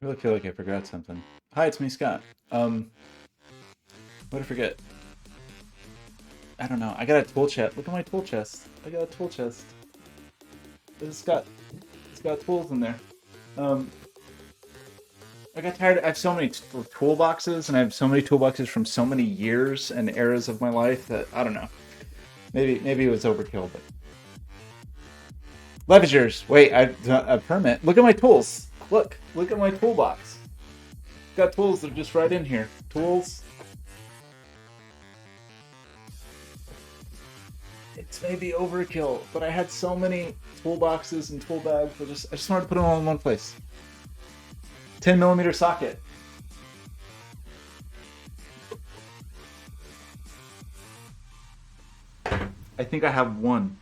really feel like I forgot something. Hi, it's me, Scott. What did I forget? I don't know. I got a tool chest. Look at my tool chest. I got a tool chest. It's got tools in there. Um, I got tired. I have so many toolboxes, and I have so many toolboxes from so many years and eras of my life that I don't know. Maybe it was overkill, but Levagers. Wait, a permit. Look at my tools. Look at my toolbox. Got tools that are just right in here. Tools. It's maybe overkill, but I had so many toolboxes and tool bags. I just wanted to put them all in one place. 10mm socket. I think I have one.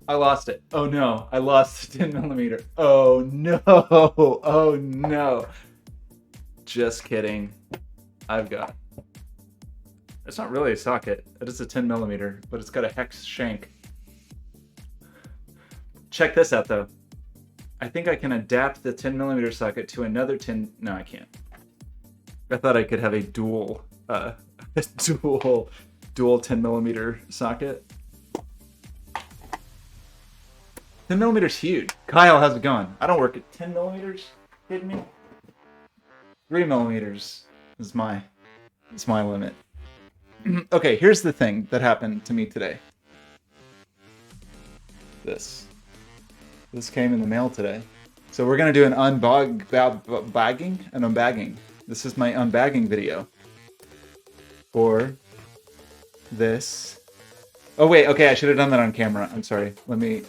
I lost it. Oh no, I lost the 10mm. Oh no, oh no. Just kidding. I've got. It's not really a socket. It is a 10mm, but it's got a hex shank. Check this out though. I think I can adapt the 10mm socket to another 10. No, I can't. I thought I could have a dual 10mm socket. 10mm is huge. Kyle, how's it going? I don't work at 10mm. Kidding me? 3mm is my limit. Okay, here's the thing that happened to me today. This came in the mail today. So we're gonna do an unbagging. This is my unbagging video for this. Oh wait, okay, I should have done that on camera. I'm sorry. Let me.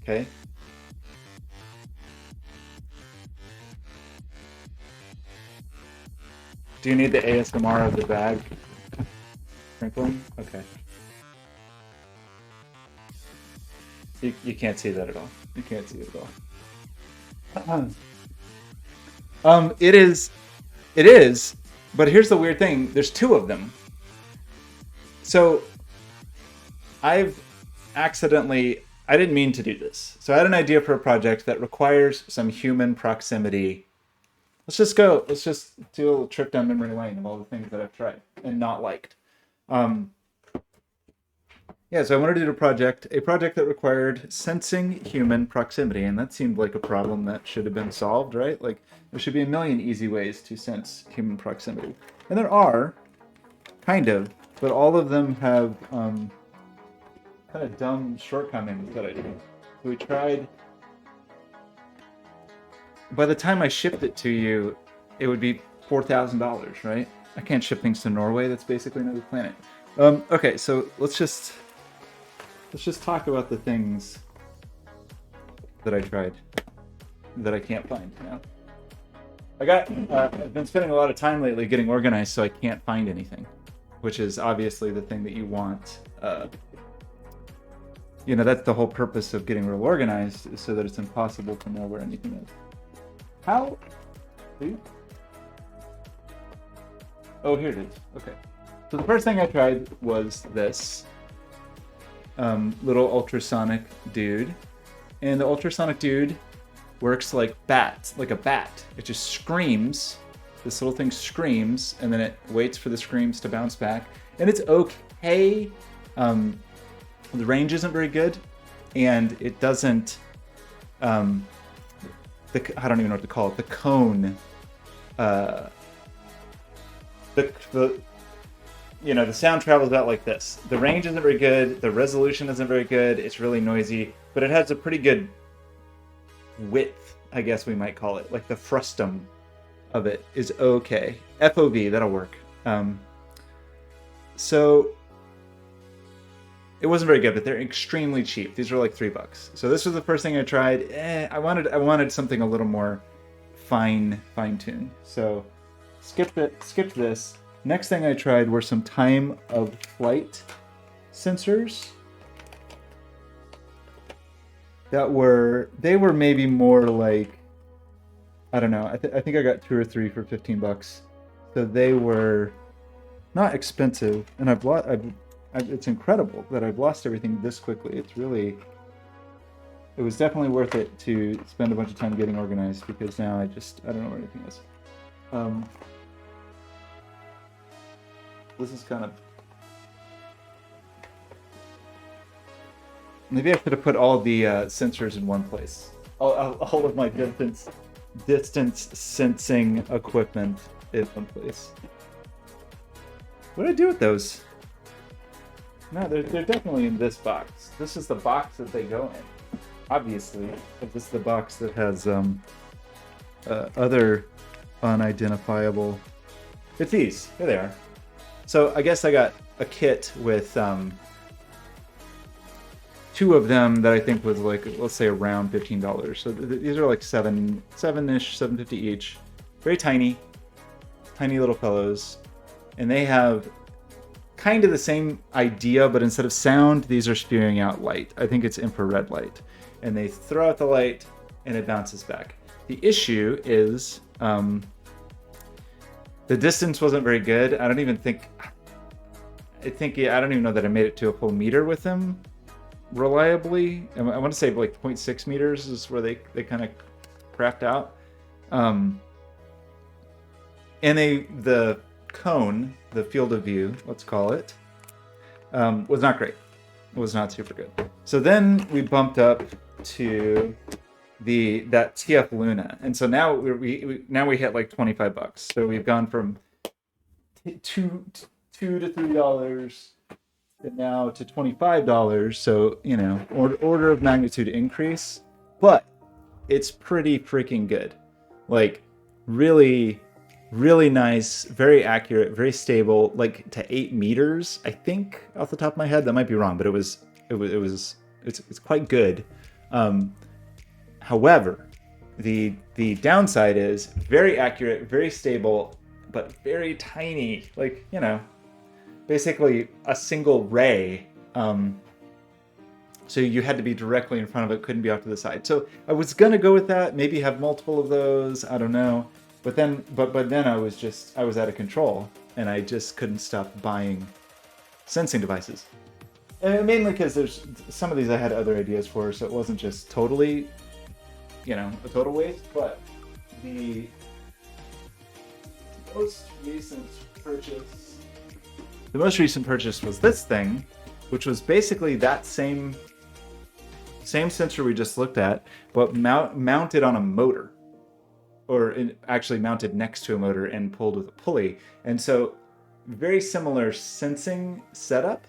Okay. Do you need the ASMR of the bag sprinkling? Okay. You can't see that at all. You can't see it at all. It is, but here's the weird thing. There's two of them. So I didn't mean to do this. So I had an idea for a project that requires some human proximity. Let's just do a little trip down memory lane of all the things that I've tried and not liked. Yeah, so I wanted to do a project that required sensing human proximity, and that seemed like a problem that should have been solved, right? Like, there should be a million easy ways to sense human proximity. And there are, kind of, but all of them have kind of dumb shortcomings that I do. So we tried. By the time I shipped it to you, it would be $4,000, right? I can't ship things to Norway. That's basically another planet. Okay, so let's just talk about the things that I tried that I can't find now. I've been spending a lot of time lately getting organized, so I can't find anything, which is obviously the thing that you want. That's the whole purpose of getting real organized, is so that it's impossible to know where anything is. How? Oh, here it is. Okay. So the first thing I tried was this little ultrasonic dude. And the ultrasonic dude works like a bat. It just screams. This little thing screams, and then it waits for the screams to bounce back. And it's okay. The range isn't very good, and it doesn't... I don't even know what to call it. The cone, the sound travels about like this. The range isn't very good. The resolution isn't very good. It's really noisy, but it has a pretty good width, I guess we might call it. Like the frustum of it is okay. FOV, that'll work. So it wasn't very good, but they're extremely cheap. These are like $3. So this was the first thing I tried. I wanted something a little more fine-tuned. So skipped this. Next thing I tried were some time of flight sensors. They were maybe more like, I don't know. I think I got 2 or 3 for $15. So they were not expensive, and I've it's incredible that I've lost everything this quickly. It's really, it was definitely worth it to spend a bunch of time getting organized, because now I don't know where anything is. This is kind of, maybe I should have put all the sensors in one place. All of my distance sensing equipment in one place. What did I do with those? No, they're definitely in this box. This is the box that they go in. Obviously, this is the box that has other unidentifiable. It's these. Here they are. So I guess I got a kit with two of them that I think was like, let's say around $15. So these are like seven-ish, $7.50 each. Very tiny little fellows, and they have kind of the same idea, but instead of sound, these are spewing out light. I think it's infrared light, and they throw out the light, and it bounces back. The issue is the distance wasn't very good. I don't even know that I made it to a full meter with them reliably. I want to say like 0.6 meters is where they kind of crapped out. And the cone, the field of view, let's call it, was not great. It was not super good. So then we bumped up to that TF Luna, and so now we hit like $25. So we've gone from $2 to $3 and now to $25. So order of magnitude increase, but it's pretty freaking good. Like really nice, very accurate, very stable, like to 8 meters, I think, off the top of my head. That might be wrong, but it's quite good. However, the downside is very accurate, very stable, but very tiny, like, basically a single ray. So you had to be directly in front of it, couldn't be off to the side. So I was gonna go with that, maybe have multiple of those, I don't know. But then I was out of control, and I just couldn't stop buying sensing devices. And mainly because there's some of these I had other ideas for, so it wasn't just totally, a total waste. But the most recent purchase was this thing, which was basically that same sensor we just looked at, but mounted on a motor. Or actually mounted next to a motor and pulled with a pulley. And so very similar sensing setup,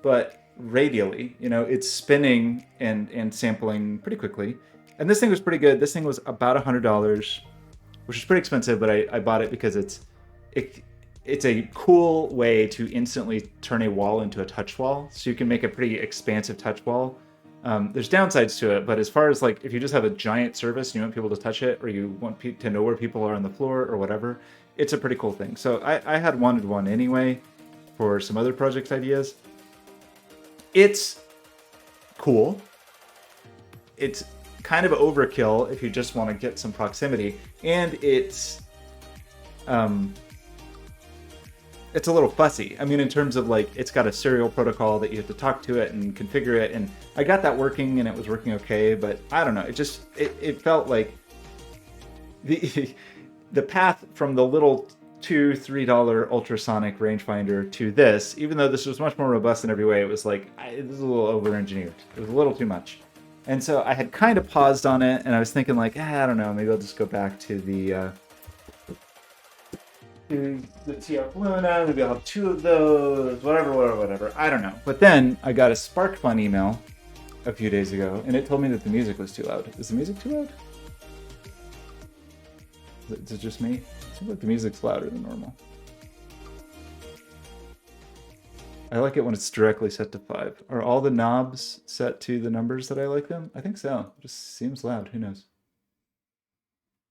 but radially, it's spinning and sampling pretty quickly. And this thing was pretty good. This thing was about $100, which is pretty expensive, but I bought it because it's a cool way to instantly turn a wall into a touch wall. So you can make a pretty expansive touch wall. There's downsides to it, but as far as like if you just have a giant service and you want people to touch it, or you want to know where people are on the floor or whatever, it's a pretty cool thing. So I had wanted one anyway for some other project ideas. It's cool. It's kind of overkill if you just want to get some proximity, and it's a little fussy. I mean, in terms of like, it's got a serial protocol that you have to talk to it and configure it. And I got that working, and it was working okay, but I don't know. It felt like the path from the little $2-3 ultrasonic rangefinder to this, even though this was much more robust in every way, it was like, this is a little over-engineered. It was a little too much. And so I had kind of paused on it, and I was thinking like, I don't know, maybe I'll just go back to the TF Luna, maybe I'll have 2 of those, whatever. I don't know. But then I got a SparkFun email a few days ago, and it told me that the music was too loud. Is the music too loud? Is it just me? It seems like the music's louder than normal. I like it when it's directly set to 5. Are all the knobs set to the numbers that I like them? I think so. It just seems loud. Who knows?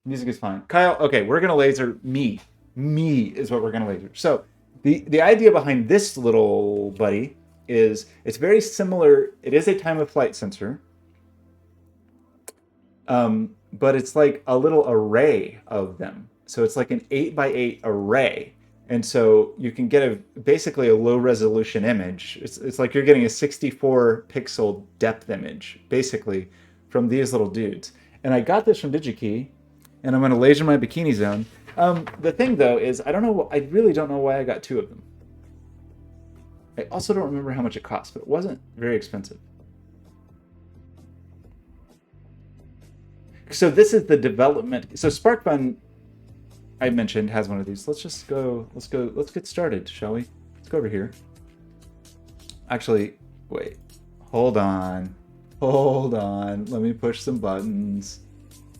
Music is fine. Kyle, okay, we're gonna laser me. Me is what we're gonna laser. So the idea behind this little buddy is it's very similar. It is a time of flight sensor, but it's like a little array of them. So it's like an 8x8 array, And so you can get basically a low resolution image. It's like you're getting a 64 pixel depth image, basically, from these little dudes. And I got this from DigiKey, and I'm going to laser my bikini zone. The thing, though, is I really don't know why I got two of them. I also don't remember how much it cost, but it wasn't very expensive. So this is the development. So SparkFun, I mentioned, has one of these. Let's get started, shall we? Let's go over here. Actually, wait, hold on. Let me push some buttons,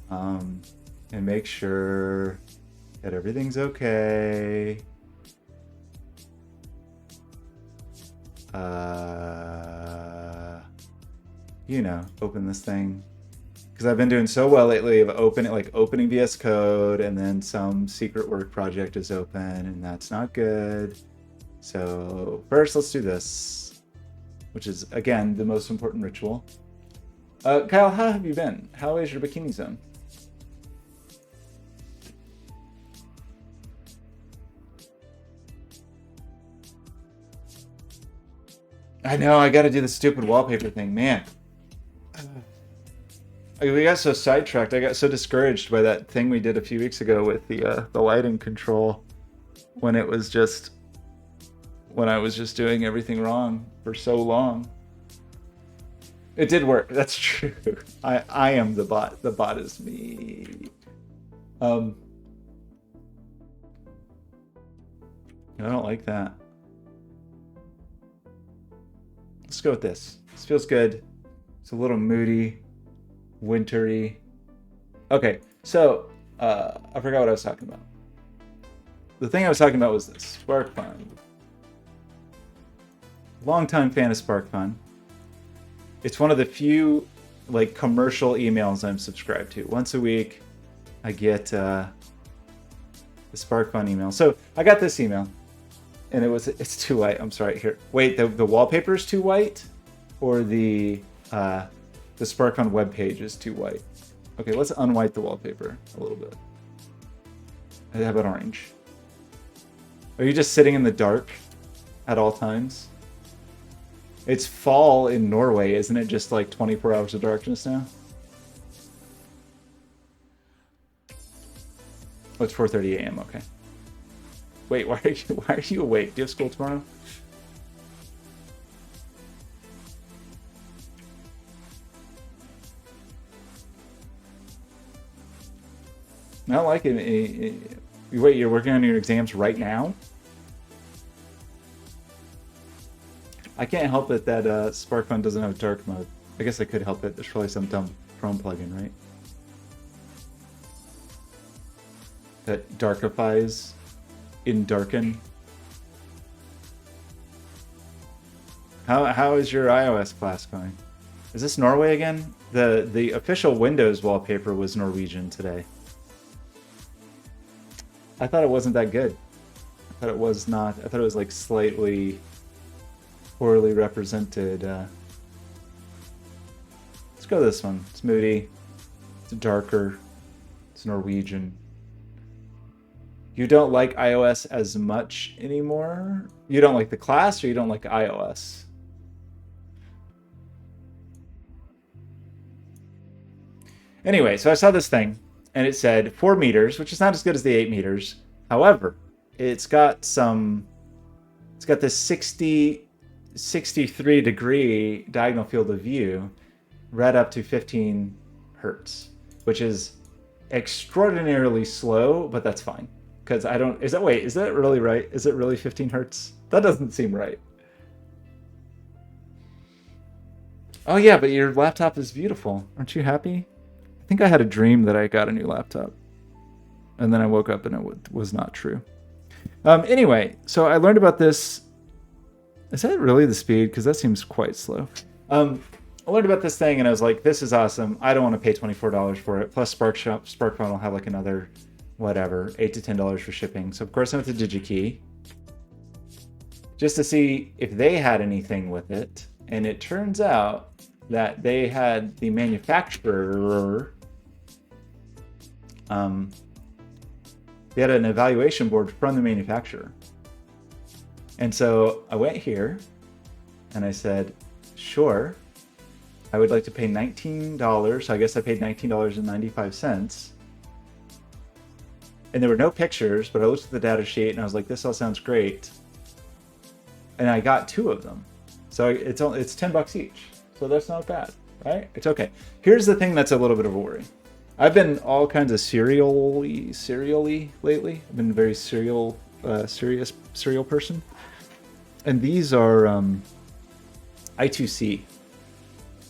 and make sure that everything's okay. Open this thing. Because I've been doing so well lately of opening VS Code, and then some secret work project is open, and that's not good. So first, let's do this, which is, again, the most important ritual. Kyle, how have you been? How is your bikini zone? I know, I got to do the stupid wallpaper thing, man. We got so sidetracked. I got so discouraged by that thing we did a few weeks ago with the lighting control, when I was just doing everything wrong for so long. It did work. That's true. I am the bot. The bot is me. I don't like that. Let's go with this. This feels good. It's a little moody. Wintry. Okay, so I forgot what I was talking about. The thing I was talking about was this, SparkFun. Longtime fan of SparkFun. It's one of the few commercial emails I'm subscribed to. Once a week, I get the SparkFun email. So I got this email, and it's too white. I'm sorry. Here, wait. The wallpaper is too white, or the SparkFun webpage is too white. Okay, let's unwhite the wallpaper a little bit. How about orange? Are you just sitting in the dark at all times? It's fall in Norway, isn't it? Just 24 hours of darkness now? Oh, it's 4:30 a.m. Okay. Wait, why are you awake? Do you have school tomorrow? I don't like it. Wait, you're working on your exams right now? I can't help it that SparkFun doesn't have dark mode. I guess I could help it. There's probably some dumb Chrome plugin, right? That darkifies in darken. How is your iOS class going? Is this Norway again? The official Windows wallpaper was Norwegian today. I thought it wasn't that good. I thought it was not. I thought it was slightly poorly represented. Let's go this one. It's moody. It's darker. It's Norwegian. You don't like iOS as much anymore? You don't like the class, or you don't like iOS? Anyway, so I saw this thing, and it said 4 meters, which is not as good as the 8 meters. However, it's got this 63 degree diagonal field of view read up to 15 hertz, which is extraordinarily slow, but that's fine. Because is that really right? Is it really 15 hertz? That doesn't seem right. Oh yeah, but your laptop is beautiful. Aren't you happy? I think I had a dream that I got a new laptop, and then I woke up and it was not true. Anyway, so I learned about this. Is that really the speed? Because that seems quite slow. I learned about this thing, and I was like, this is awesome. I don't want to pay $24 for it. Plus SparkFun will have another, whatever, $8 to $10 for shipping. So of course I went to DigiKey just to see if they had anything with it. And it turns out that they had the manufacturer, they had an evaluation board from the manufacturer. And so I went here and I said, sure, I would like to pay $19. So I guess I paid $19.95. And there were no pictures, but I looked at the data sheet and I was like, this all sounds great. And I got 2 of them. So it's $10 each. So that's not bad, right? It's okay. Here's the thing that's a little bit of a worry. I've been all kinds of serially lately. I've been a very serial person. And these are I2C.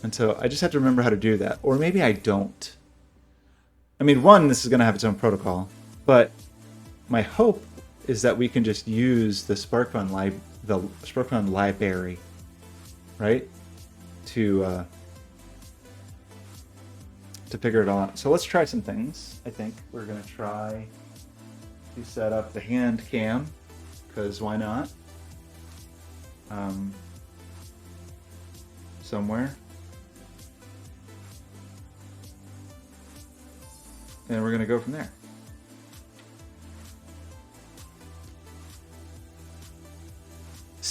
And so I just have to remember how to do that. Or maybe I don't. I mean, one, this is going to have its own protocol. But my hope is that we can just use the SparkFun library, right? To figure it all out. So let's try some things. I think we're going to try to set up the hand cam, because why not? Somewhere. And we're going to go from there.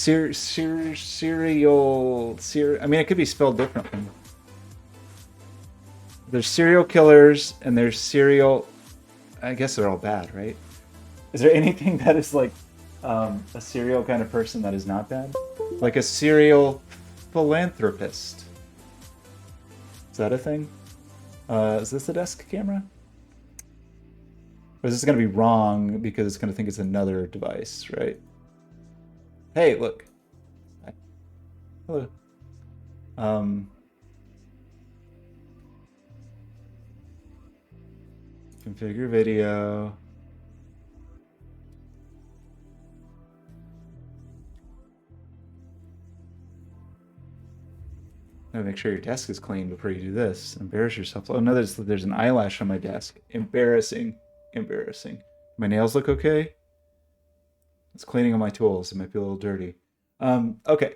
I mean, it could be spelled differently. There's serial killers and there's serial... I guess they're all bad, right? Is there anything that is like a serial kind of person that is not bad? Like a serial philanthropist. Is that a thing? Is this a desk camera? Or is this going to be wrong because it's going to think it's another device, right? Hey, look. Hi. Hello. Configure video. Gotta make sure your desk is clean before you do this. Embarrass yourself. Oh no, there's an eyelash on my desk. Embarrassing. Embarrassing. My nails look okay? It's cleaning on my tools. It might be a little dirty. Okay.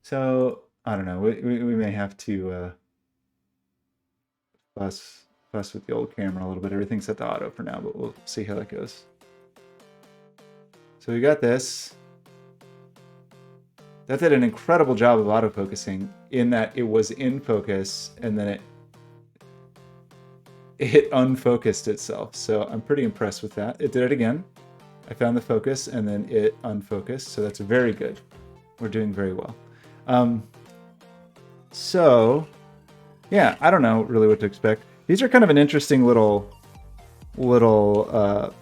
So, I don't know. We may have to fuss with the old camera a little bit. Everything's set to auto for now, but we'll see how that goes. So we got this. That did an incredible job of autofocusing in that it was in focus and then it unfocused itself. So I'm pretty impressed with that. It did it again. I found the focus and then it unfocused. So that's very good. We're doing very well. So yeah, I don't know really what to expect. These are kind of an interesting little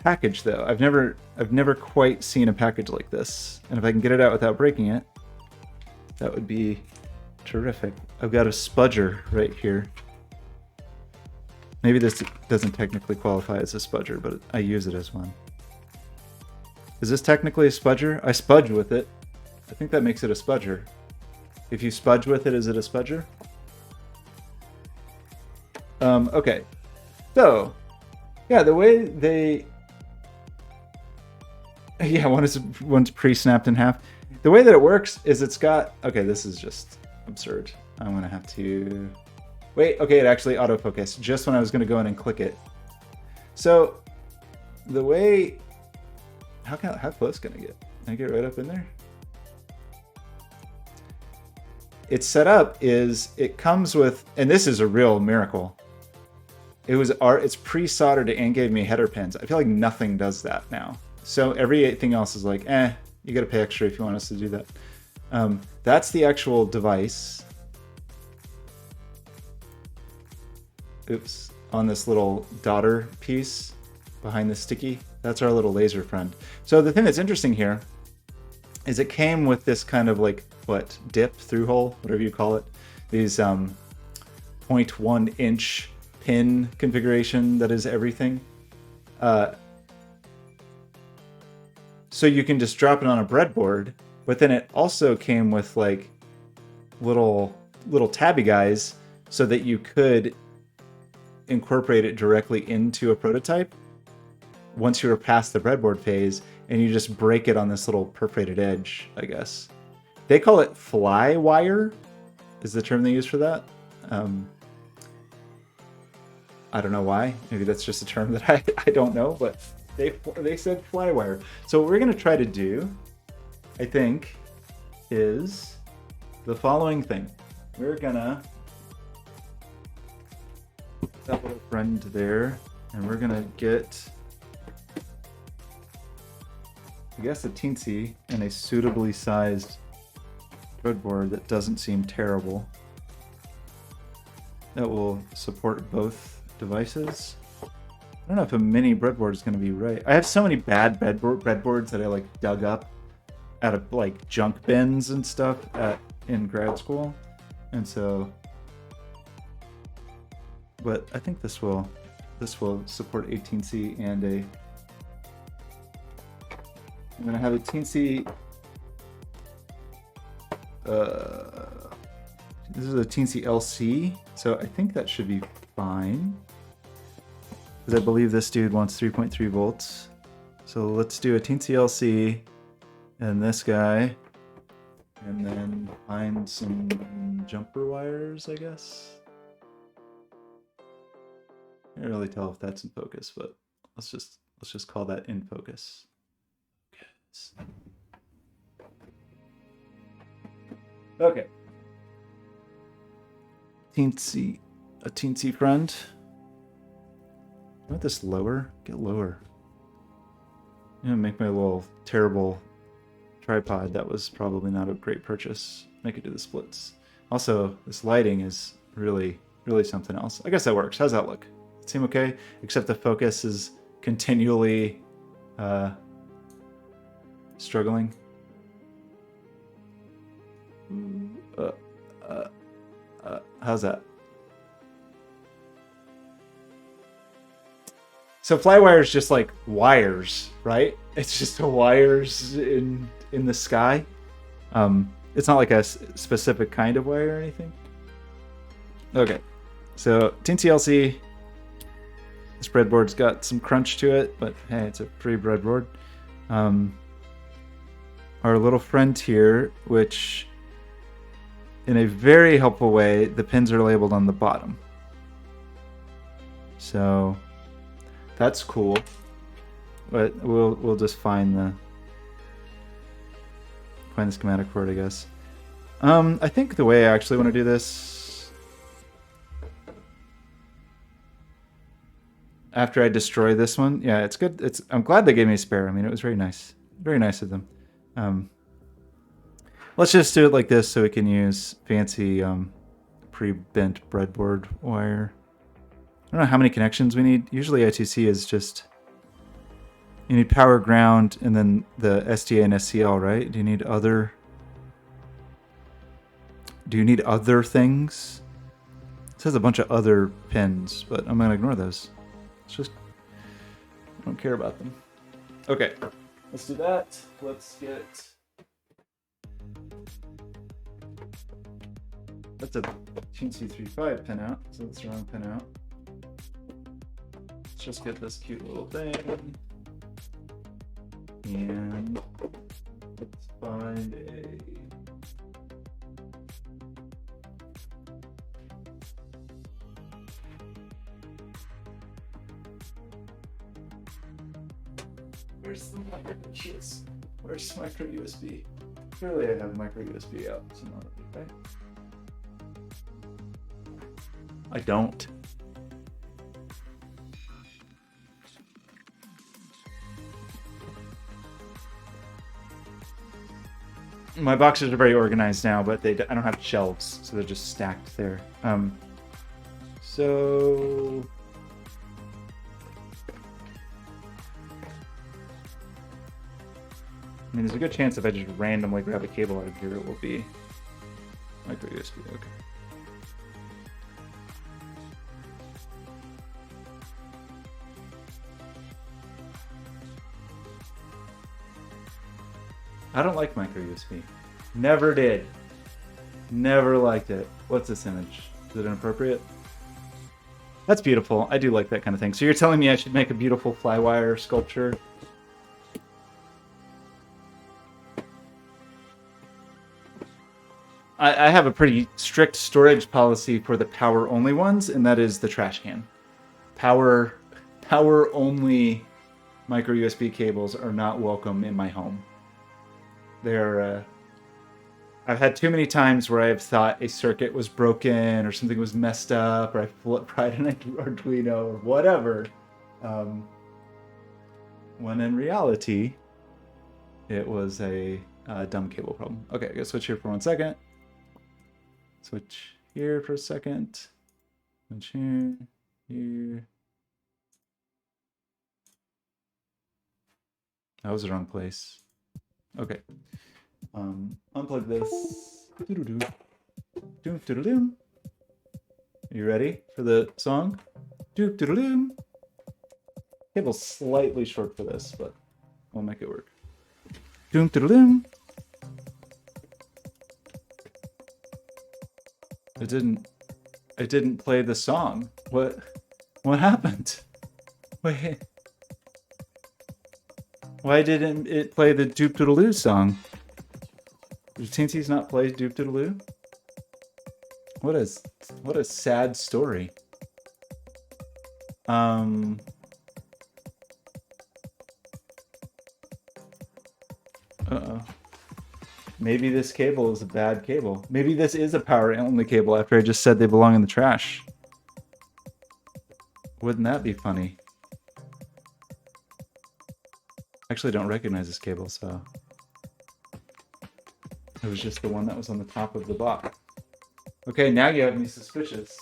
package though. I've never quite seen a package like this. And if I can get it out without breaking it, that would be terrific. I've got a spudger right here. Maybe this doesn't technically qualify as a spudger, but I use it as one. Is this technically a spudger? I spudge with it. I think that makes it a spudger. If you spudge with it, is it a spudger? Okay. So, yeah, the way they... Yeah, one's pre-snapped in half. The way that it works is it's got... Okay, this is just absurd. I'm going to have to... Wait, okay, it actually autofocused just when I was going to go in and click it. So, the way... How close can I get? Can I get right up in there? It's set up is it comes with... And this is a real miracle. It's pre-soldered and gave me header pins. I feel like nothing does that now. So everything else is like, you gotta pay extra if you want us to do that. That's the actual device. Oops, on this little daughter piece behind the sticky. That's our little laser friend. So the thing that's interesting here is it came with this kind of like, dip through hole, whatever you call it. These 0.1 inch pin configuration that is everything. So you can just drop it on a breadboard, but then it also came with like little tabby guys so that you could incorporate it directly into a prototype once you were past the breadboard phase, and you just break it on this little perforated edge, I guess. They call it fly wire, is the term they use for that. I don't know why. Maybe that's just a term that I don't know, but They said Flywire. So what we're gonna try to do, I think, is the following thing. We're gonna put that little friend there, and we're gonna get, I guess, a Teensy and a suitably sized breadboard that doesn't seem terrible. That will support both devices. I don't know if a mini breadboard is going to be right. I have so many bad breadboards that I like dug up out of like junk bins and stuff in grad school, and so. But I think this will support a Teensy and a. I'm going to have a Teensy. This is a Teensy LC, so I think that should be fine. Because I believe this dude wants 3.3 volts. So let's do a Teensy LC and this guy. And then find some jumper wires, I guess. I can't really tell if that's in focus, but let's just call that in focus. Okay. A Teensy friend. I want this lower. Get lower. I'm gonna make my little terrible tripod. That was probably not a great purchase. Make it do the splits. Also, this lighting is really something else. I guess that works. How's that look? Seem okay? Except the focus is continually struggling. How's that? So Flywire is just like wires, right? It's just the wires in the sky. It's not like a specific kind of wire or anything. Okay, so Teensy LC. This breadboard's got some crunch to it, but hey, it's a free breadboard. Our little friend here, which in a very helpful way, the pins are labeled on the bottom. So that's cool. But we'll just find the schematic for it, I guess. I think the way I actually want to do this, after I destroy this one, yeah, it's good. I'm glad they gave me a spare. I mean, it was very nice of them. Let's just do it like this so we can use fancy pre-bent breadboard wire. I don't know how many connections we need. Usually I2C is just, you need power, ground, and then the SDA and SCL, right? Do you need other things? It says a bunch of other pins, but I'm gonna ignore those. It's just, I don't care about them. Okay, let's do that. Let's get, that's a Teensy 3.5 pin out, so that's the wrong pin out. Let's just get this cute little thing. And let's find a, where's the micro USB? Where's micro USB? Clearly I have micro USB out, so not okay. I don't. My boxes are very organized now, but I don't have shelves, so they're just stacked there. So I mean, there's a good chance if I just randomly grab a cable out of here, it will be micro USB. Okay. I don't like micro USB. Never did. Never liked it. What's this image? Is it inappropriate? That's beautiful. I do like that kind of thing. So you're telling me I should make a beautiful Flywire sculpture? I have a pretty strict storage policy for the power only ones, and that is the trash can. Power only micro USB cables are not welcome in my home. They're I've had too many times where I've thought a circuit was broken or something was messed up, or I tried an Arduino or whatever, when in reality it was a dumb cable problem. Okay, I gotta switch here for 1 second. Switch here for a second. Switch here, here. That was the wrong place. Okay. Unplug this. Are you ready for the song? Cable's slightly short for this, but we'll make it work. It didn't play the song. What happened? Wait. Why didn't it play the Doop Doodaloo song? Did Teensy's not play Doop Doodaloo? What a sad story. Uh-oh. Maybe this cable is a bad cable. Maybe this is a power-only cable after I just said they belong in the trash. Wouldn't that be funny? I actually don't recognize this cable, so... It was just the one that was on the top of the box. Okay, now you have me suspicious.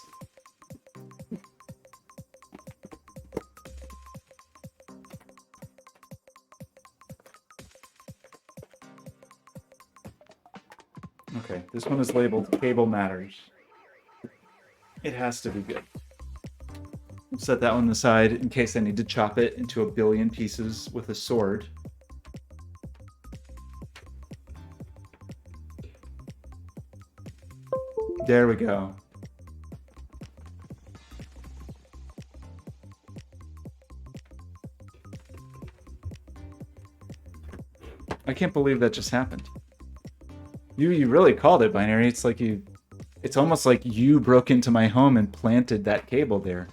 Okay, this one is labeled Cable Matters. It has to be good. Set that one aside in case I need to chop it into a billion pieces with a sword. There we go. I can't believe that just happened. You really called it, Binary. It's like it's almost like you broke into my home and planted that cable there.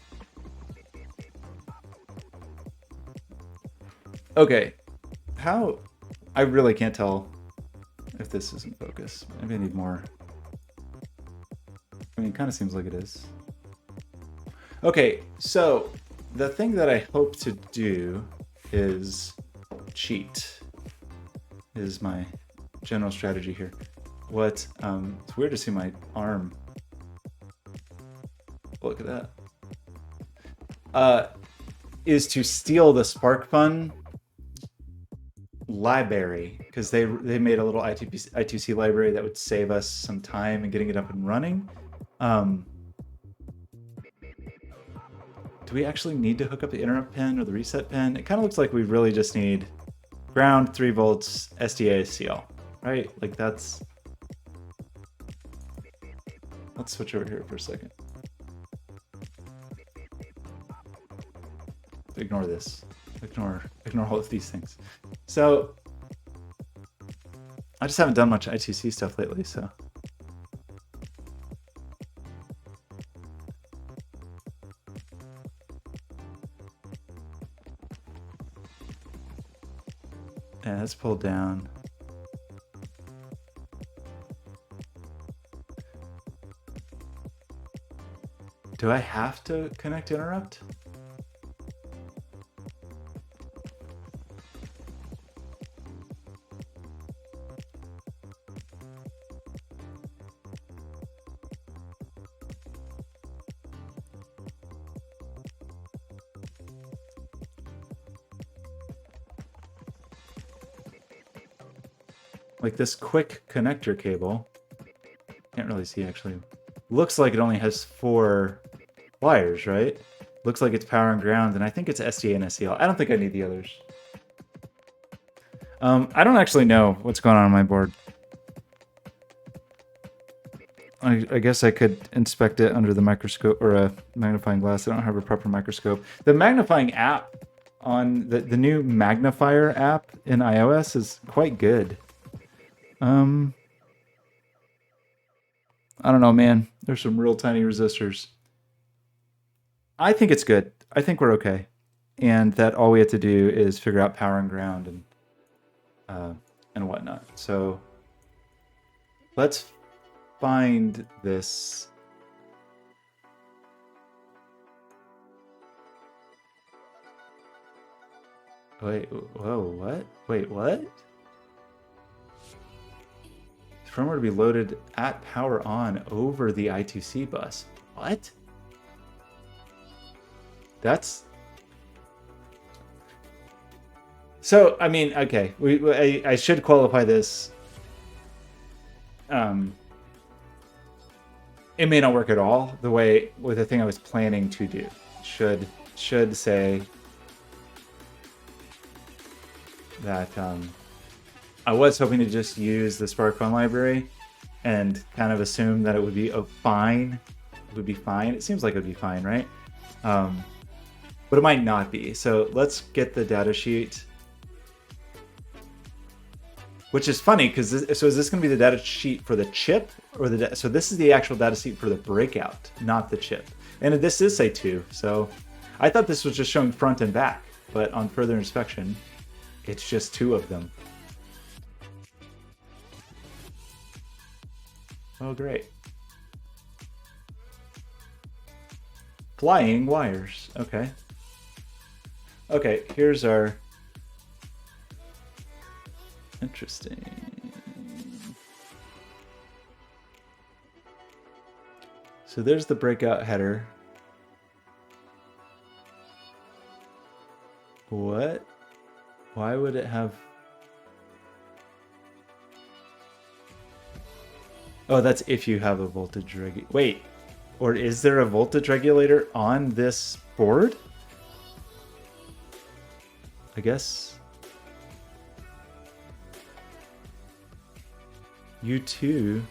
Okay, I really can't tell if this is in focus. Maybe I need more. I mean, it kind of seems like it is. Okay, so the thing that I hope to do is cheat, is my general strategy here. It's weird to see my arm. Look at that. Is to steal the SparkFun library, because they made a little I2C library that would save us some time in getting it up and running. Do we actually need to hook up the interrupt pin or the reset pin? It kind of looks like we really just need ground, 3 volts, SDA-CL, right? Like that's... Let's switch over here for a second. Ignore this. Ignore all of these things. So, I just haven't done much I2C stuff lately, so... Yeah, let's pull down. Do I have to connect interrupt? Like this quick connector cable, can't really see actually, looks like it only has 4 wires, right? Looks like it's power and ground, and I think it's SDA and SCL. I don't think I need the others. I don't actually know what's going on my board. I guess I could inspect it under the microscope or a magnifying glass. I don't have a proper microscope. The magnifying app on the new magnifier app in iOS is quite good. I don't know, man. There's some real tiny resistors. I think it's good. I think we're okay. and that all we have to do is figure out power and ground and whatnot. So let's find this. Wait, whoa, what? Wait, what? Firmware to be loaded at power on over the I2C bus. What? That's... So, I mean, okay, I should qualify this. It may not work at all the way with the thing I was planning to do. Should say that I was hoping to just use the SparkFun library and kind of assume that it would be fine. It would be fine. It seems like it would be fine, right? But it might not be. So let's get the data sheet. Which is funny because so is this going to be the data sheet for the chip or so this is the actual data sheet for the breakout, not the chip. And this is say 2. So I thought this was just showing front and back, but on further inspection, it's just 2 of them. Oh, great. Flying wires. Okay. Okay, here's our... Interesting. So there's the breakout header. What? Why would it have... Oh, that's if you have a voltage regulator. Wait, or is there a voltage regulator on this board? I guess... U2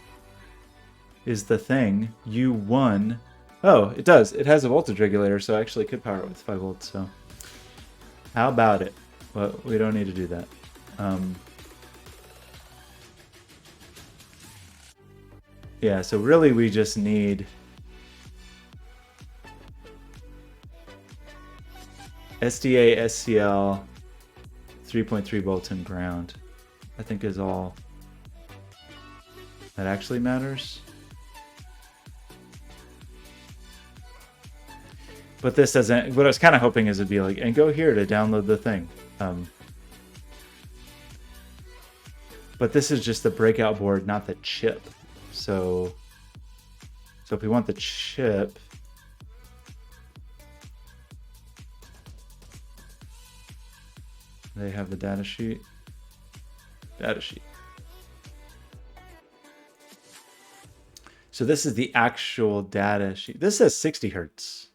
is the thing. U1... Oh, it does. It has a voltage regulator, so I actually could power it with 5 volts, so... How about it? Well, we don't need to do that. Yeah, so really we just need... SDA, SCL, 3.3 volts and ground, I think is all that actually matters. But this doesn't... What I was kind of hoping is it'd be like, and go here to download the thing. But this is just the breakout board, not the chip. So if we want the chip... They have the data sheet. Data sheet. So this is the actual data sheet. This says 60 hertz.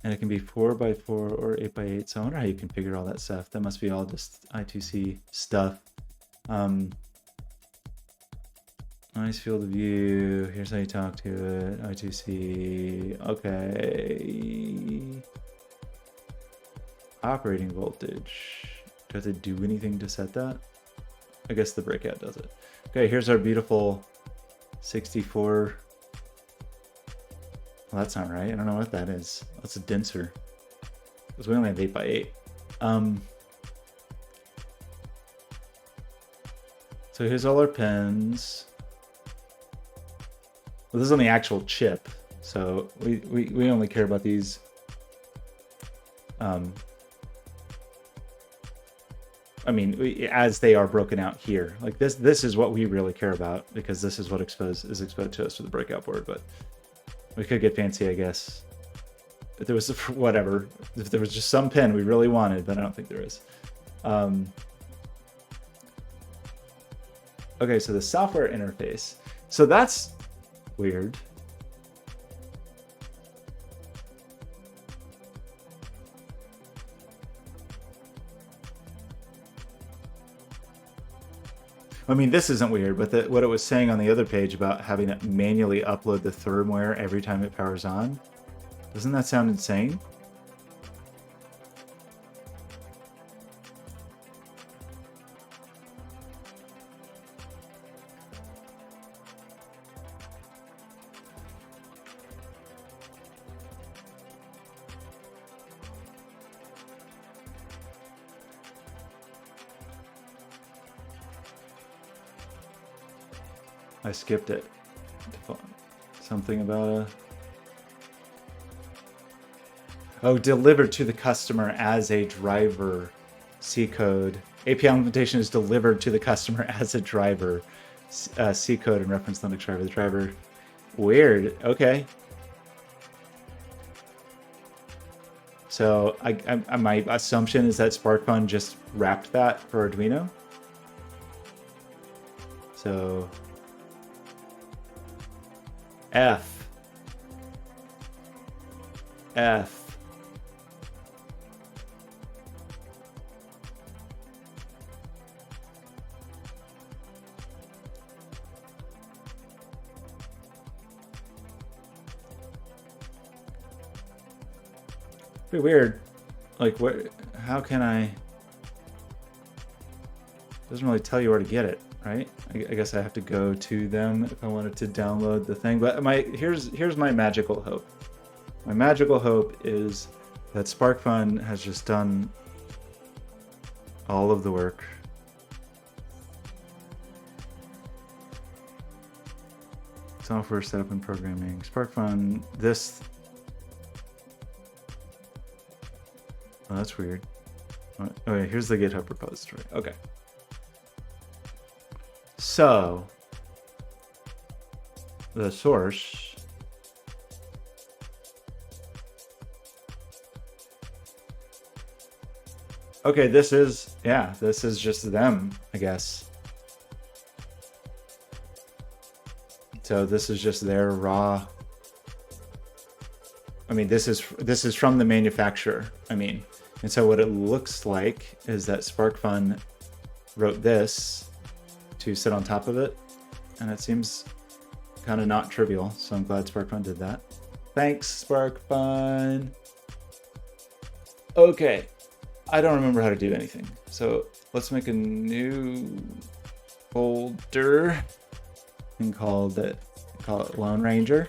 And it can be 4x4 or 8x8. So I wonder how you configure all that stuff. That must be all just I2C stuff. Nice field of view. Here's how you talk to it. I2C. Okay. Operating voltage. Do I have to do anything to set that? I guess the breakout does it. Okay, here's our beautiful 64. Well, that's not right. I don't know what that is. That's a denser. Because we only have 8x8. So here's all our pins. Well, this is on the actual chip. So we only care about these. I mean, as they are broken out here. Like this is what we really care about because this is what is exposed to us for the breakout board. But we could get fancy, I guess. If there was whatever, if there was just some pin we really wanted, but I don't think there is. Okay, so the software interface. So that's weird. I mean, this isn't weird, but what it was saying on the other page about having to manually upload the firmware every time it powers on, doesn't that sound insane? I skipped it. Something about a... Oh, delivered to the customer as a driver. C code. API implementation is delivered to the customer as a driver. C code and reference Linux driver. The driver. Weird. Okay. So my assumption is that SparkFun just wrapped that for Arduino. So F. Pretty weird. Like, what? How can I? Doesn't really tell you where to get it, right? I guess I have to go to them if I wanted to download the thing. But here's my magical hope. My magical hope is that SparkFun has just done all of the work. Software setup and programming. SparkFun. This. Oh, that's weird. Oh yeah, here's the GitHub repository. Okay. So the source okay, this is just them, I guess. So this is just their raw. I mean, this is from the manufacturer. I mean, and so what it looks like is that SparkFun wrote this to sit on top of it, and it seems kind of not trivial. So I'm glad SparkFun did that. Thanks, SparkFun. Okay, I don't remember how to do anything. So let's make a new folder and call it Lone Ranger.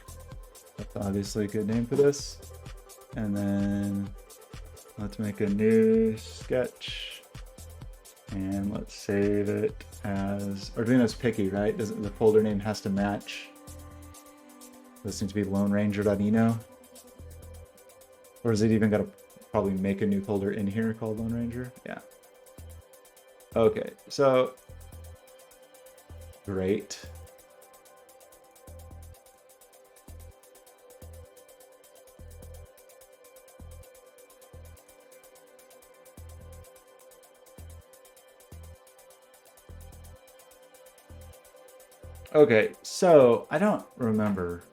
That's obviously a good name for this. And then let's make a new sketch and let's save it as Arduino's picky, right? The folder name has to match. This needs to be Lone Ranger.eno. Or is it even got to probably make a new folder in here called Lone Ranger? Yeah. Okay, so great. Okay, so I don't remember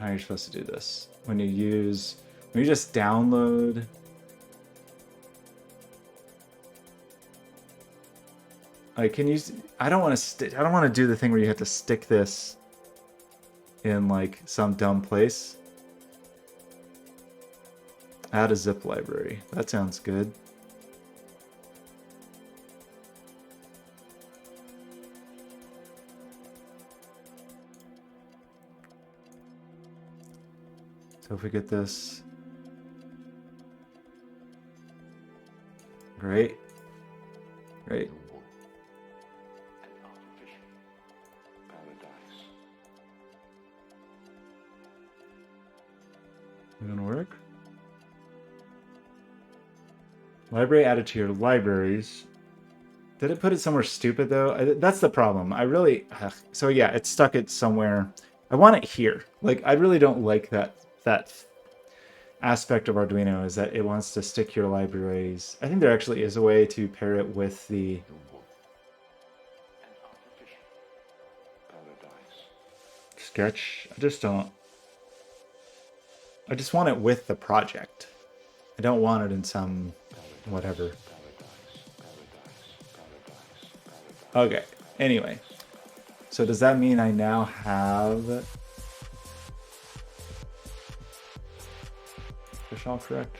how you're supposed to do this. When you just download. Like, can you? I don't want to do the thing where you have to stick this in like some dumb place. Add a zip library. That sounds good. So if we get this, great. We're gonna work. Library added to your libraries. Did it put it somewhere stupid though? That's the problem. So yeah, it's stuck it somewhere. I want it here. Like, I really don't like that aspect of Arduino, is that it wants to stick your libraries. I think there actually is a way to pair it with the sketch. I just want it with the project. I don't want it in some whatever. Okay, anyway. So does that mean I now have fish all correct?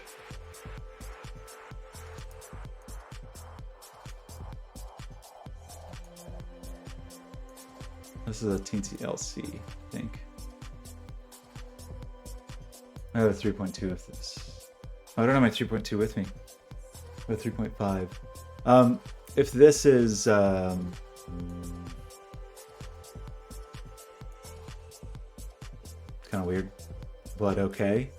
This is a Teensy LC, I think. I have a 3.2 of this. Oh, I don't have my 3.2 with me. I have 3.5. If this is kind of weird, but okay.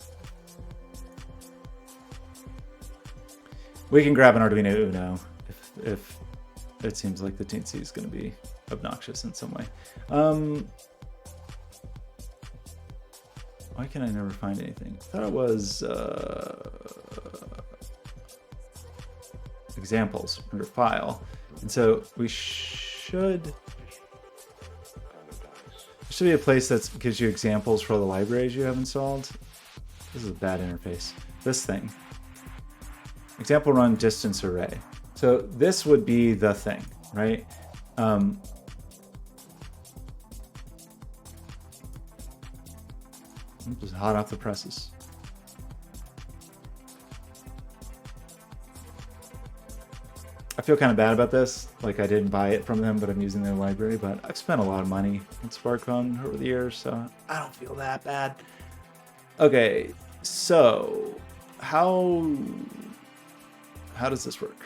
We can grab an Arduino Uno if it seems like the Teensy is going to be obnoxious in some way. Why can I never find anything? I thought it was examples under file. And so we should... There should be a place that gives you examples for all the libraries you have installed. This is a bad interface. This thing. Example run distance array. So this would be the thing, right? I'm just hot off the presses. I feel kind of bad about this. Like I didn't buy it from them, but I'm using their library. But I've spent a lot of money on SparkFun over the years, so I don't feel that bad. Okay, so how does this work?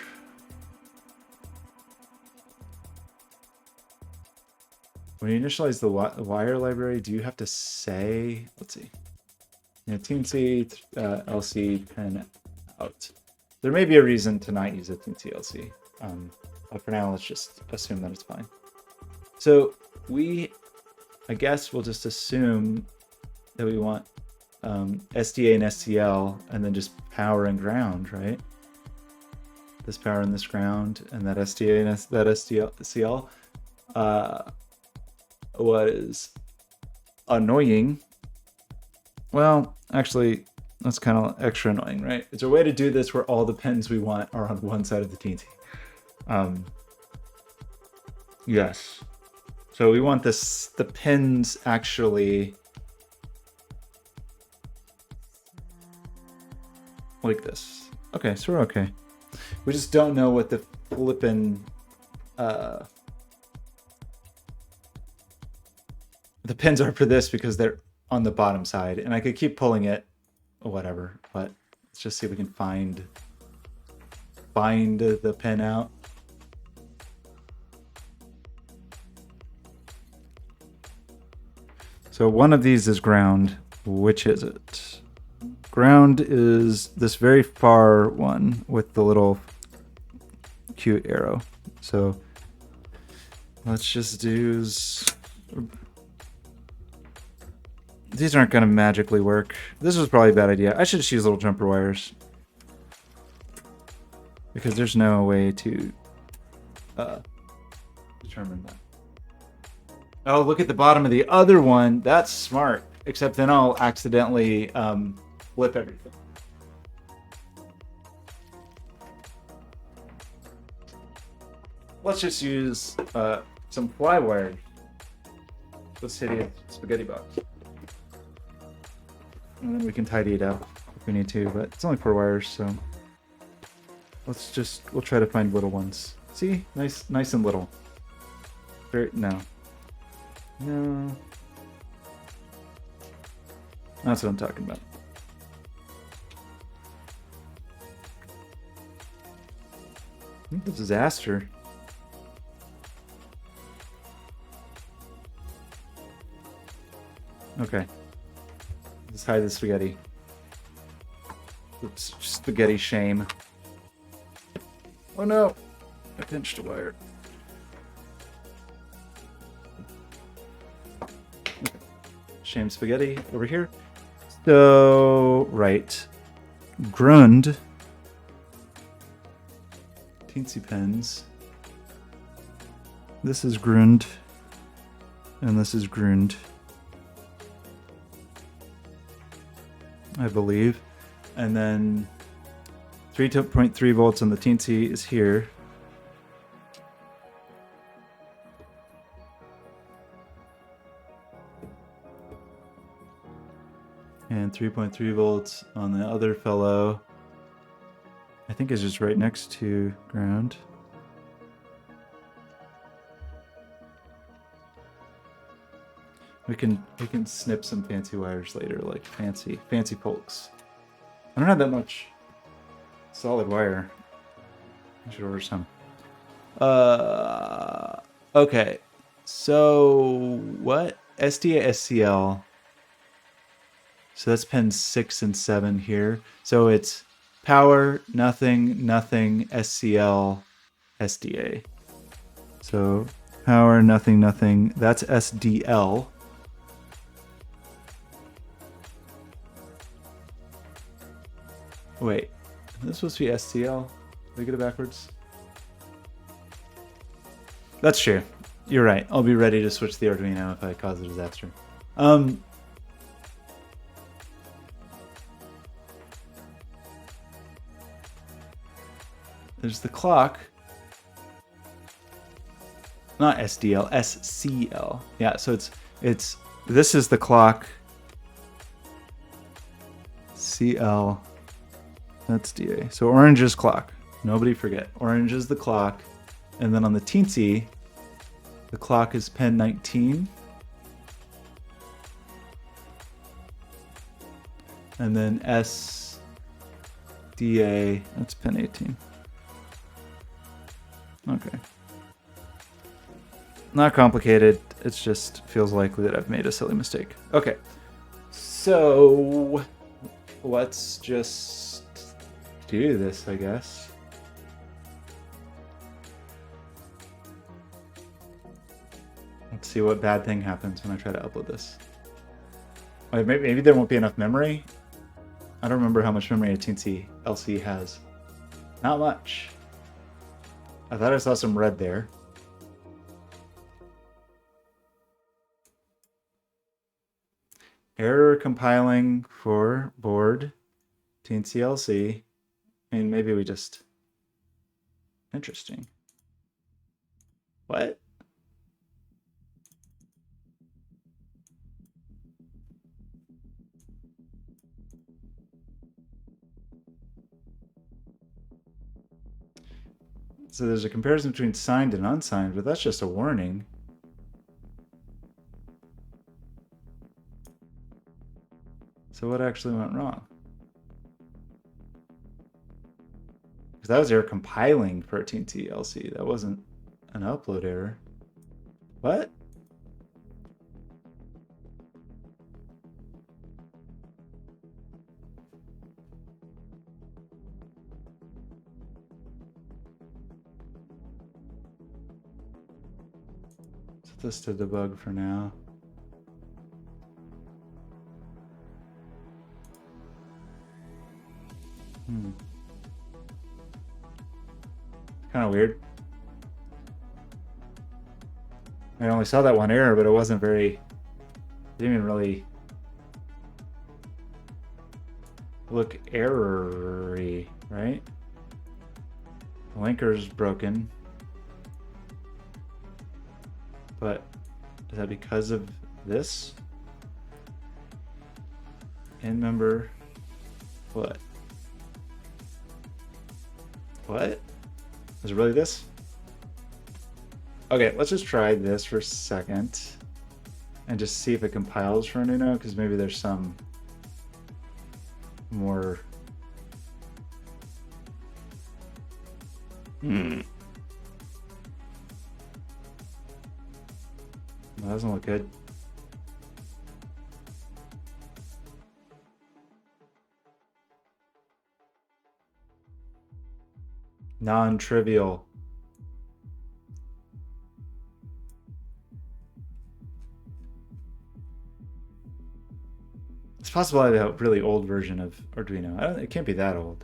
When you initialize the wire library, do you have to say, let's see, Teensy LC pen out. There may be a reason to not use a Teensy LC, but for now, let's just assume that it's fine. So I guess we'll just assume that we want SDA and STL, and then just power and ground, right? This power and this ground, and that SDA and that STL was annoying. Well, actually, that's kind of extra annoying, right? Is there a way to do this where all the pins we want are on one side of the Teensy? Yes. So we want the pins actually like this. Okay, so we're okay. We just don't know what the flippin' the pins are for this because they're on the bottom side, and I could keep pulling it or whatever, but let's just see if we can find the pin out. So one of these is ground. Which is it? Ground is this very far one with the little cute arrow. So let's just do... These aren't going to magically work. This was probably a bad idea. I should just use little jumper wires, because there's no way to determine that. Oh, look at the bottom of the other one. That's smart. Except then I'll accidentally flip everything. Let's just use some fly wire. Let's hit a spaghetti box. And then we can tidy it up if we need to, but it's only 4 wires, so we'll try to find little ones. See? Nice and little. No. That's what I'm talking about. What a disaster. Okay. Let's hide the spaghetti. Oops, spaghetti shame. Oh no! I pinched a wire. Okay. Shame spaghetti over here. So, right. Grund. Teensy pens. This is grund. And this is grund, I believe. And then 3.3 volts on the Teensy is here. And 3.3 volts on the other fellow. I think is just right next to ground. We can snip some fancy wires later, like fancy pokes. I don't have that much solid wire. I should order some. Okay. So what? SDA SCL So that's pins 6 and 7 here. So it's power, nothing, nothing, SCL, SDA. So power, nothing, nothing. That's SDL. Wait, this is supposed to be SCL. Did I get it backwards? That's true. You're right. I'll be ready to switch the Arduino if I cause a disaster. There's the clock. Not SDL, SCL. Yeah, so it's this is the clock. CL. That's DA. So orange is clock. Nobody forget. Orange is the clock. And then on the Teensy, the clock is pin 19. And then SDA, that's pin 18. Okay. Not complicated. It just feels likely that I've made a silly mistake. Okay. So let's just do this, I guess. Let's see what bad thing happens when I try to upload this. Wait, maybe there won't be enough memory. I don't remember how much memory a Teensy LC has. Not much. I thought I saw some red there. Error compiling for board Teensy LC. I mean, maybe we just... Interesting. What? So there's a comparison between signed and unsigned, but that's just a warning. So what actually went wrong? Because that was error compiling for a Teensy LC. That wasn't an upload error. What? Set this to debug for now. Kind of weird. I only saw that one error, but it wasn't very... Didn't even really look error-y, right? The linker's broken. But is that because of this? End member... What? What? Is it really this? Okay, let's just try this for a second and just see if it compiles for Arduino, because maybe there's some more... That doesn't look good. Non-trivial. It's possible I have a really old version of Arduino. It can't be that old.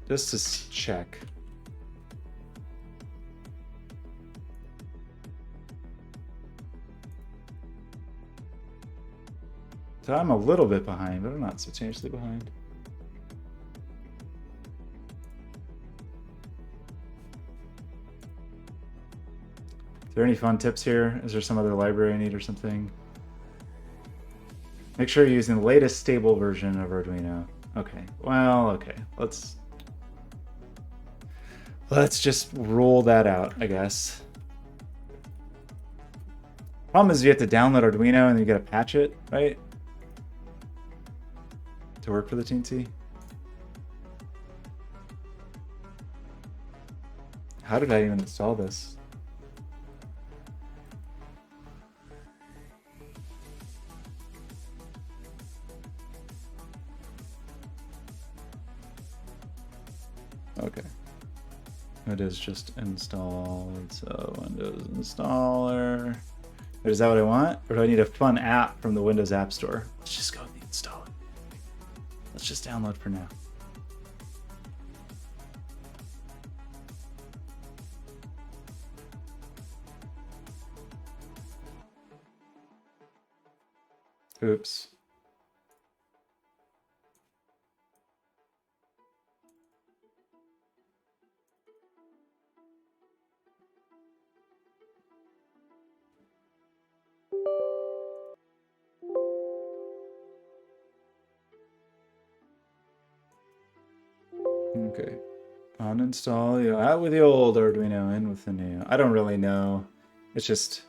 Just to check. So I'm a little bit behind, but I'm not substantially behind. Is there any fun tips here? Is there some other library I need or something? Make sure you're using the latest stable version of Arduino. Okay, well, okay. Let's just roll that out, I guess. Problem is you have to download Arduino and then you gotta patch it, right? To work for the Teensy. How did I even install this? Okay. It is just installed, so Windows installer. Is that what I want? Or do I need a fun app from the Windows App Store? Let's just go and install it. Let's just download for now. Oops. Okay. Uninstall, you know, out with the old Arduino, in with the new. I don't really know. It's just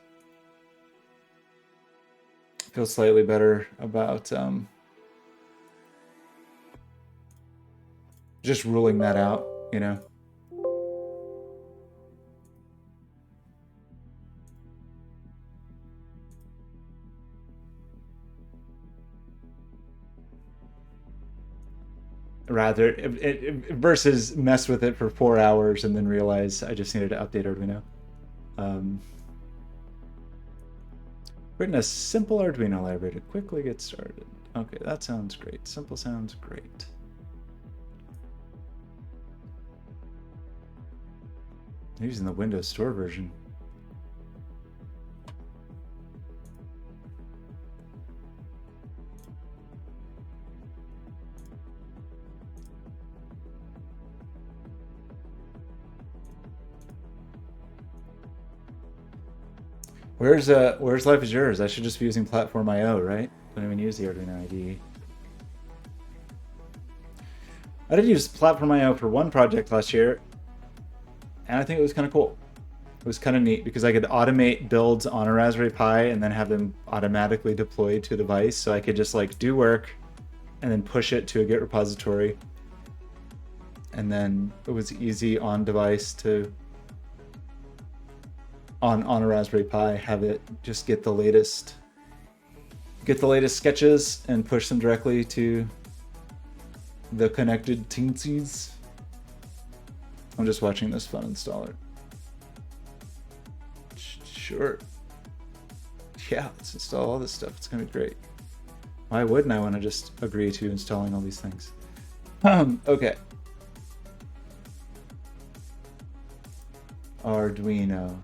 feel slightly better about just ruling that out, you know. Rather, versus mess with it for 4 hours and then realize I just needed to update Arduino. Written a simple Arduino library to quickly get started. Okay, that sounds great. Simple sounds great. I'm using the Windows Store version. Where's Life is Yours? I should just be using Platform IO, right? Don't even use the Arduino IDE. I did use Platform IO for one project last year, and I think it was kind of cool. It was kind of neat because I could automate builds on a Raspberry Pi and then have them automatically deployed to a device. So I could just like do work and then push it to a Git repository. And then it was easy on device to on a Raspberry Pi have it just get the latest sketches and push them directly to the connected Teensys. I'm just watching this fun installer. Sure. Yeah, let's install all this stuff. It's gonna be great. Why wouldn't I want to just agree to installing all these things? Okay. Arduino.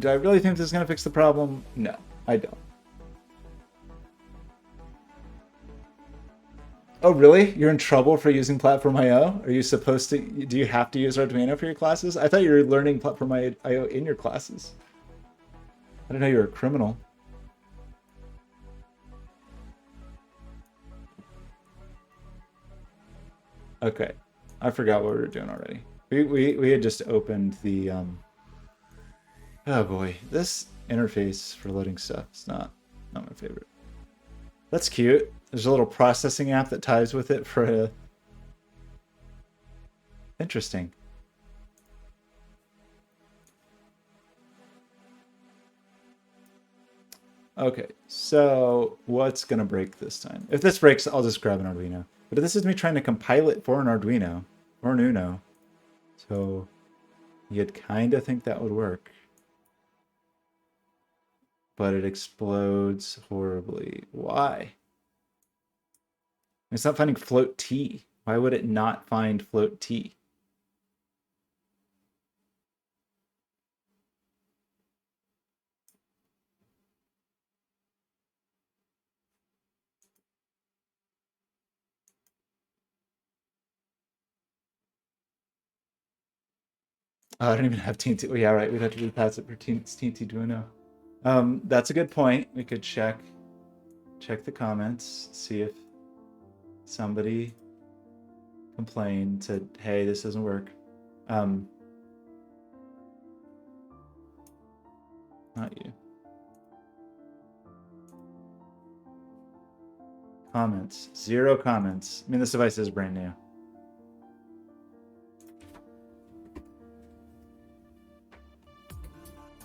Do I really think this is going to fix the problem? No, I don't. Oh, really? You're in trouble for using Platform IO? Are you supposed to? Do you have to use Arduino for your classes? I thought you were learning Platform IO in your classes. I didn't know you were a criminal. Okay, I forgot what we were doing already. We had just opened the oh boy, this interface for loading stuff is not my favorite. That's cute. There's a little processing app that ties with it for a... Interesting. Okay, so what's gonna break this time? If this breaks, I'll just grab an Arduino. But this is me trying to compile it for an Arduino or an Uno. So you'd kind of think that would work. But it explodes horribly. Why? It's not finding float T. Why would it not find float T? Oh, I don't even have Teensy. Oh, yeah, right. We'd have to repass it for Teensyduino. That's a good point. We could check the comments, see if somebody complained, said, hey, this doesn't work. Not you. Comments. 0 comments. I mean, this device is brand new.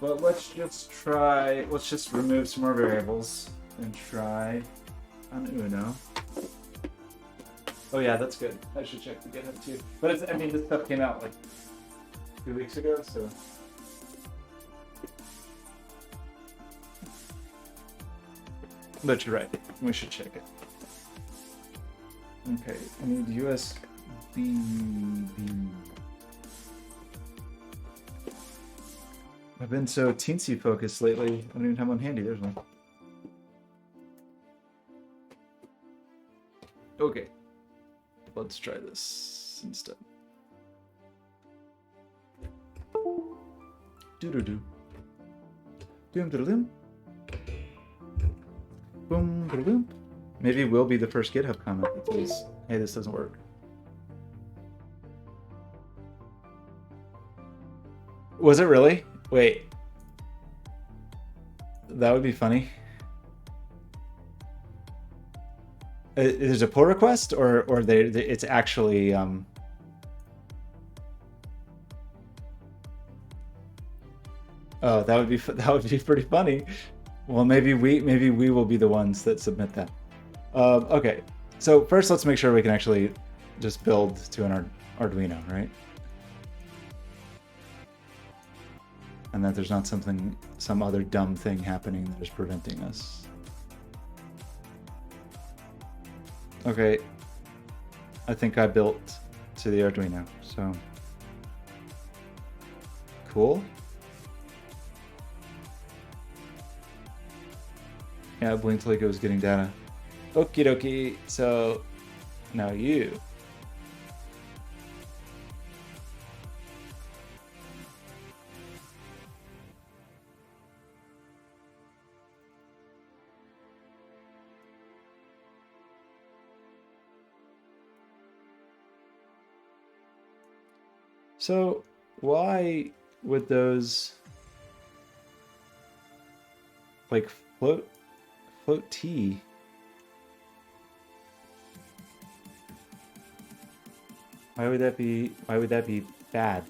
But let's just try, let's just remove some more variables and try on Uno. Oh yeah, that's good. I should check the GitHub too. But it's, I mean, this stuff came out like 2 weeks ago, so. But you're right, we should check it. Okay, I need USB. I've been so teensy focused lately, I don't even have one handy, there's one. Okay, let's try this instead. Do-do-do. Doom-do-do-doom. Boom-do-do-boom. Maybe we'll be the first GitHub comment that says, hey, this doesn't work. Was it really? Wait. That would be funny. There's a pull request, or it's actually oh, that would be pretty funny. Well, maybe we will be the ones that submit that. Okay, so first let's make sure we can actually just build to an Arduino, right? And that there's not some other dumb thing happening that is preventing us. Okay, I think I built to the Arduino, so cool. Yeah, blinked like it was getting data. Okie dokie, so now you. So why would those like float T? Why would that be bad?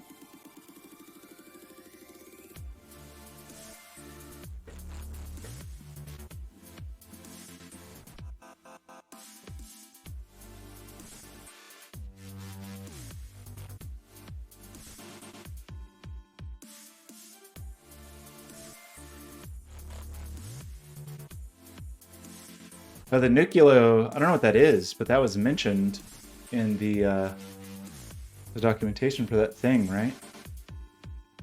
Oh, the Nucleo, I don't know what that is, but that was mentioned in the documentation for that thing, right?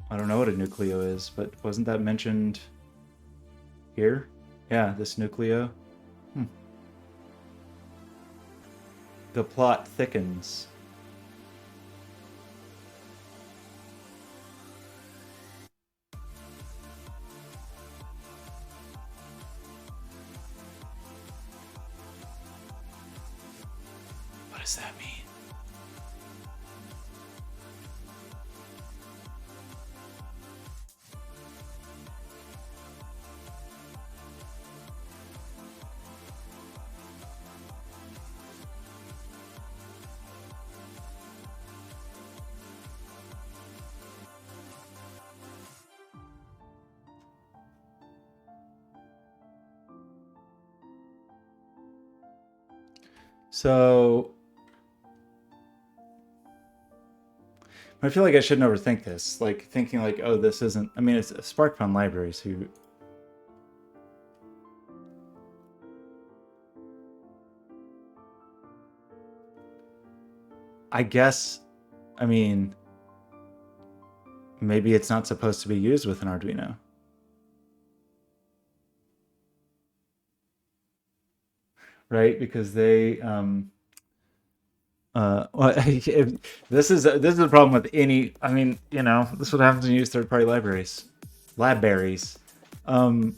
I don't know what a Nucleo is, but wasn't that mentioned here? Yeah, this Nucleo. The plot thickens. What does that mean? So I feel like I shouldn't overthink this. Like thinking like, oh, this isn't, I mean, it's SparkFun libraries who, I guess, I mean, maybe it's not supposed to be used with an Arduino. Right? Because they, well, this is a problem with any. I mean, you know, this is what happens when you use third-party libraries, libraries. But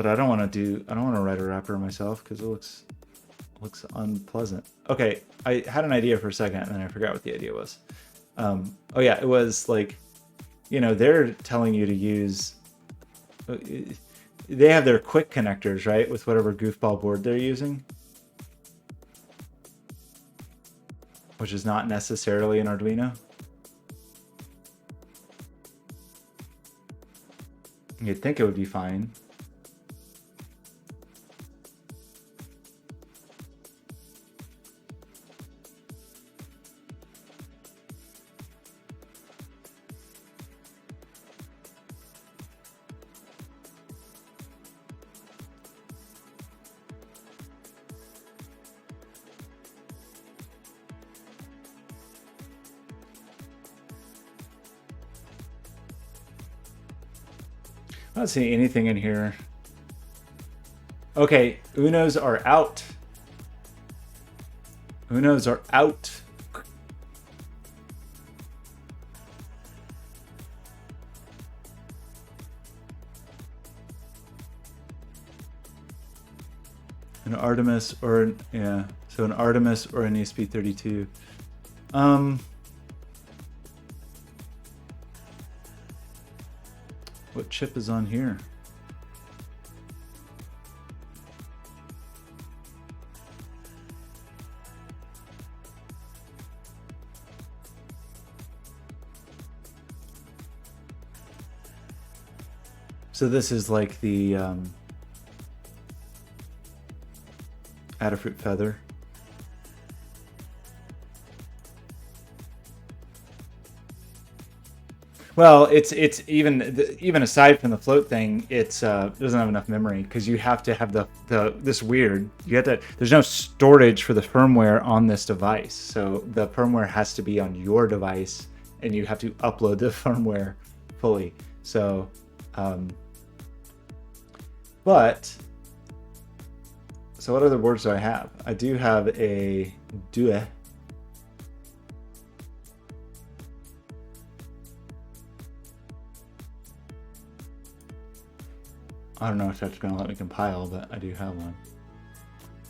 I don't want to write a wrapper myself because it looks unpleasant. Okay, I had an idea for a second and then I forgot what the idea was. Oh yeah, it was like you know, they're telling you to use, they have their quick connectors, right, with whatever goofball board they're using, which is not necessarily an Arduino. You'd think it would be fine. I don't see anything in here. Okay, Unos are out. Unos are out. An Artemis or an, yeah, so an Artemis or an ESP32. What chip is on here? So this is like the Adafruit Feather. Well, it's even aside from the float thing, it's doesn't have enough memory because you have to have this weird. You have to. There's no storage for the firmware on this device, so the firmware has to be on your device, and you have to upload the firmware fully. So, so what other boards do I have? I do have a Due. I don't know if that's going to let me compile, but I do have one.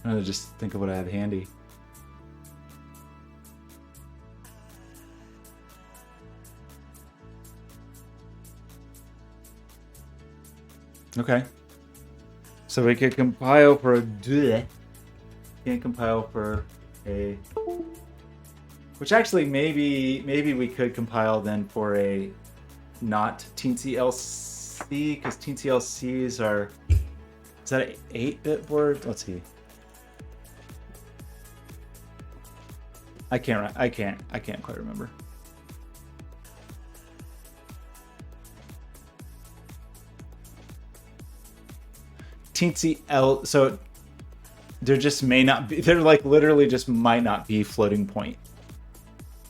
I'm going to just think of what I have handy. Okay. So we could compile for a Due. Can't compile for a... Which actually maybe we could compile then for a not Teensy LC, because Teensy LCs are, is that an 8-bit board? Let's see. I can't quite remember. Teensy L, so there just may not be, there like literally just might not be floating point.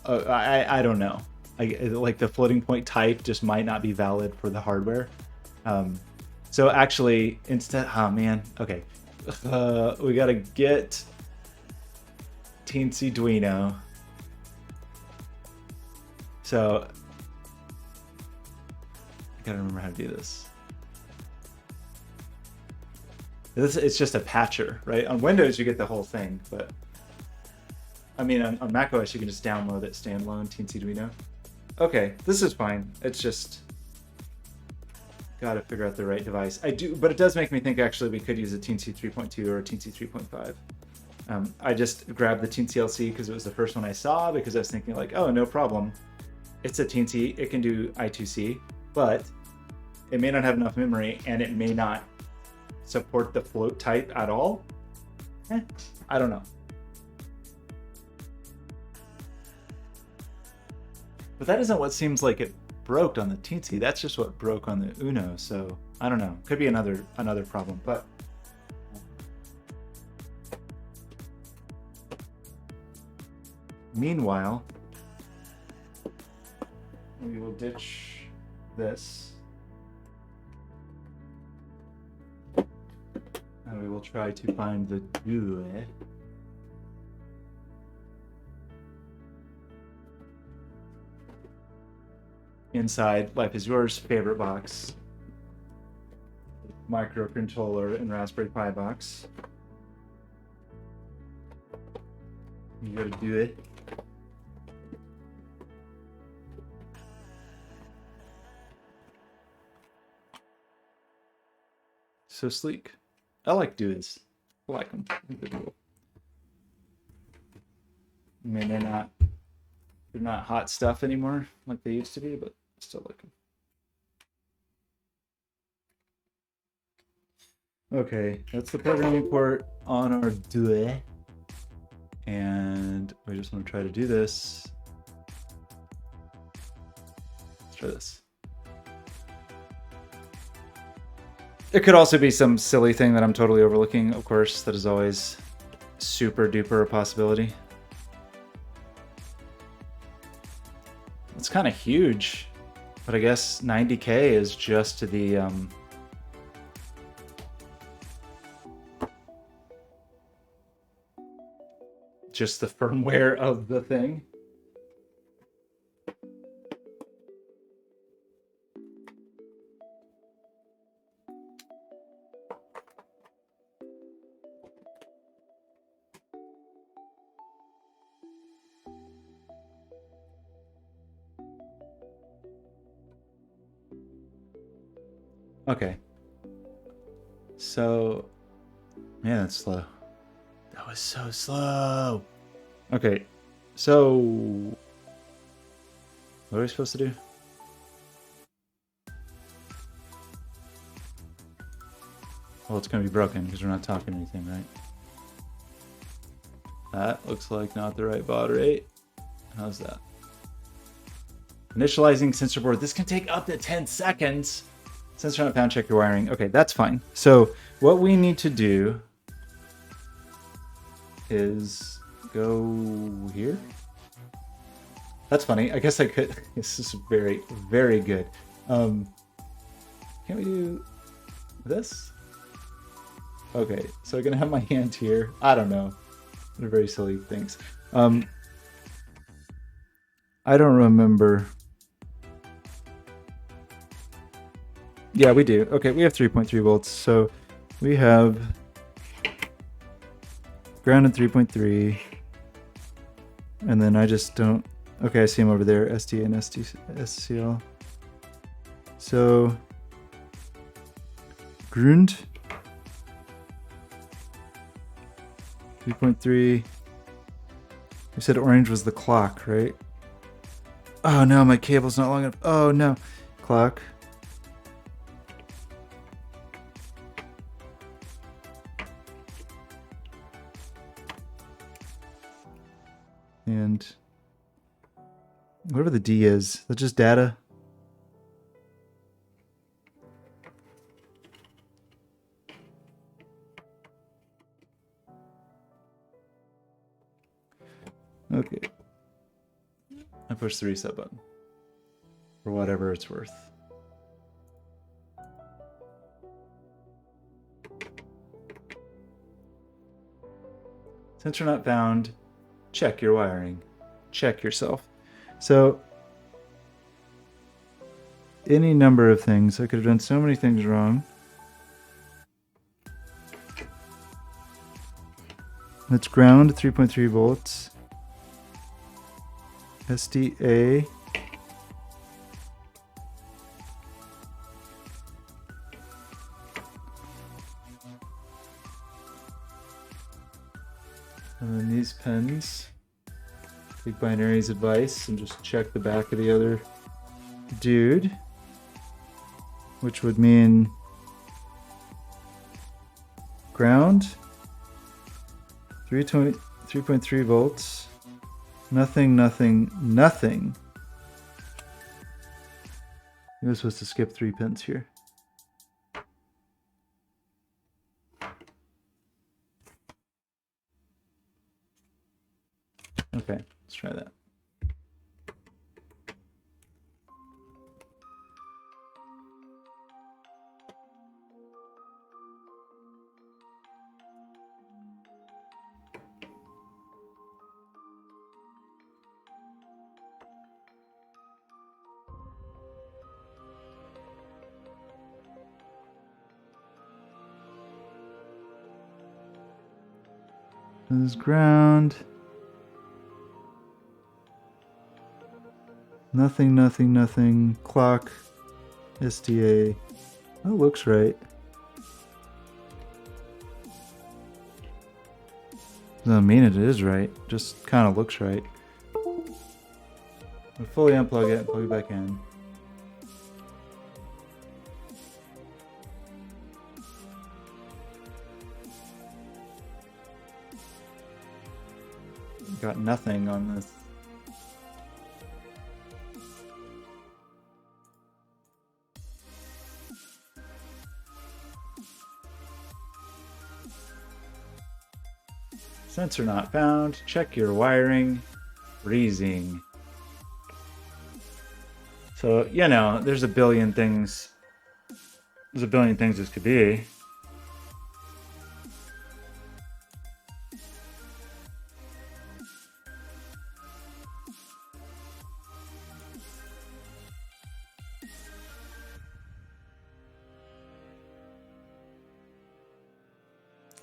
I don't know. Like the floating point type just might not be valid for the hardware. So actually instead, oh man, okay. We gotta get Teensyduino. So I gotta remember how to do this. It's just a patcher, right? On Windows you get the whole thing, but I mean on macOS you can just download it standalone, Teensyduino. Okay, this is fine. It's just gotta figure out the right device. I do, but it does make me think actually we could use a Teensy 3.2 or a Teensy 3.5. I just grabbed the Teensy LC because it was the first one I saw, because I was thinking like, oh, no problem. It's a Teensy, it can do I2C, but it may not have enough memory and it may not support the float type at all. I don't know. But that isn't what seems like it broke on the Teensy. That's just what broke on the Uno. So I don't know. Could be another problem. But meanwhile, we will ditch this, and we will try to find the Due. Inside Life is Yours favorite box, microcontroller and Raspberry Pi box. You gotta do it. So sleek. I like dudes. I like them. They're cool. I mean, they're not hot stuff anymore like they used to be, but I still like them. Okay, that's the programming port on our Arduino. And we just want to try to do this. Let's try this. It could also be some silly thing that I'm totally overlooking, of course. That is always super duper a possibility. It's kind of huge, but I guess 90K is just the just the firmware of the thing. Okay. So, man, that's slow. That was so slow. Okay, so what are we supposed to do? Well, it's going to be broken because we're not talking anything, right? That looks like not the right baud rate. How's that? Initializing sensor board. This can take up to 10 seconds. Sensor not found, check your wiring. Okay, that's fine. So what we need to do is go here. That's funny. I guess I could. This is very, very good. Can we do this? Okay, so I'm gonna have my hand here. I don't know. They're very silly things. I don't remember. Yeah, we do. Okay, we have 3.3 volts. So we have ground and 3.3. And then I just don't... Okay, I see them over there. ST and SCL. So... Grund. 3.3. We said orange was the clock, right? Oh no, my cable's not long enough. Oh no. Clock. And whatever the D is, that's just data. Okay. I push the reset button. For whatever it's worth. Sensor not found. Check your wiring. Check yourself. So, any number of things. I could have done so many things wrong. Let's ground 3.3 volts. SDA. And then these pins. Take binaries advice and just check the back of the other dude. Which would mean ground. 3.3 volts. Nothing, nothing, nothing. You're supposed to skip 3 pins here. Okay, let's try that. This is ground. Nothing, nothing, nothing. Clock. SDA. That looks right. Doesn't mean it is right. Just kind of looks right. We fully unplug it and plug it back in. Got nothing on this. Sensor not found. Check your wiring. Freezing. So, you know, there's a billion things. There's a billion things this could be.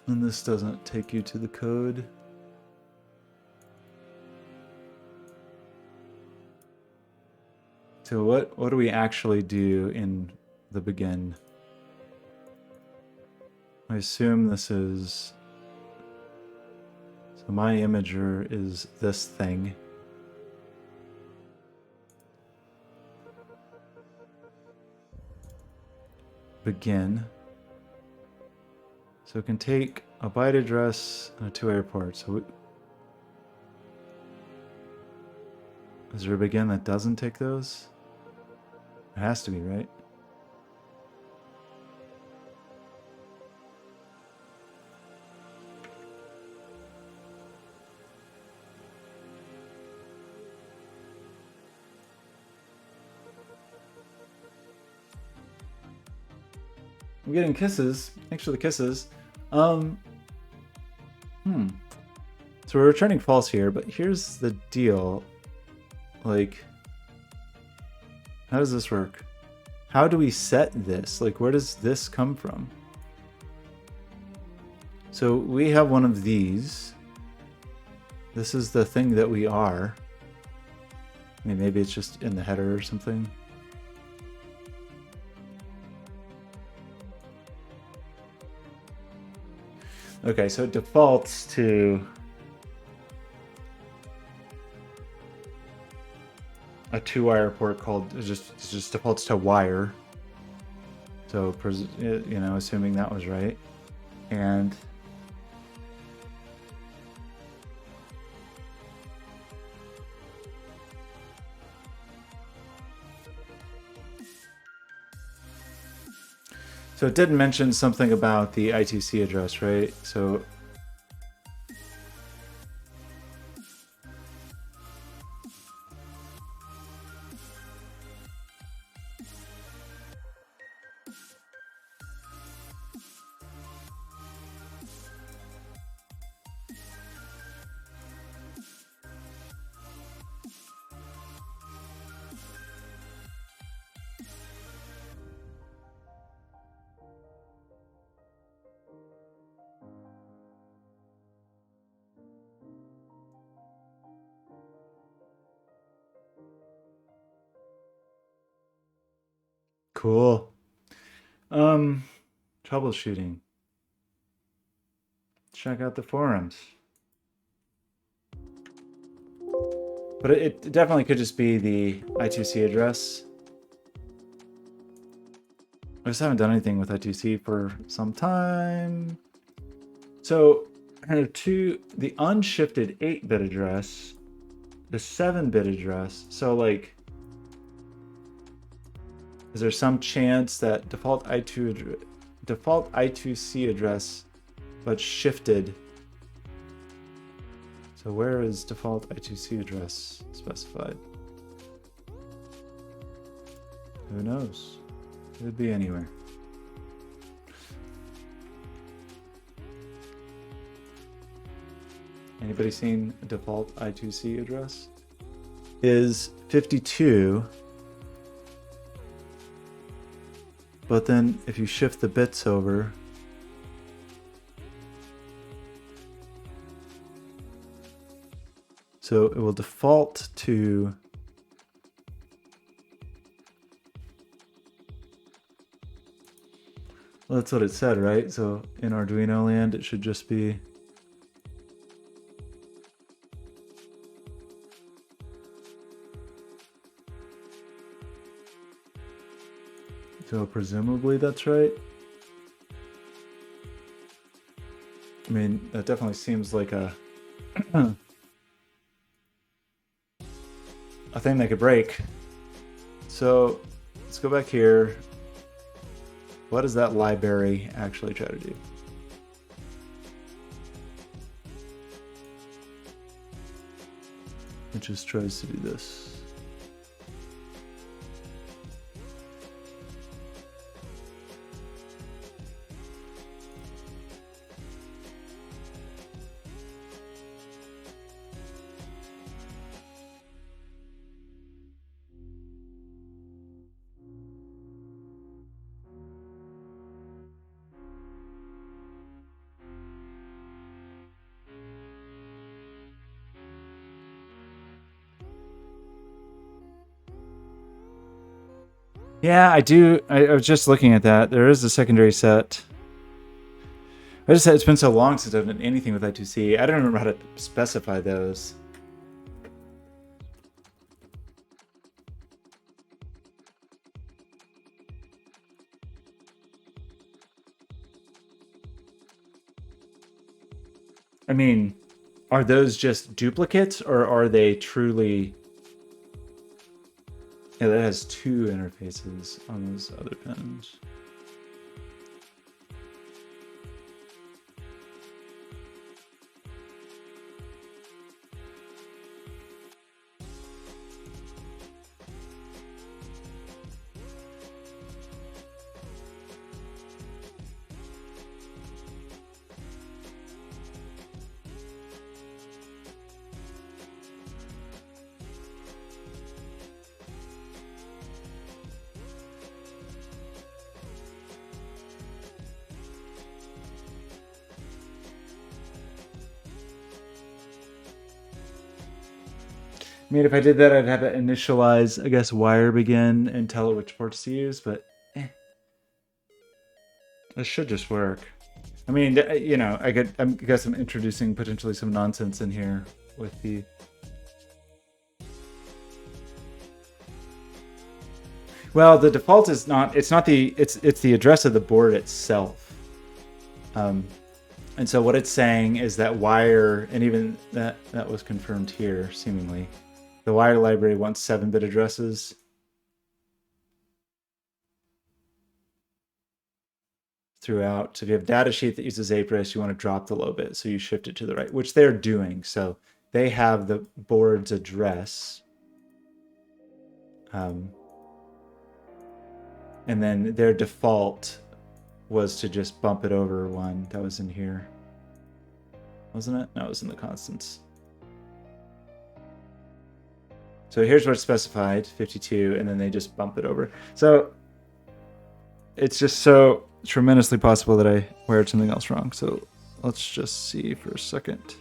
And this doesn't take you to the code. So what do we actually do in the begin? I assume this is... So my imager is this thing. Begin. So it can take a byte address and a two-way port. So is there a begin that doesn't take those? It has to be, right? I'm getting kisses. Thanks for the kisses. So we're returning false here, but here's the deal. Like, how does this work? How do we set this? Like, where does this come from? So we have one of these. This is the thing that we are. I mean, maybe it's just in the header or something. Okay, so it defaults to a two-wire port called, it just defaults to wire. So, you know, assuming that was right. And so it did mention something about the I2C address, right? So cool. Troubleshooting. Check out the forums. But it definitely could just be the I2C address. I just haven't done anything with I2C for some time. So the unshifted 8-bit address, the 7-bit address. So like, is there some chance that default I2C address, but shifted? So where is default I2C address specified? Who knows? It could be anywhere. Anybody seen a default I2C address? Is 52. But then if you shift the bits over, so it will default to well, that's what it said, right? So in Arduino land, it should just be So presumably that's right. I mean, that definitely seems like a a thing that could break. So let's go back here. What does that library actually try to do? It just tries to do this. Yeah, I do. I was just looking at that. There is a secondary set. I just said it's been so long since I've done anything with I2C. I don't remember how to specify those. I mean, are those just duplicates or are they truly... Yeah, that has two interfaces on those other pins. I mean, if I did that, I'd have to initialize, I guess, wire begin and tell it which ports to use, but this should just work. I mean, you know, I guess I'm introducing potentially some nonsense in here with the... Well, the default is not, it's the address of the board itself. And so what it's saying is that wire, and even that was confirmed here, seemingly. The wire library wants 7-bit addresses. Throughout. So if you have data sheet that uses APRIS, you want to drop the low bit, so you shift it to the right, which they're doing. So they have the board's address. And then their default was to just bump it over one that was in here. Wasn't it? No, it was in the constants. So here's what's specified, 52, and then they just bump it over. So it's just so tremendously possible that I wired something else wrong. So let's just see for a second.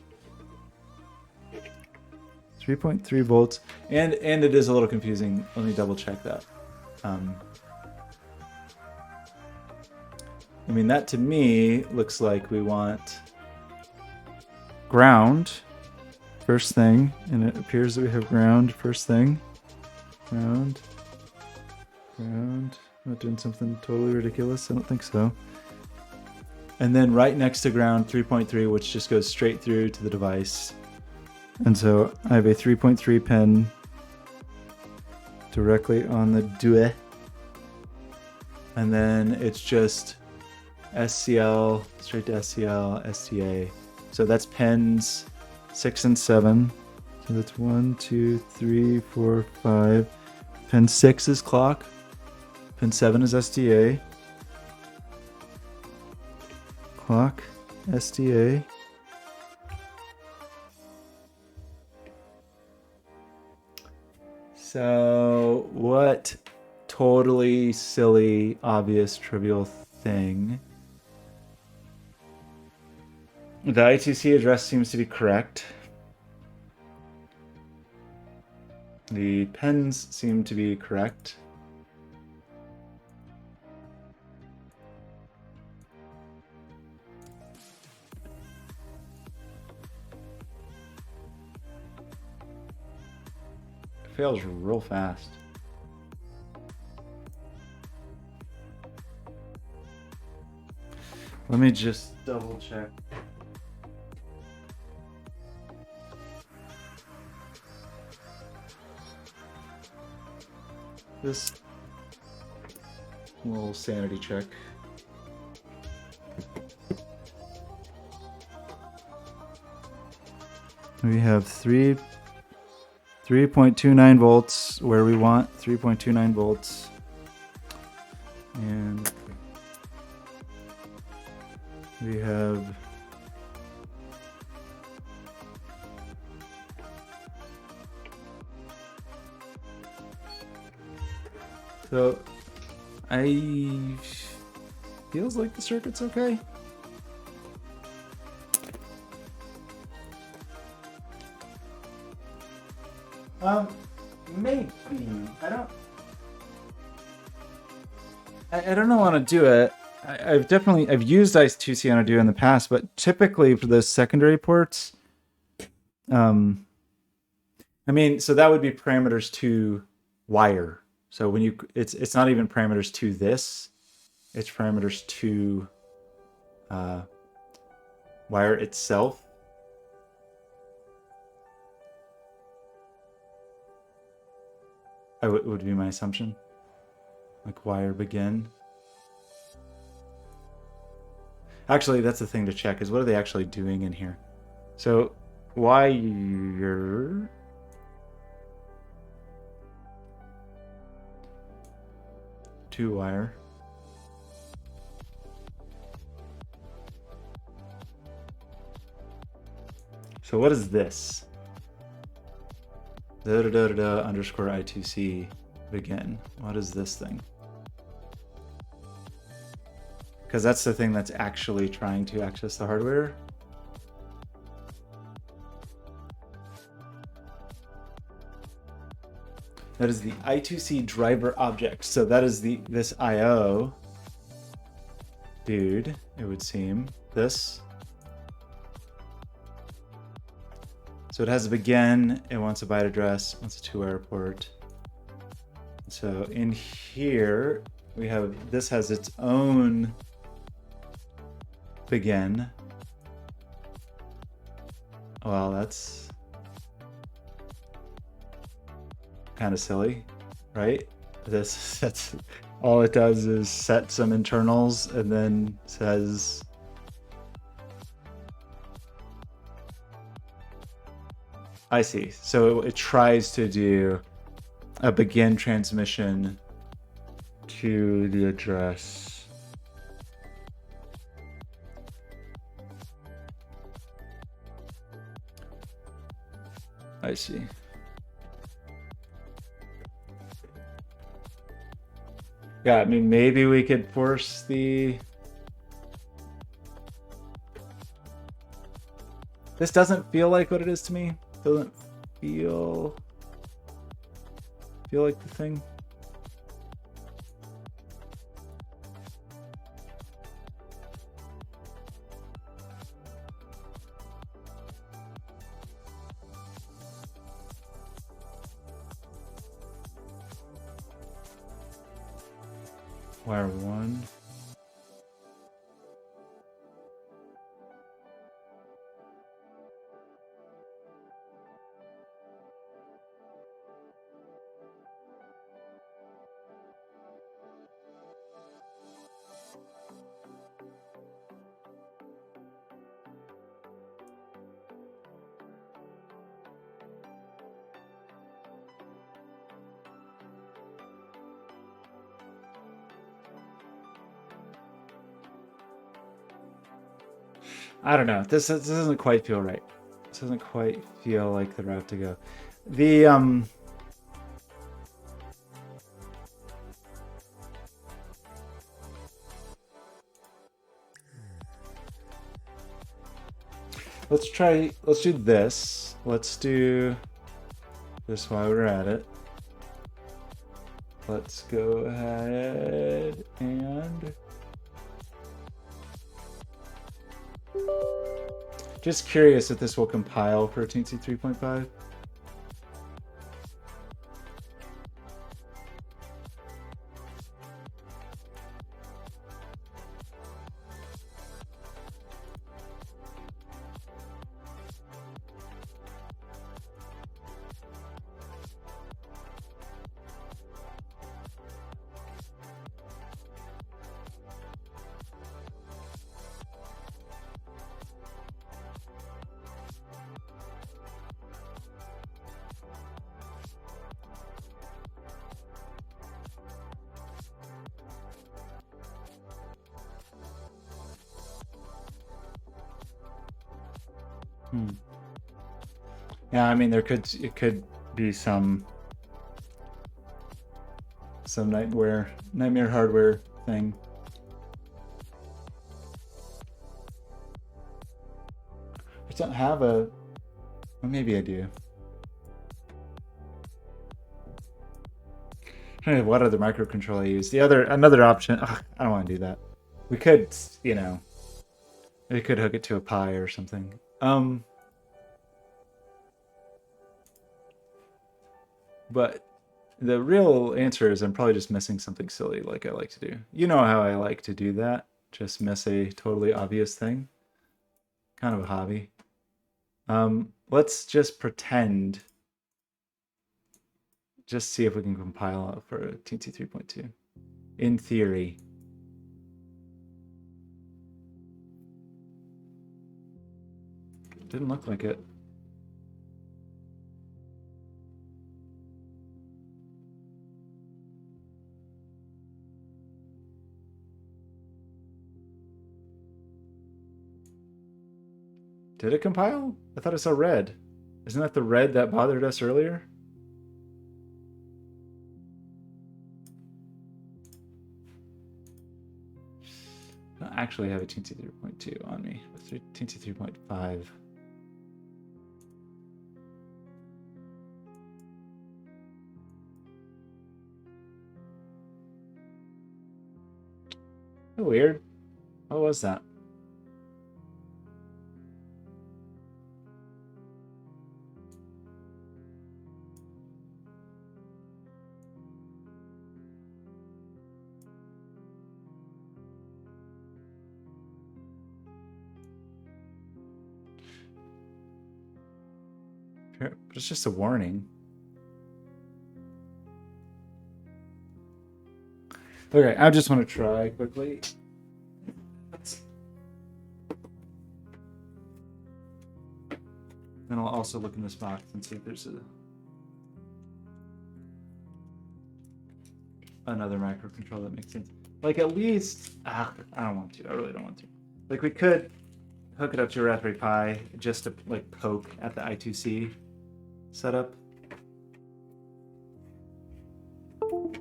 3.3 volts, and it is a little confusing. Let me double check that. I mean, that to me looks like we want ground first thing, and it appears that we have ground first thing. Ground. I'm not doing something totally ridiculous. I don't think so. And then right next to ground, 3.3, which just goes straight through to the device. And so I have a 3.3 pin directly on the DUE. And then it's just SCL, straight to SCL, STA. So that's pins 6 and 7. So that's 1, 2, 3, 4, 5. Pin 6 is clock. Pin 7 is STA. Clock, STA. So what totally silly, obvious, trivial thing. The I2C address seems to be correct. The pins seem to be correct. It fails real fast. Let me just double check. This little sanity check. We have 3.29 volts where we want 3.29 volts. And we have so feels like the circuit's okay. Maybe. I don't know how to do it. I've used I2C on Arduino in the past, but typically for those secondary ports, I mean, so that would be parameters to wire. So when it's not even parameters to this, it's parameters to wire itself. Would be my assumption. Like wire begin. Actually, that's the thing to check, is what are they actually doing in here? So wire to wire. So what is this? Underscore I2C begin. What is this thing? Because that's the thing that's actually trying to access the hardware. That is the I2C driver object. So that is this IO dude, it would seem. This. So it has a begin, it wants a byte address, wants a 2-wire port. So in here, we have, this has its own begin. Well, that's kind of silly, right? That's all it does is set some internals and then says I see. So it tries to do a begin transmission to the address. I see. Yeah, I mean, maybe we could force the... This doesn't feel like what it is to me. Doesn't feel like the thing. Wire 1. I don't know. This doesn't quite feel right. This doesn't quite feel like the route to go. The let's do this. Let's do this while we're at it. Let's go ahead and just curious if this will compile for Teensy 3.5. Yeah, I mean, it could be some nightmare hardware thing. I don't have a, well, maybe I do. I don't know what other microcontroller I use. Another option. Ugh, I don't want to do that. We could, you know, we could hook it to a Pi or something. But the real answer is I'm probably just missing something silly like I like to do. You know how I like to do that. Just miss a totally obvious thing. Kind of a hobby. Let's just pretend. Just see if we can compile it for Teensy 3.2. In theory. Didn't look like it. Did it compile? I thought I saw red. Isn't that the red that bothered us earlier? I don't actually have a Teensy 3.2 on me. Teensy 3.5. Weird. What was that? But it's just a warning. Okay, I just want to try quickly. Then I'll also look in this box and see if there's another microcontroller that makes sense. Like at least, I don't want to. I really don't want to. Like we could hook it up to a Raspberry Pi just to like poke at the I2C setup.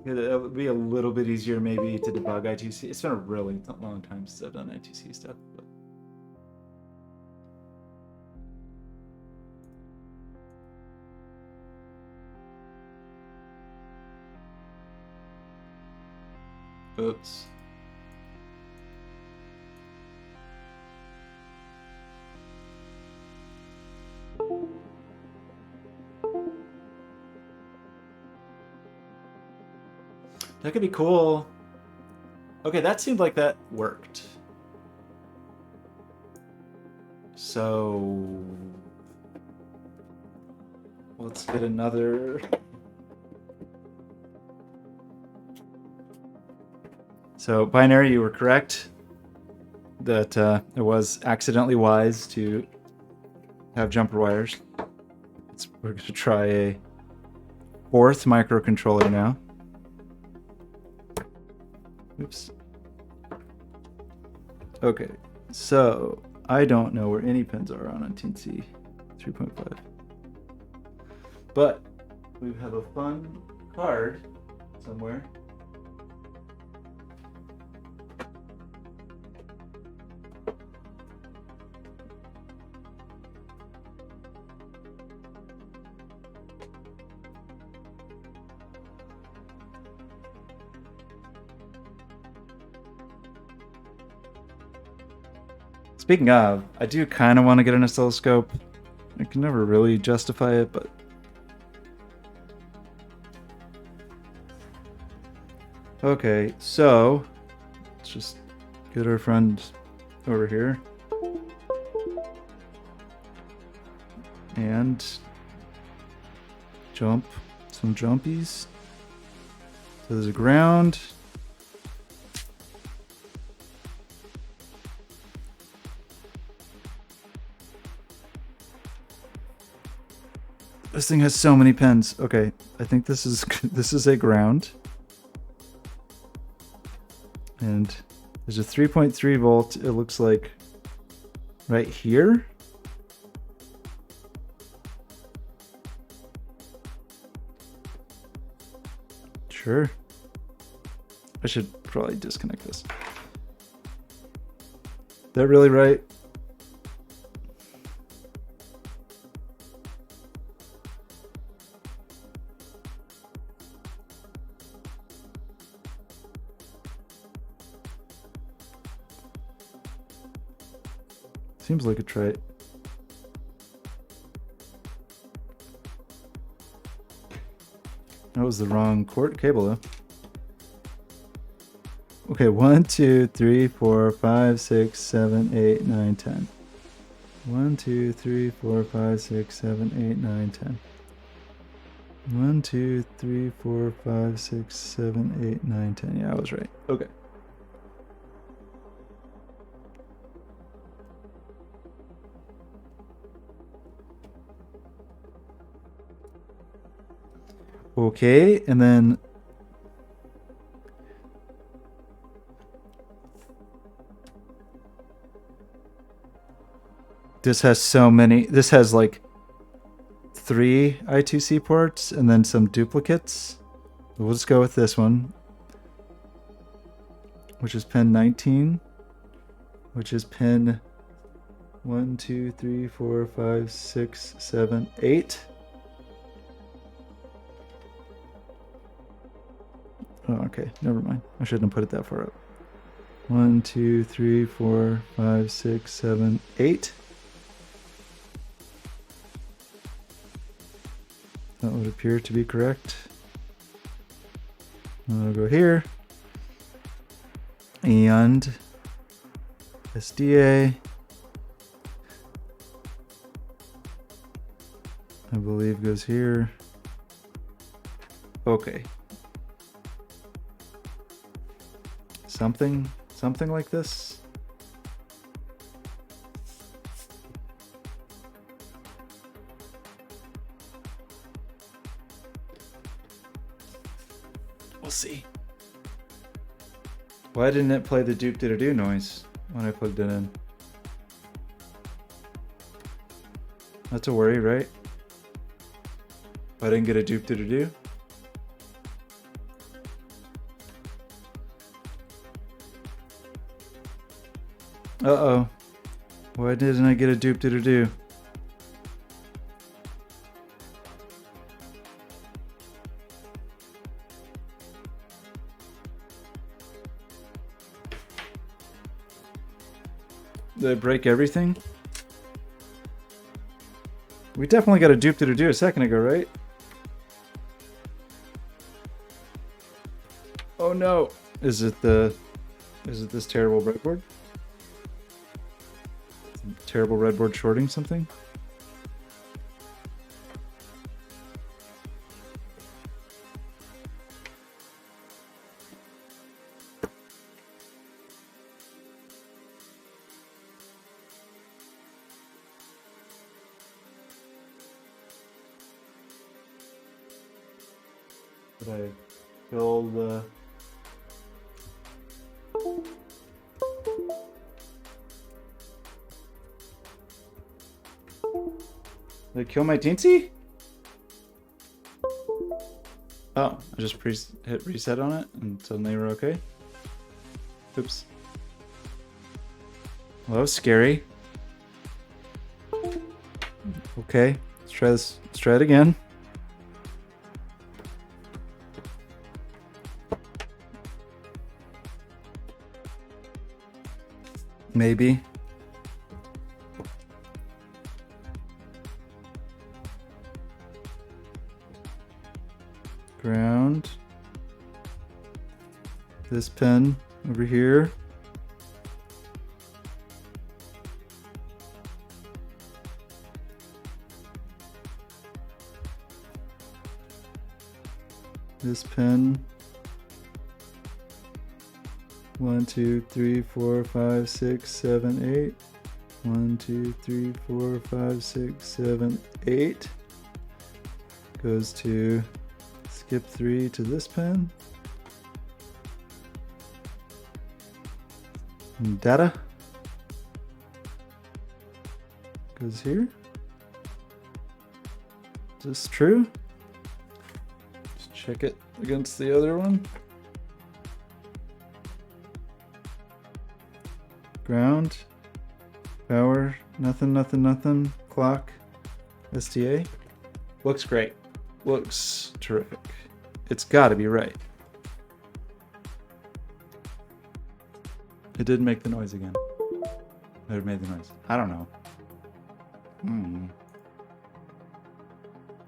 It would be a little bit easier maybe to debug I2C. It's been a really long time since I've done I2C stuff. But... Oops. That could be cool. Okay, that seemed like that worked. So let's get another. So binary, you were correct that it was accidentally wise to have jumper wires. We're going to try a fourth microcontroller now. Oops. Okay, so I don't know where any pins are on Teensy 3.5. But we have a fun card somewhere. Speaking of, I do kind of want to get an oscilloscope. I can never really justify it, but... Okay, so... let's just get our friend over here. And... jump some jumpies. So there's a ground. This thing has so many pins. Okay, I think this is a ground. And there's a 3.3 volt, it looks like, right here. Sure. I should probably disconnect this. Is that really right? Seems like it's right. That was the wrong cable though. Okay, 1, 2, 3, 4, 5, 6, 7, 8, 9, 10. 1, 2, 3, 4, 5, 6, 7, 8, 9, 10. 1, 2, 3, 4, 5, 6, 7, 8, 9, 10. Yeah, I was right. Okay. Okay, and then this has so many. This has like 3 I2C ports and then some duplicates. We'll just go with this one, which is pin 19, which is pin 1, 2, 3, 4, 5, 6, 7, 8. Oh, okay, never mind. I shouldn't have put it that far up. 1, 2, 3, 4, 5, 6, 7, 8. That would appear to be correct. I'll go here. And SDA, I believe, goes here. Okay. Something like this. We'll see. Why didn't it play the doop-didda-doo noise when I plugged it in? That's a worry, right? If I didn't get a doop-didda-doo? Uh-oh. Why didn't I get a doop-didda-doo? Did I break everything? We definitely got a doop-didda-doo a second ago, right? Oh no! Is it this terrible breadboard? Terrible breadboard shorting something? Did I kill the... Did I kill my Teensy? Oh, I just hit reset on it and suddenly we're okay. Oops. Well, that was scary. Okay, let's try this. Let's try it again. Maybe. Ground. This pin over here. This pin. 1, 2, 3, 4, 5, 6, 7, 8. 1, 2, 3, 4, 5, 6, 7, 8. Goes to skip 3 to this pin. And data goes here. Is this true? Let's Check it against the other one. Ground. Power. Nothing, nothing, nothing. Clock. SDA. Looks great. Looks terrific. It's got to be right. It did make the noise again. It made the noise. I don't know.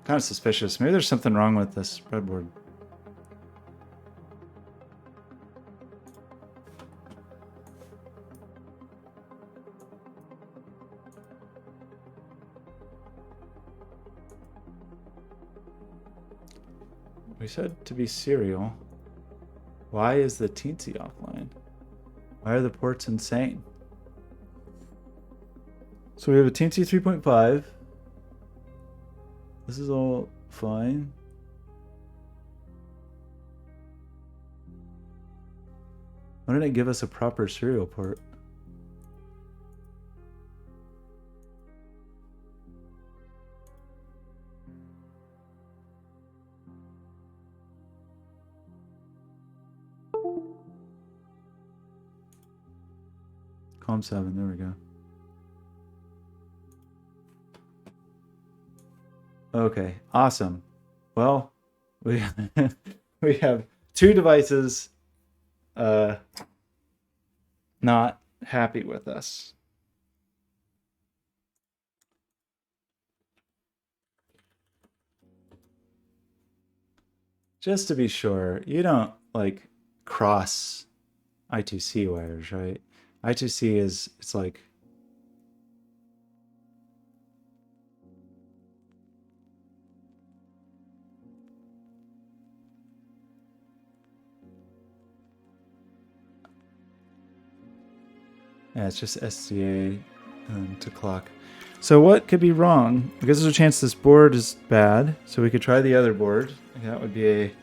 Kind of suspicious. Maybe there's something wrong with this breadboard. We said to be serial. Why is the Teensy offline? Why are the ports insane? So we have a Teensy 3.5. This is all fine. Why didn't it give us a proper serial port? COM7, there we go. Okay, awesome. Well, we we have two devices not happy with us. Just to be sure, you don't like cross I2C wires, right? I2C is, it's like, yeah, it's just SCA to clock. So what could be wrong? Because there's a chance this board is bad, so we could try the other board. That would be a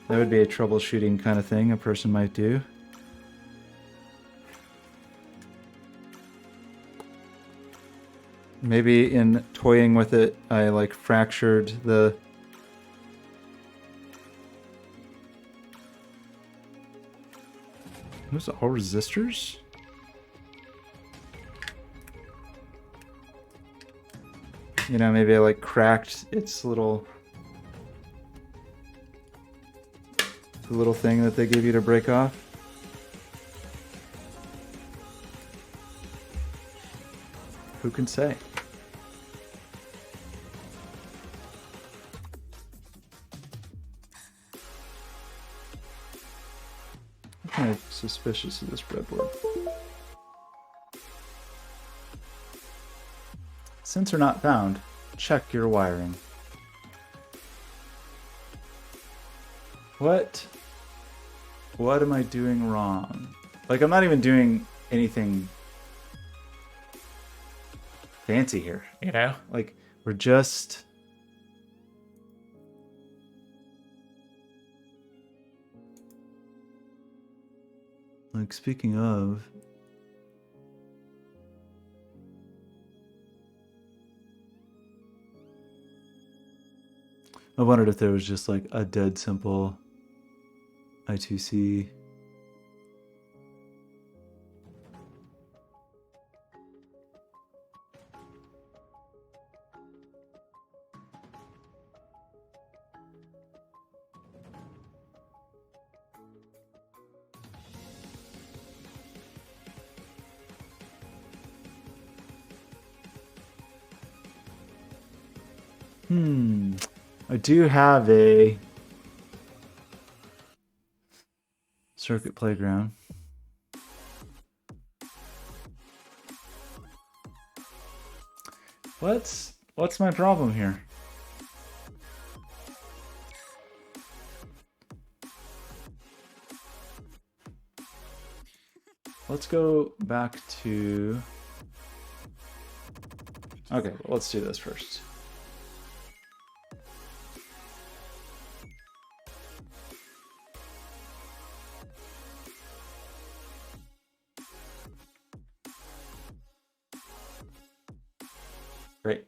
troubleshooting kind of thing a person might do. Maybe in toying with it, I like fractured the... Those all resistors? You know, maybe I like cracked its little... the little thing that they give you to break off. Who can say? I'm kind of suspicious of this breadboard. Sensor not found. Check your wiring. What am I doing wrong? Like, I'm not even doing anything fancy here, you know? Like, we're just... Like, speaking of... I wondered if there was just like a dead simple I2C. I do have a circuit playground. What's my problem here? Let's go back to... Okay, well, let's do this first. Great.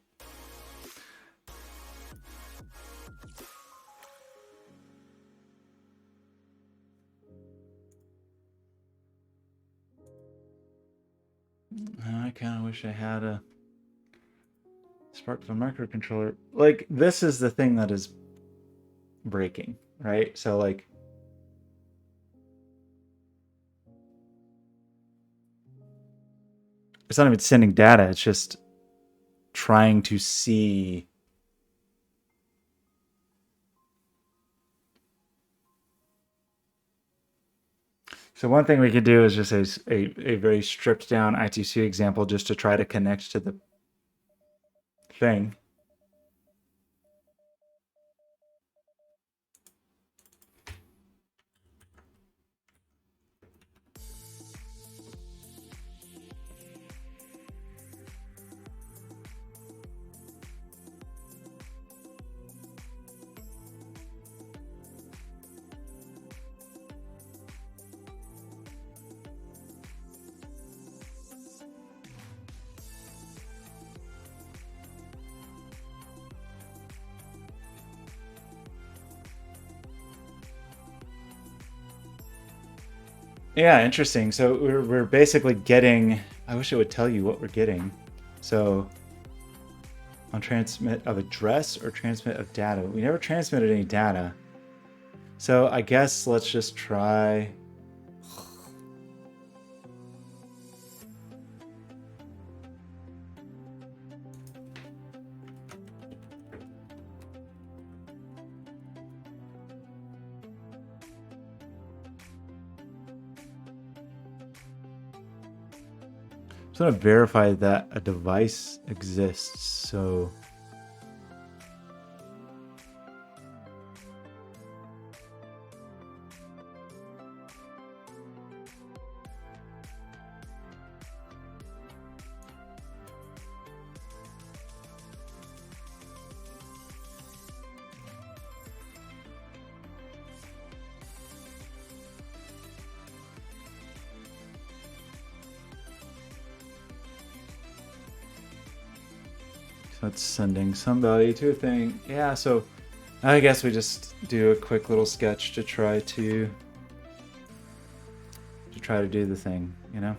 I kind of wish I had a SparkFun microcontroller. Like, this is the thing that is breaking, right? So, like, it's not even sending data. It's just trying to see. So one thing we could do is just a very stripped down I2C example just to try to connect to the thing. Yeah, interesting. So we're basically getting. I wish it would tell you what we're getting. So on transmit of address or transmit of data. We never transmitted any data. So I guess let's just try. Just want to verify that a device exists. So it's sending some value to a thing. Yeah, so I guess we just do a quick little sketch to try to do the thing, you know?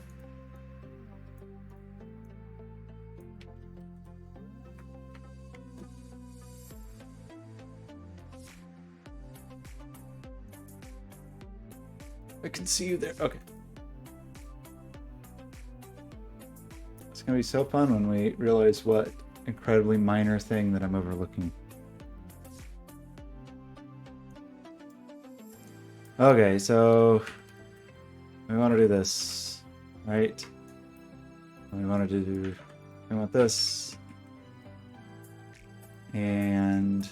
I can see you there. Okay. It's gonna be so fun when we realize what incredibly minor thing that I'm overlooking. Okay, so we want to do this, right? We want this, and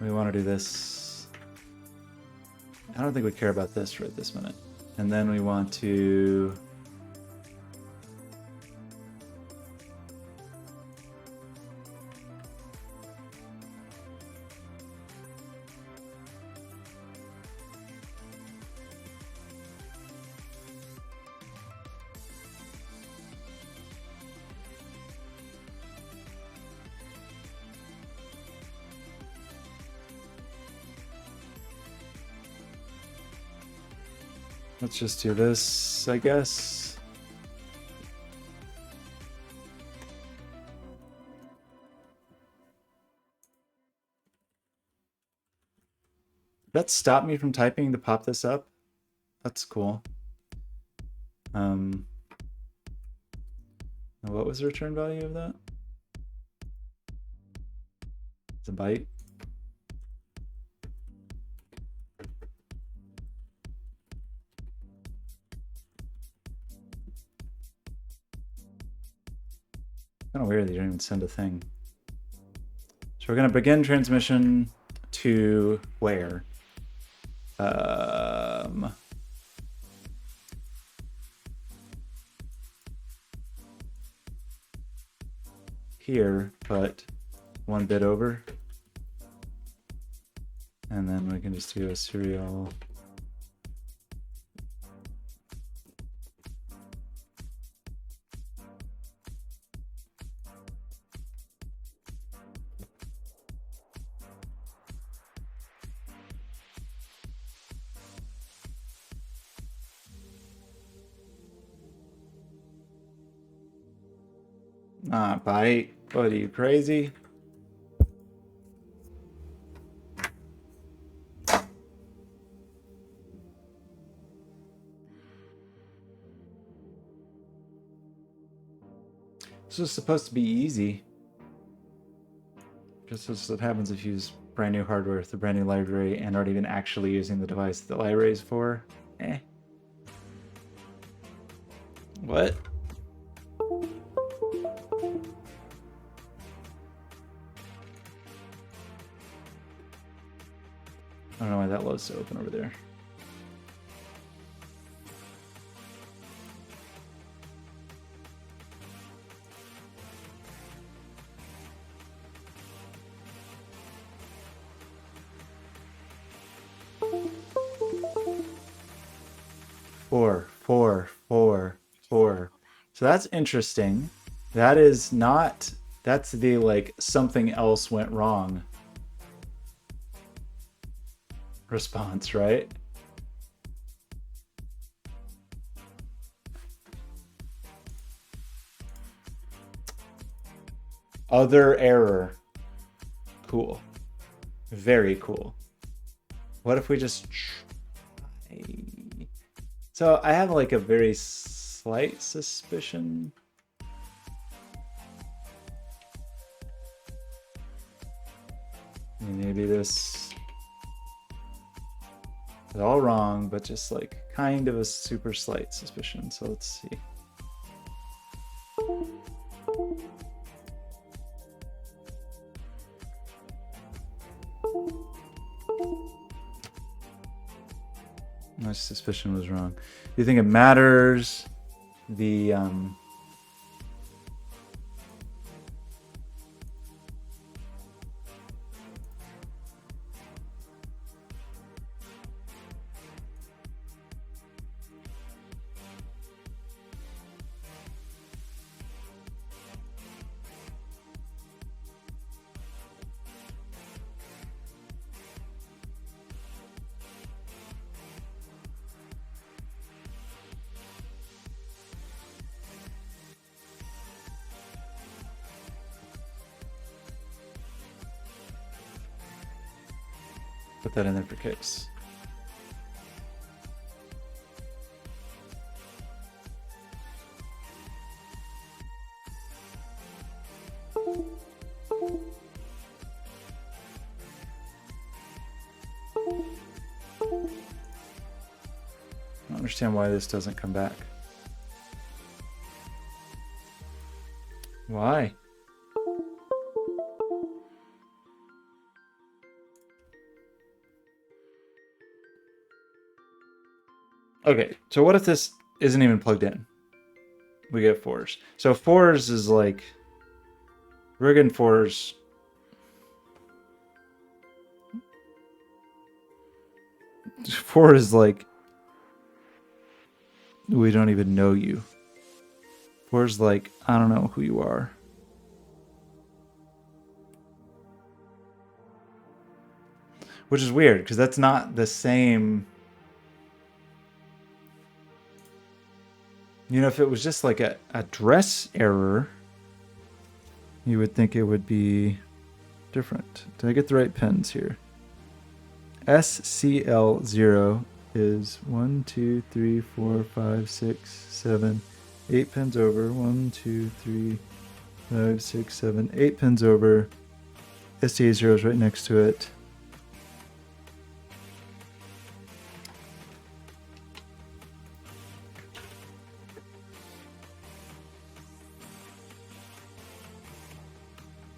we want to do this. I don't think we care about this right this minute. And then we want to let's just do this, I guess. That stopped me from typing to pop this up. That's cool. What was the return value of that? It's a byte. Kind of weird they don't even send a thing. So we're going to begin transmission to where? Here, but one bit over. And then we can just do a serial. Ah, bite. What are you, crazy? This was supposed to be easy. Because this is what happens if you use brand new hardware with a brand new library and aren't even actually using the device the library is for. Eh. What? I don't know why that load's so open over there. Four. So that's interesting. That is not, that's the like something else went wrong response, right? Other error. Cool. Very cool. What if we just try? So I have like a very slight suspicion. Maybe this is all wrong, but just like kind of a super slight suspicion. So let's see. My suspicion was wrong. Do you think it matters? The put that in there for kicks. I don't understand why this doesn't come back. Why? Okay, so what if this isn't even plugged in? We get fours. So fours is like Riggin fours. Four is like we don't even know you. Four is like I don't know who you are. Which is weird because that's not the same. You know, if it was just like a address error, you would think it would be different. Did I get the right pins here? SCL0 is 1, 2, 3, 4, 5, 6, 7, 8 pins over. 1, 2, 3, 5, 6, 7, 8 pins over. SDA0 is right next to it.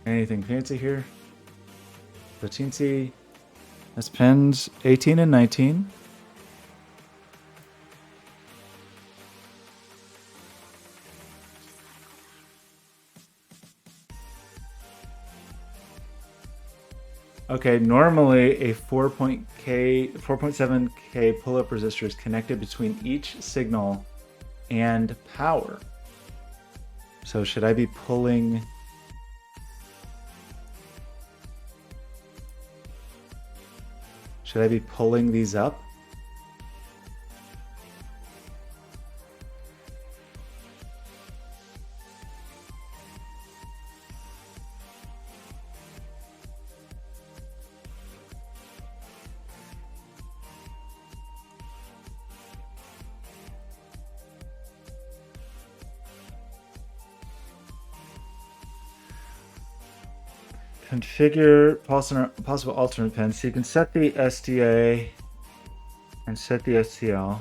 Anything fancy here? The Teensy has pins 18 and 19. Okay, normally a 4.7K pull-up resistor is connected between each signal and power. So should I be pulling... Should I be pulling these up? Configure possible alternate pins. So you can set the SDA and set the SCL.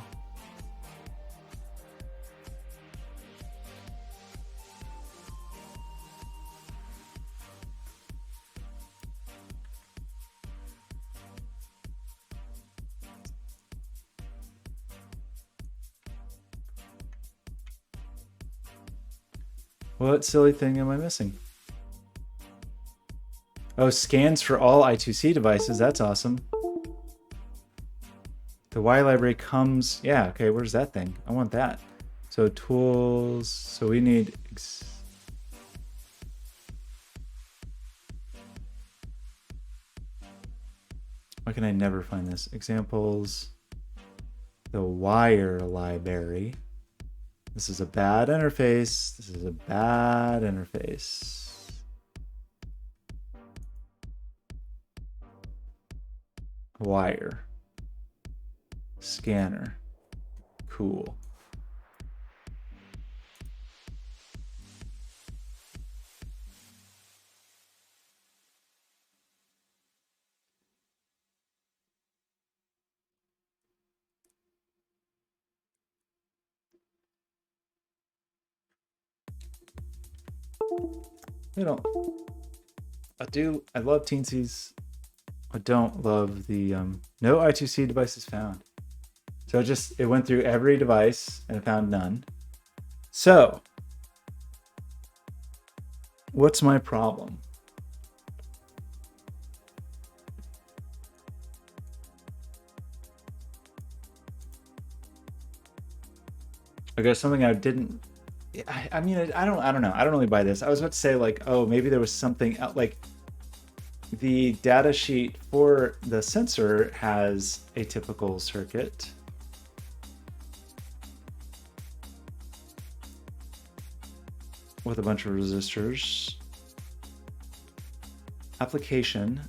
What silly thing am I missing? Oh, scans for all I2C devices. That's awesome. The Y library comes... Yeah, okay, where's that thing? I want that. So tools... So we need... Why can I never find this? Examples... The wire library. This is a bad interface. This is a bad interface. Wire. Scanner. Cool. I love Teensy's. I don't love the no I2C devices found. So it went through every device and it found none. So what's my problem? I guess something I didn't. I mean, I don't know. I don't really buy this. I was about to say like, oh, maybe there was something like the data sheet for the sensor has a typical circuit. With a bunch of resistors. Application.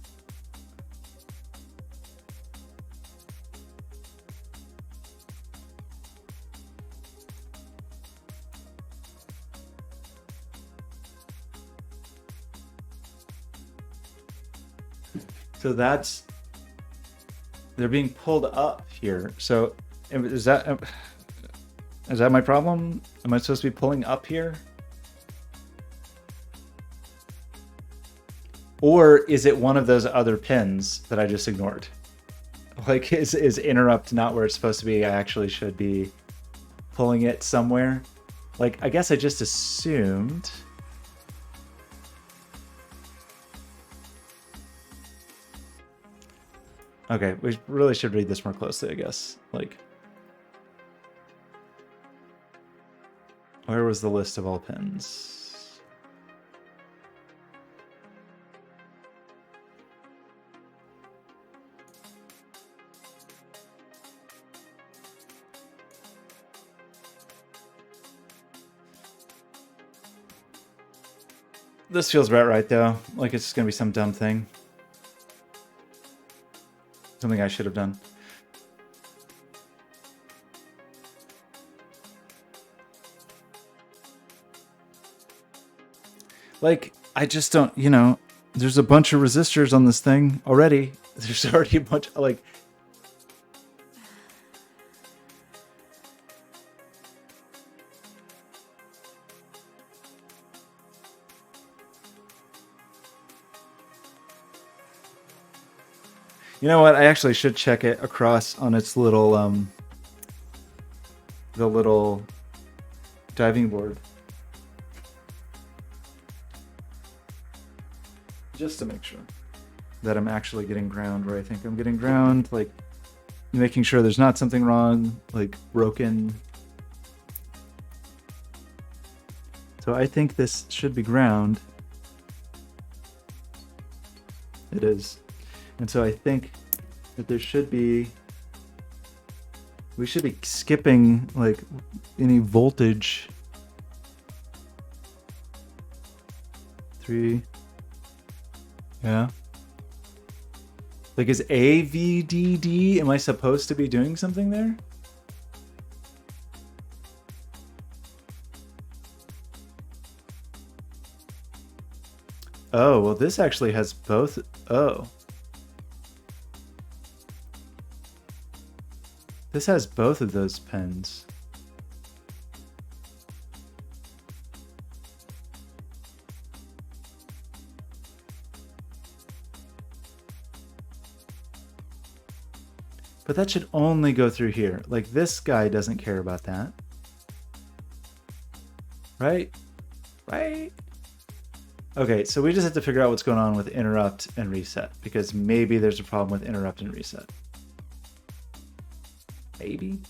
So they're being pulled up here. So is that my problem? Am I supposed to be pulling up here? Or is it one of those other pins that I just ignored? Like is interrupt not where it's supposed to be? I actually should be pulling it somewhere. Like I guess I just assumed. Okay, we really should read this more closely, I guess. Like, where was the list of all pins? This feels about right, though. Like, it's just gonna be some dumb thing. Something I should have done. Like, I just don't, you know, there's a bunch of resistors on this thing already. There's already a bunch of, like... You know what? I actually should check it across on its little, the little diving board. Just to make sure that I'm actually getting ground where I think I'm getting ground, like making sure there's not something wrong, like broken. So I think this should be ground. It is. And so I think that there should be, we should be skipping like any voltage. 3. Yeah. Like is AVDD, am I supposed to be doing something there? Oh, well, this actually has both. Oh. This has both of those pins. But that should only go through here. Like, this guy doesn't care about that. Right? Right? Okay, so we just have to figure out what's going on with interrupt and reset, because maybe there's a problem with interrupt and reset. Maybe?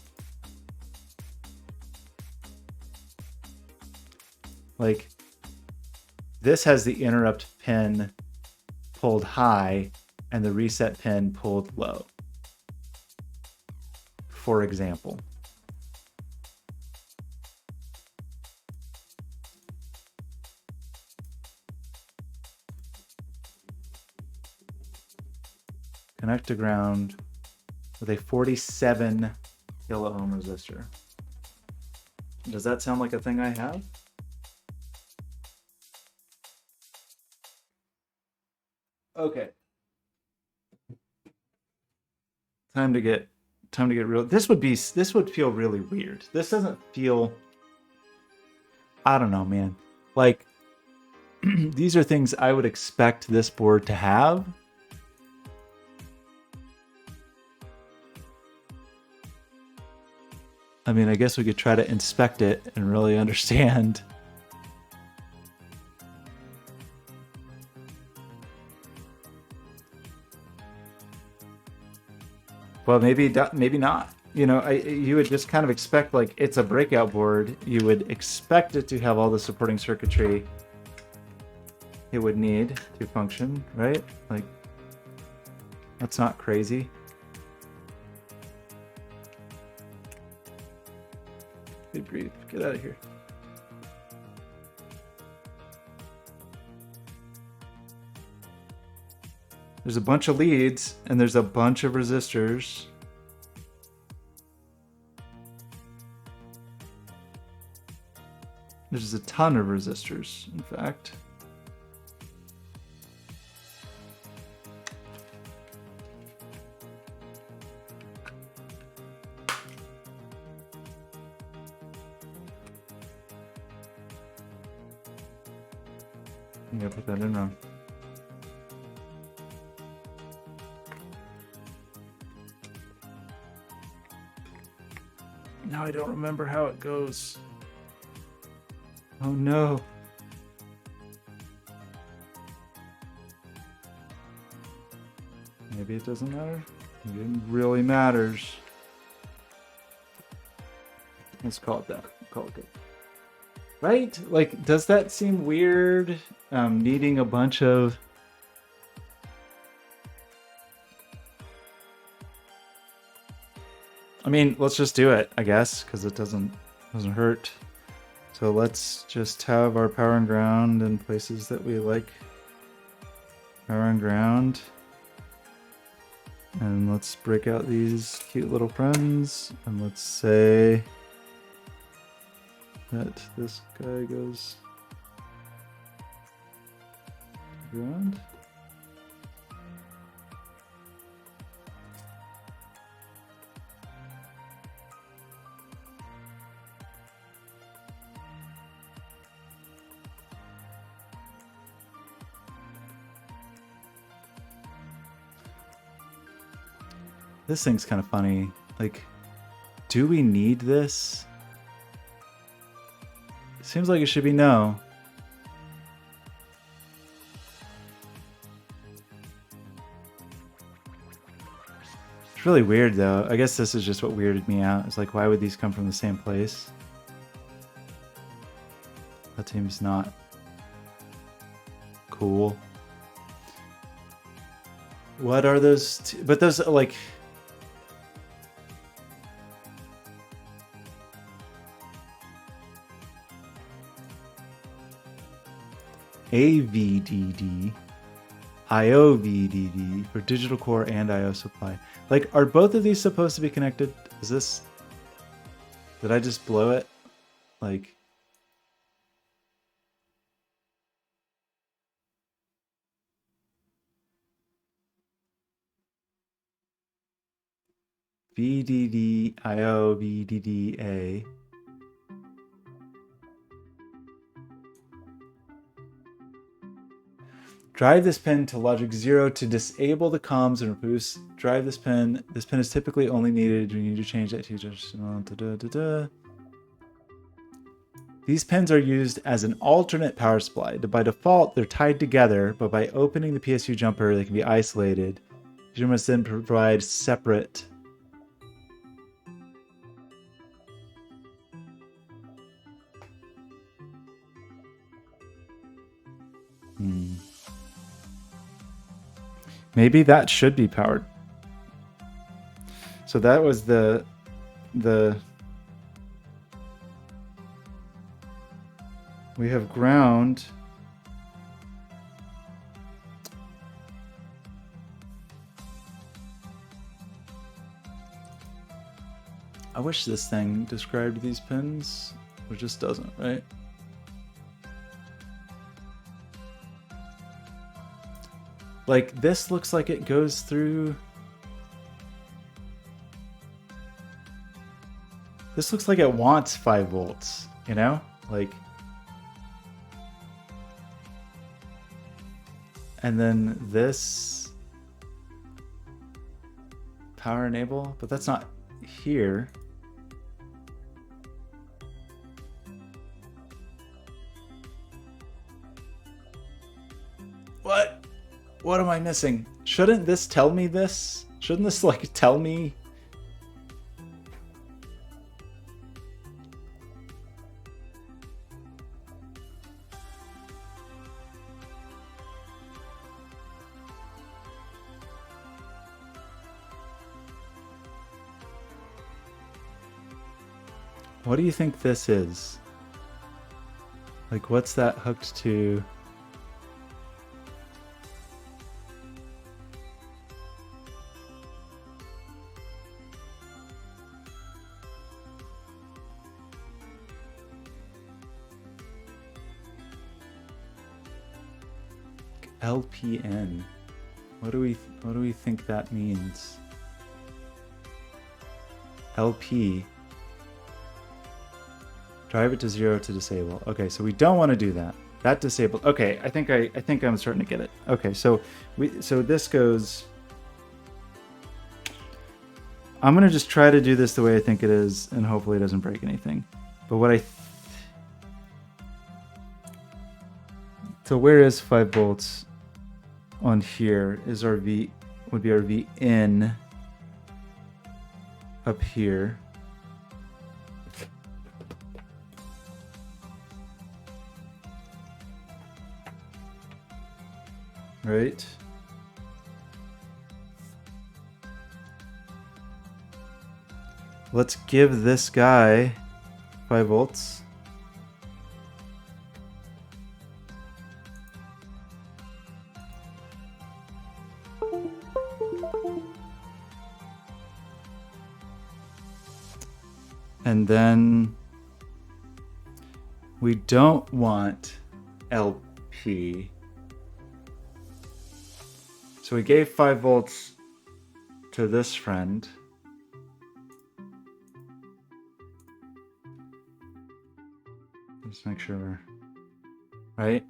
Like, this has the interrupt pin pulled high and the reset pin pulled low, for example. Connect to ground with a 47 kilo ohm resistor. Does that sound like a thing I have? Okay. Time to get real. This would feel really weird. This doesn't feel, I don't know, man. Like, these are things I would expect this board to have. I mean, I guess we could try to inspect it and really understand. Well, maybe not. You know, you would just kind of expect, like, it's a breakout board. You would expect it to have all the supporting circuitry it would need to function, right? Like, that's not crazy. Hey, breathe. Get out of here. There's a bunch of leads and there's a bunch of resistors. There's a ton of resistors, in fact. I'm gonna put that in wrong. Now I don't remember how it goes. Oh no. Maybe it doesn't matter. Maybe it really matters. Let's call it that. Call it good. Right? Like, does that seem weird? Needing a bunch of... I mean, let's just do it, I guess, because it doesn't hurt. So let's just have our power and ground in places that we like. Power and ground. And let's break out these cute little friends. And let's say that this guy goes ground. This thing's kind of funny. Like, do we need this? It seems like it should be no. It's really weird though. I guess this is just what weirded me out. It's like, why would these come from the same place? That seems not cool. What are those? But those are like... AVDD, IOVDD for digital core and IO supply. Like, are both of these supposed to be connected? Is this... Did I just blow it? Like... VDDIO, VDDA. Drive this pin to logic 0 to disable the comms and reduce. Drive this pin. This pin is typically only needed when you need to change that to. These pins are used as an alternate power supply. By default, they're tied together, but by opening the PSU jumper, they can be isolated. You must then provide separate. Maybe that should be powered. So that was the we have ground. I wish this thing described these pins, but it just doesn't, right? Like, this looks like it goes through... This looks like it wants 5 volts, you know? Like... And then this... Power enable, but that's not here. What? What am I missing? Shouldn't this tell me this? Shouldn't this, like, tell me? What do you think this is? Like, what's that hooked to? LPN. What do we think that means? LP. Drive it to 0 to disable. Okay, so we don't want to do that. That disabled. Okay, I think I'm starting to get it. Okay, so this goes. I'm gonna just try to do this the way I think it is, and hopefully it doesn't break anything. But what so where is 5 volts on here? Is our V, would be our V in up here. Right? Let's give this guy 5 volts. And then we don't want LP. So we gave 5 volts to this friend. Let's make sure, right?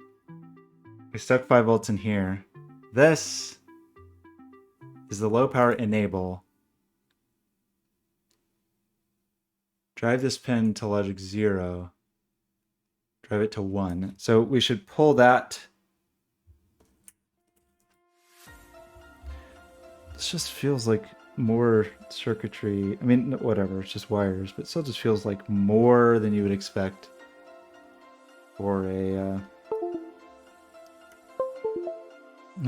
We stuck 5 volts in here. This is the low power enable. Drive this pin to logic 0. Drive it to 1. So we should pull that. This just feels like more circuitry. I mean, whatever, it's just wires, but it still just feels like more than you would expect for a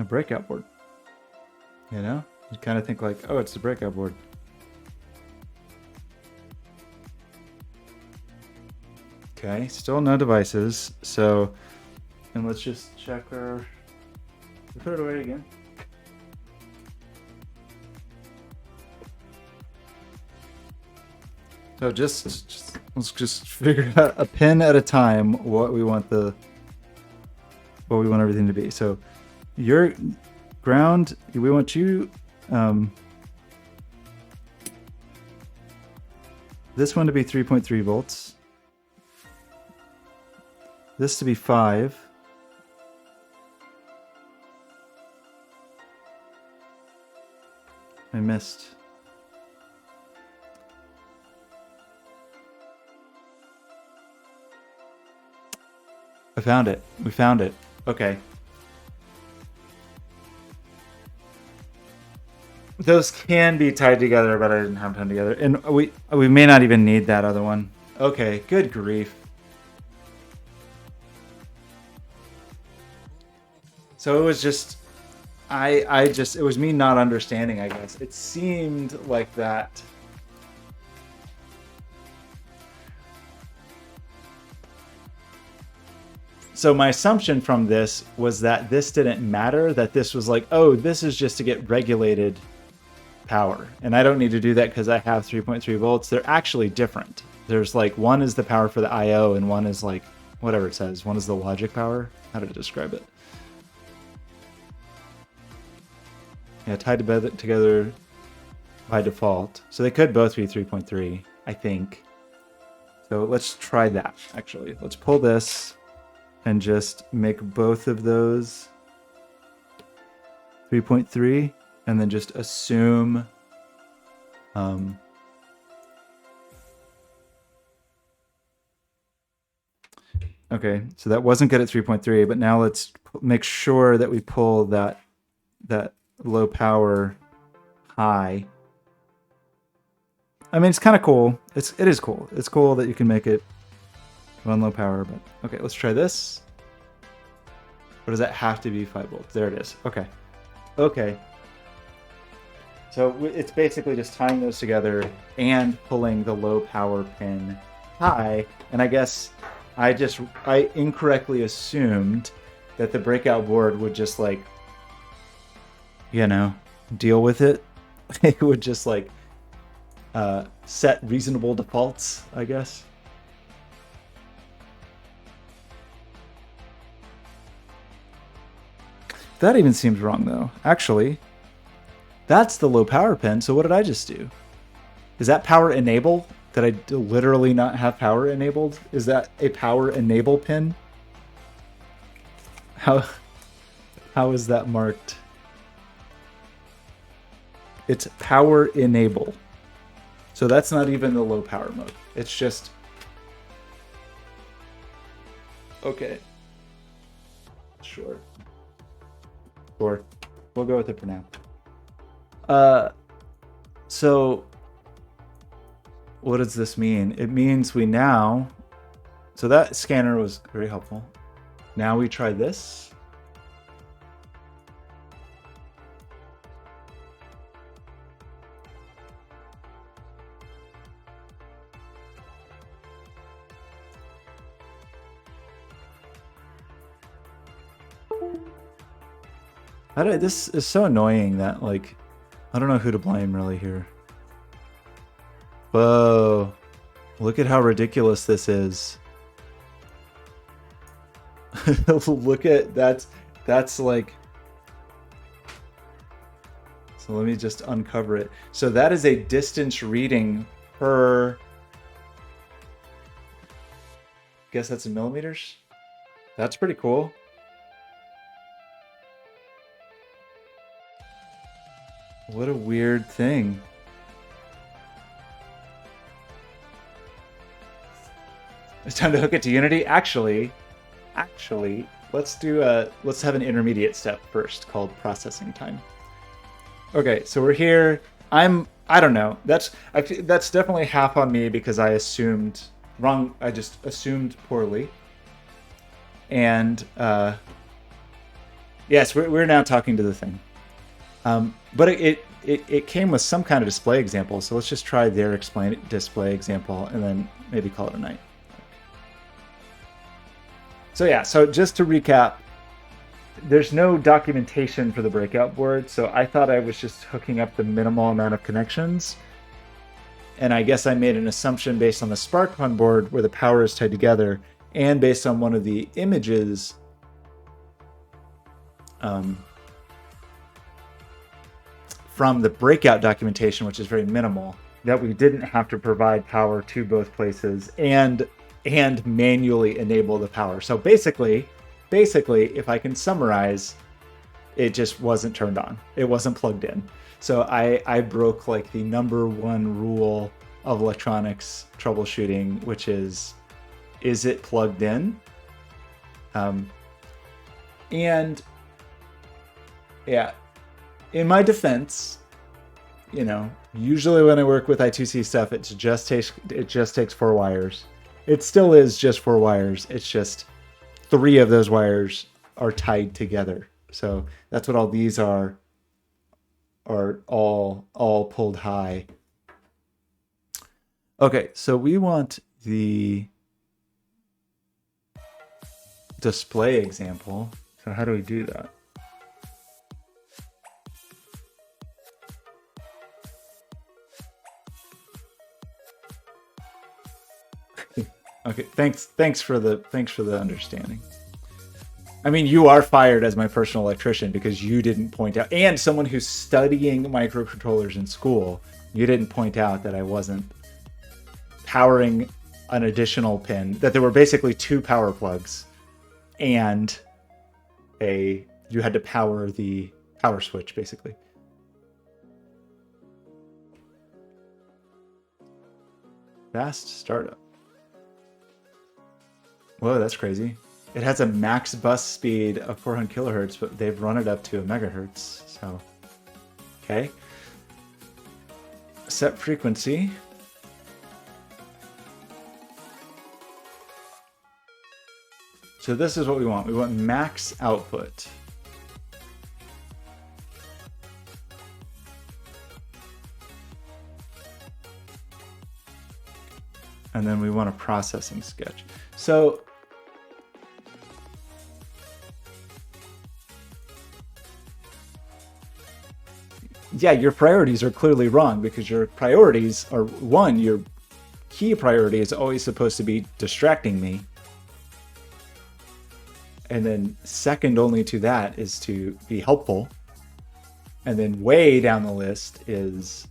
breakout board. You know? You kind of think like, oh, it's the breakout board. Okay, still no devices. So, and let's just check our... We put it away again. So just let's just figure out a pin at a time what we want everything to be. So your ground, we want you this one to be 3.3 volts. This to be 5. I missed. I found it. We found it. Okay. Those can be tied together, but I didn't have them together. And we may not even need that other one. Okay, good grief. So it was just, it was me not understanding, I guess. It seemed like that. So my assumption from this was that this didn't matter, that this was like, oh, this is just to get regulated power. And I don't need to do that because I have 3.3 volts. They're actually different. There's like, one is the power for the I/O and one is like, whatever it says. One is the logic power. How to describe it? Yeah, tied together by default. So they could both be 3.3, I think. So let's try that, actually. Let's pull this and just make both of those 3.3 and then just assume okay, so that wasn't good at 3.3, but now let's make sure that we pull that low power high. I mean, it's kind of cool. It is cool. It's cool that you can make it run low power, but okay, let's try this. Or does that have to be 5 volts? There it is. Okay. Okay. So it's basically just tying those together and pulling the low power pin high. And I guess I incorrectly assumed that the breakout board would just like, you know, deal with it. It would just like set reasonable defaults, I guess. That even seems wrong though. Actually, that's the low power pin. So what did I just do? Is that power enable? Did I literally not have power enabled? Is that a power enable pin? How is that marked? It's power enable. So that's not even the low power mode. It's just, okay. Sure. Sure. We'll go with it for now. So what does this mean? It means we now, so that scanner was very helpful. Now we try this. This is so annoying that, like, I don't know who to blame really here. Whoa. Look at how ridiculous this is. Look at, that's like, so let me just uncover it. So that is a distance reading per, guess that's in millimeters. That's pretty cool. What a weird thing. It's time to hook it to Unity. Actually, let's have an intermediate step first called processing time. Okay, so we're here. I don't know. That's definitely half on me because I assumed wrong. I just assumed poorly. And yes, we're now talking to the thing. But it came with some kind of display example, so let's just try their display example and then maybe call it a night. So yeah, so just to recap, there's no documentation for the breakout board, so I thought I was just hooking up the minimal amount of connections. And I guess I made an assumption based on the SparkFun board where the power is tied together and based on one of the images from the breakout documentation, which is very minimal, that we didn't have to provide power to both places and manually enable the power. So basically, if I can summarize, it just wasn't turned on. It wasn't plugged in. So I broke like the #1 rule of electronics troubleshooting, which is it plugged in? And yeah, in my defense, you know, usually when I work with I2C stuff, it just takes 4 wires. It still is just 4 wires. It's just 3 of those wires are tied together. So that's what all these are all pulled high. Okay, so we want the display example. So how do we do that? Okay, thanks for the understanding. I mean, you are fired as my personal electrician because you didn't point out, and someone who's studying microcontrollers in school, you didn't point out that I wasn't powering an additional pin, that there were basically 2 power plugs and you had to power the power switch basically. Fast startup. Whoa, that's crazy. It has a max bus speed of 400 kilohertz, but they've run it up to a megahertz. So, okay. Set frequency. So this is what we want. We want max output. And then we want a processing sketch. So yeah, your priorities are clearly wrong because your priorities are, one, your key priority is always supposed to be distracting me. And then second only to that is to be helpful. And then way down the list is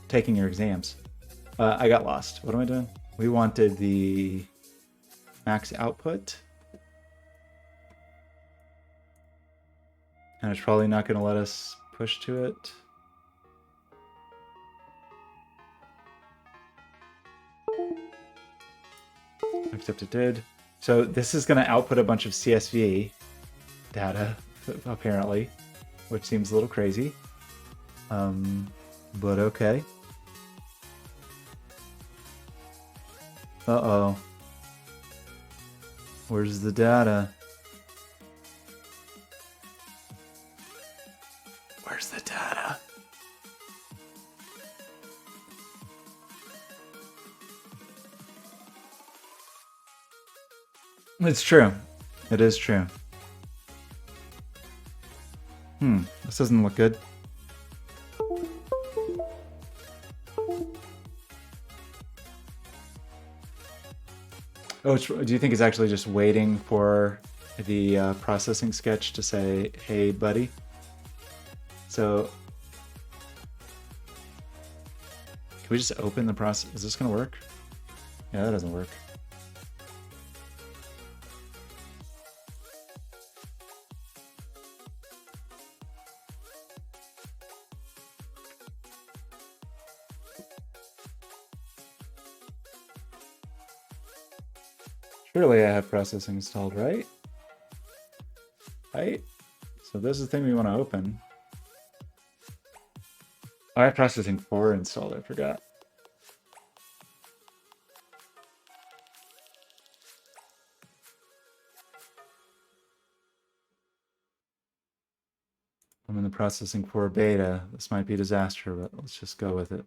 taking your exams. I got lost. What am I doing? We wanted the max output. And it's probably not going to let us push to it. Except it did. So this is going to output a bunch of CSV data, apparently, which seems a little crazy. But okay. Uh-oh. Where's the data? Where's the data? It's true. It is true. This doesn't look good. Oh, do you think it's actually just waiting for the processing sketch to say, hey, buddy? So, can we just open the process? Is this going to work? Yeah, that doesn't work. Surely I have processing installed, right? Right? So this is the thing we want to open. Oh, I have processing 4 installed, I forgot. I'm in the processing 4 beta. This might be a disaster, but let's just go with it.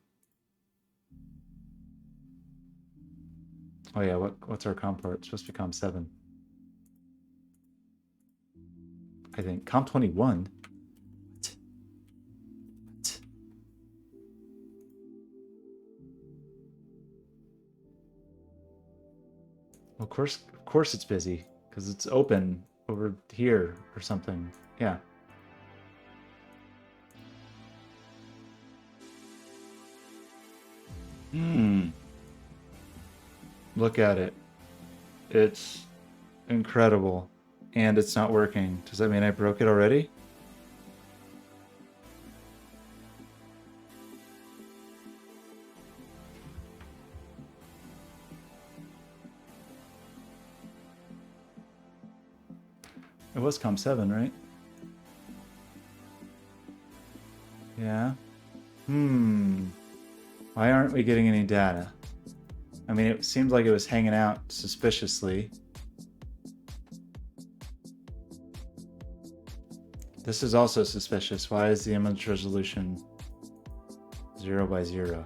Oh yeah, what's our COM port? It's supposed to be COM 7. I think. COM 21? What? Well, of course it's busy, because it's open over here or something. Yeah. Look at it. It's incredible. And it's not working. Does that mean I broke it already? It was COM7, right? Yeah. Why aren't we getting any data? I mean, it seemed like it was hanging out suspiciously. This is also suspicious. Why is the image resolution 0 by 0?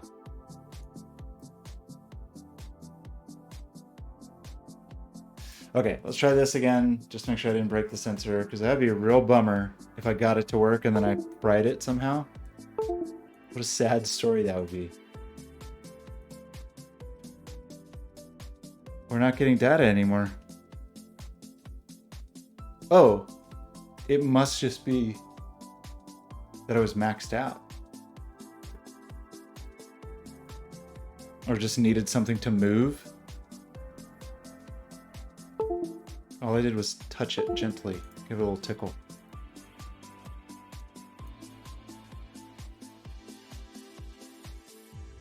Okay, let's try this again. Just make sure I didn't break the sensor, because that'd be a real bummer if I got it to work and then I fried it somehow. What a sad story that would be. We're not getting data anymore. Oh, it must just be that I was maxed out. Or just needed something to move. All I did was touch it gently, give it a little tickle.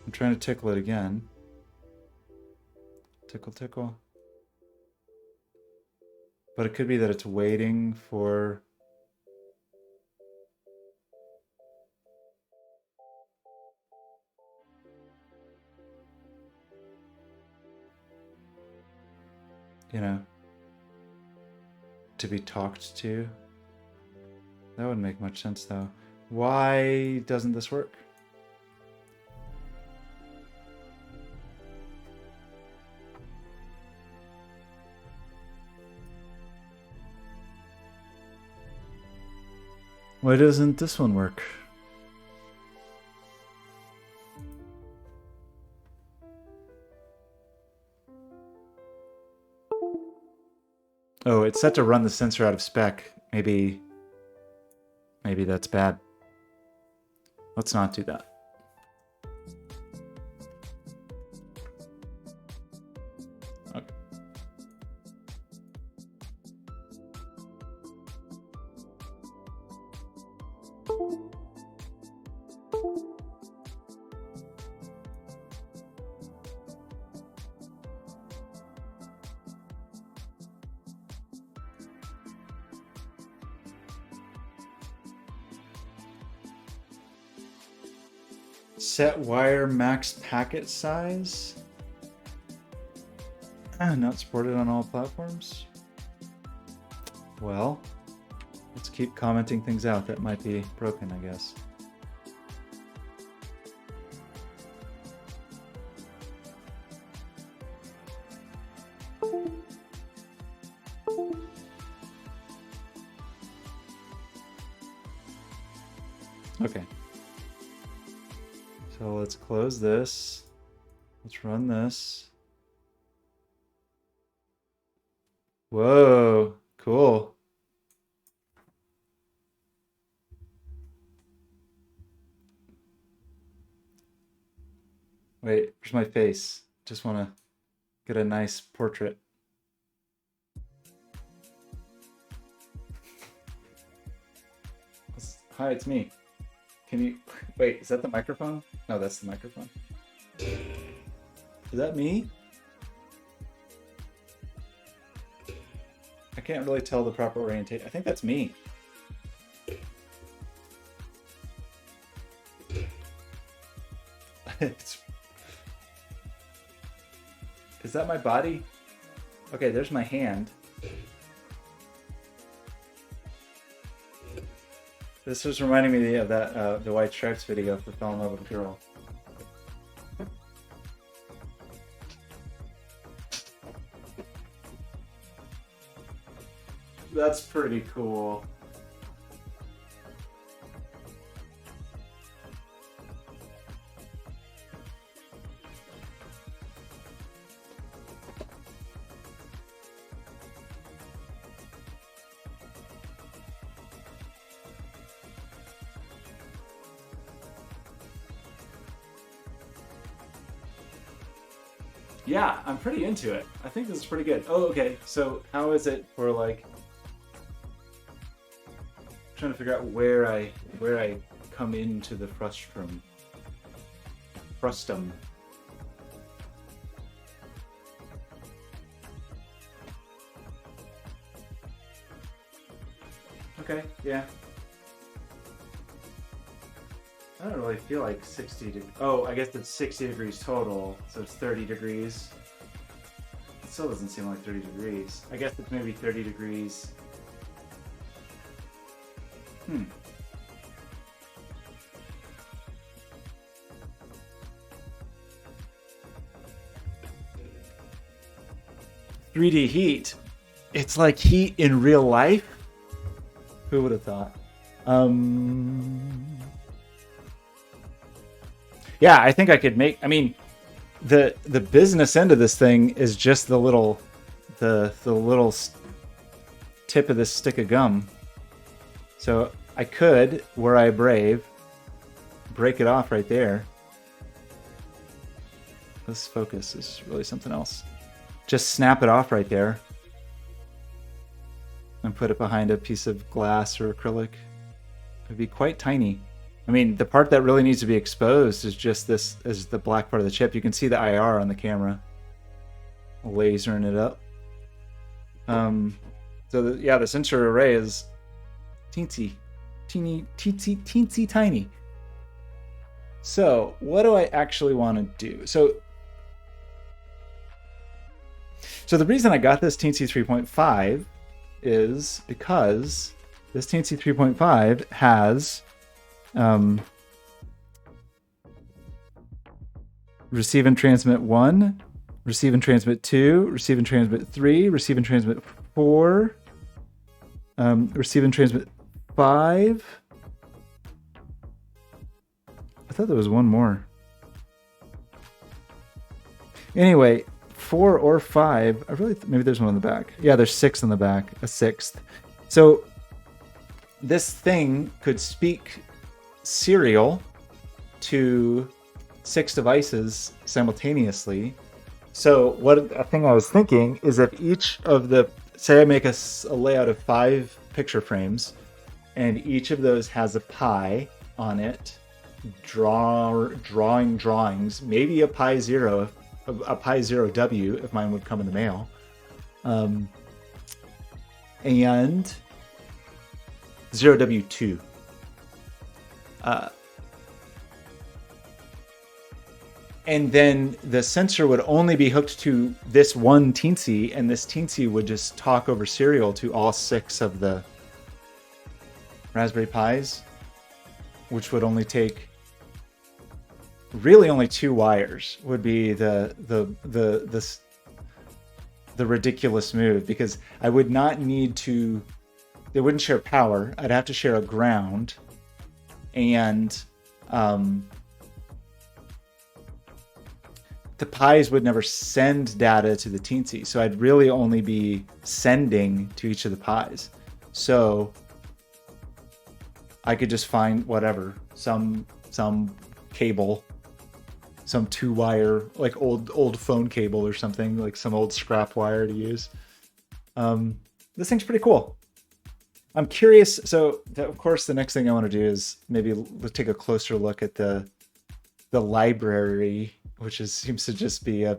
I'm trying to tickle it again. Tickle, tickle. But it could be that it's waiting for... you know, to be talked to. That wouldn't make much sense though. Why doesn't this work? Why doesn't this one work? Oh, it's set to run the sensor out of spec. Maybe that's bad. Let's not do that. Okay. Set wire max packet size. Not supported on all platforms. Well, let's keep commenting things out that might be broken, I guess. Okay. So let's close this. Let's run this. Whoa, cool. Wait, where's my face? Just want to get a nice portrait. Hi, it's me. Can you... Wait, is that the microphone? No, that's the microphone. Is that me? I can't really tell the proper orientation. I think that's me. Is that my body? Okay, there's my hand. This was reminding me of that the White Stripes video for Fell in Love with a Girl. That's pretty cool. Yeah, I'm pretty into it. I think this is pretty good. Oh, okay. So how is it for like trying to figure out where I come into the frustum. Okay, yeah. I don't really feel like 60 degrees. Oh, I guess it's 60 degrees total, so it's 30 degrees. It still doesn't seem like 30 degrees. I guess it's maybe 30 degrees. 3D heat. It's like heat in real life. Who would have thought? Yeah, I think I could make. I mean, the business end of this thing is just the little tip of this stick of gum. So I could, were I brave, break it off right there. This focus is really something else. Just snap it off right there and put it behind a piece of glass or acrylic. It'd be quite tiny. I mean, the part that really needs to be exposed is just this, is the black part of the chip. You can see the IR on the camera, lasering it up. Yeah, the sensor array is teensy tiny. So what do I actually want to do? So the reason I got this Teensy 3.5 is because this Teensy 3.5 has receive and transmit 1, receive and transmit 2, receive and transmit 3, receive and transmit 4, receive and transmit 5. I thought there was one more. Anyway, 4 or 5. I really maybe there's one in the back. Yeah, there's 6 in the back. A 6th. So this thing could speak serial to 6 devices simultaneously. So a thing I was thinking is if each of the, say I make a layout of 5 picture frames, and each of those has a Pi on it, drawing drawings, maybe a Pi 0, a Pi 0W if mine would come in the mail, and 0W2. And then the sensor would only be hooked to this one Teensy, and this Teensy would just talk over serial to all 6 of the Raspberry Pis, which would only take really only 2 wires would be the ridiculous move, because I would not need to, they wouldn't share power. I'd have to share a ground, and the Pis would never send data to the Teensy, so I'd really only be sending to each of the Pis. So I could just find whatever, some cable, some 2-wire, like old phone cable or something, like some old scrap wire to use. This thing's pretty cool. I'm curious. So of course, the next thing I want to do is maybe let's take a closer look at the library, which seems to just be a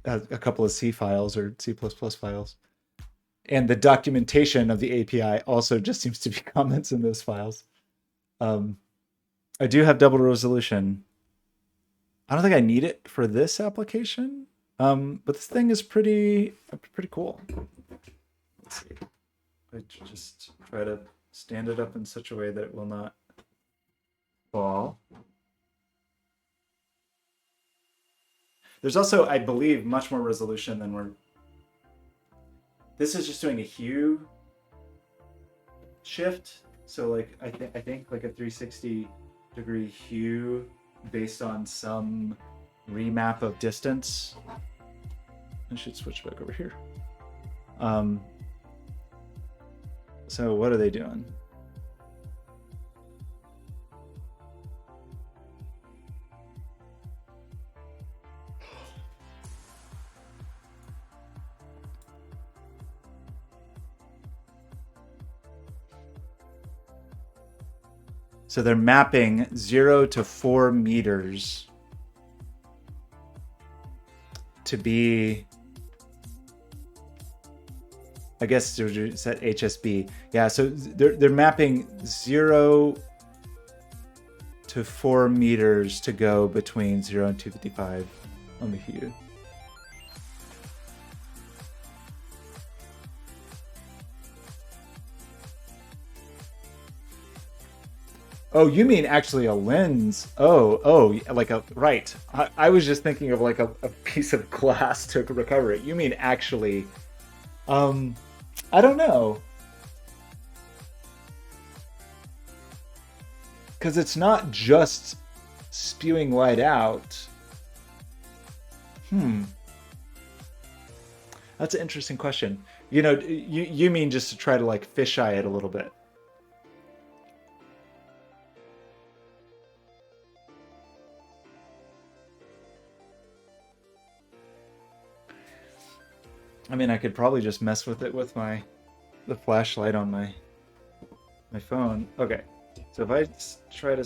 couple of C files or C++ files. And the documentation of the API also just seems to be comments in those files. I do have double resolution. I don't think I need it for this application, but this thing is pretty cool. Let's see. I just try to stand it up in such a way that it will not fall. There's also, I believe, much more resolution than we're... This is just doing a hue shift. So like I think like a 360-degree hue based on some remap of distance. I should switch back over here. So what are they doing? So they're mapping 0 to 4 meters to be, I guess it's at HSB. Yeah, so they're mapping 0 to 4 meters to go between 0 and 255 on the hue. Oh, you mean actually a lens? Oh, like a, right. I was just thinking of like a piece of glass to recover it. You mean actually, I don't know. Because it's not just spewing light out. That's an interesting question. You know, you mean just to try to like fisheye it a little bit. I mean, I could probably just mess with it with the flashlight on my phone. Okay, so if I try to,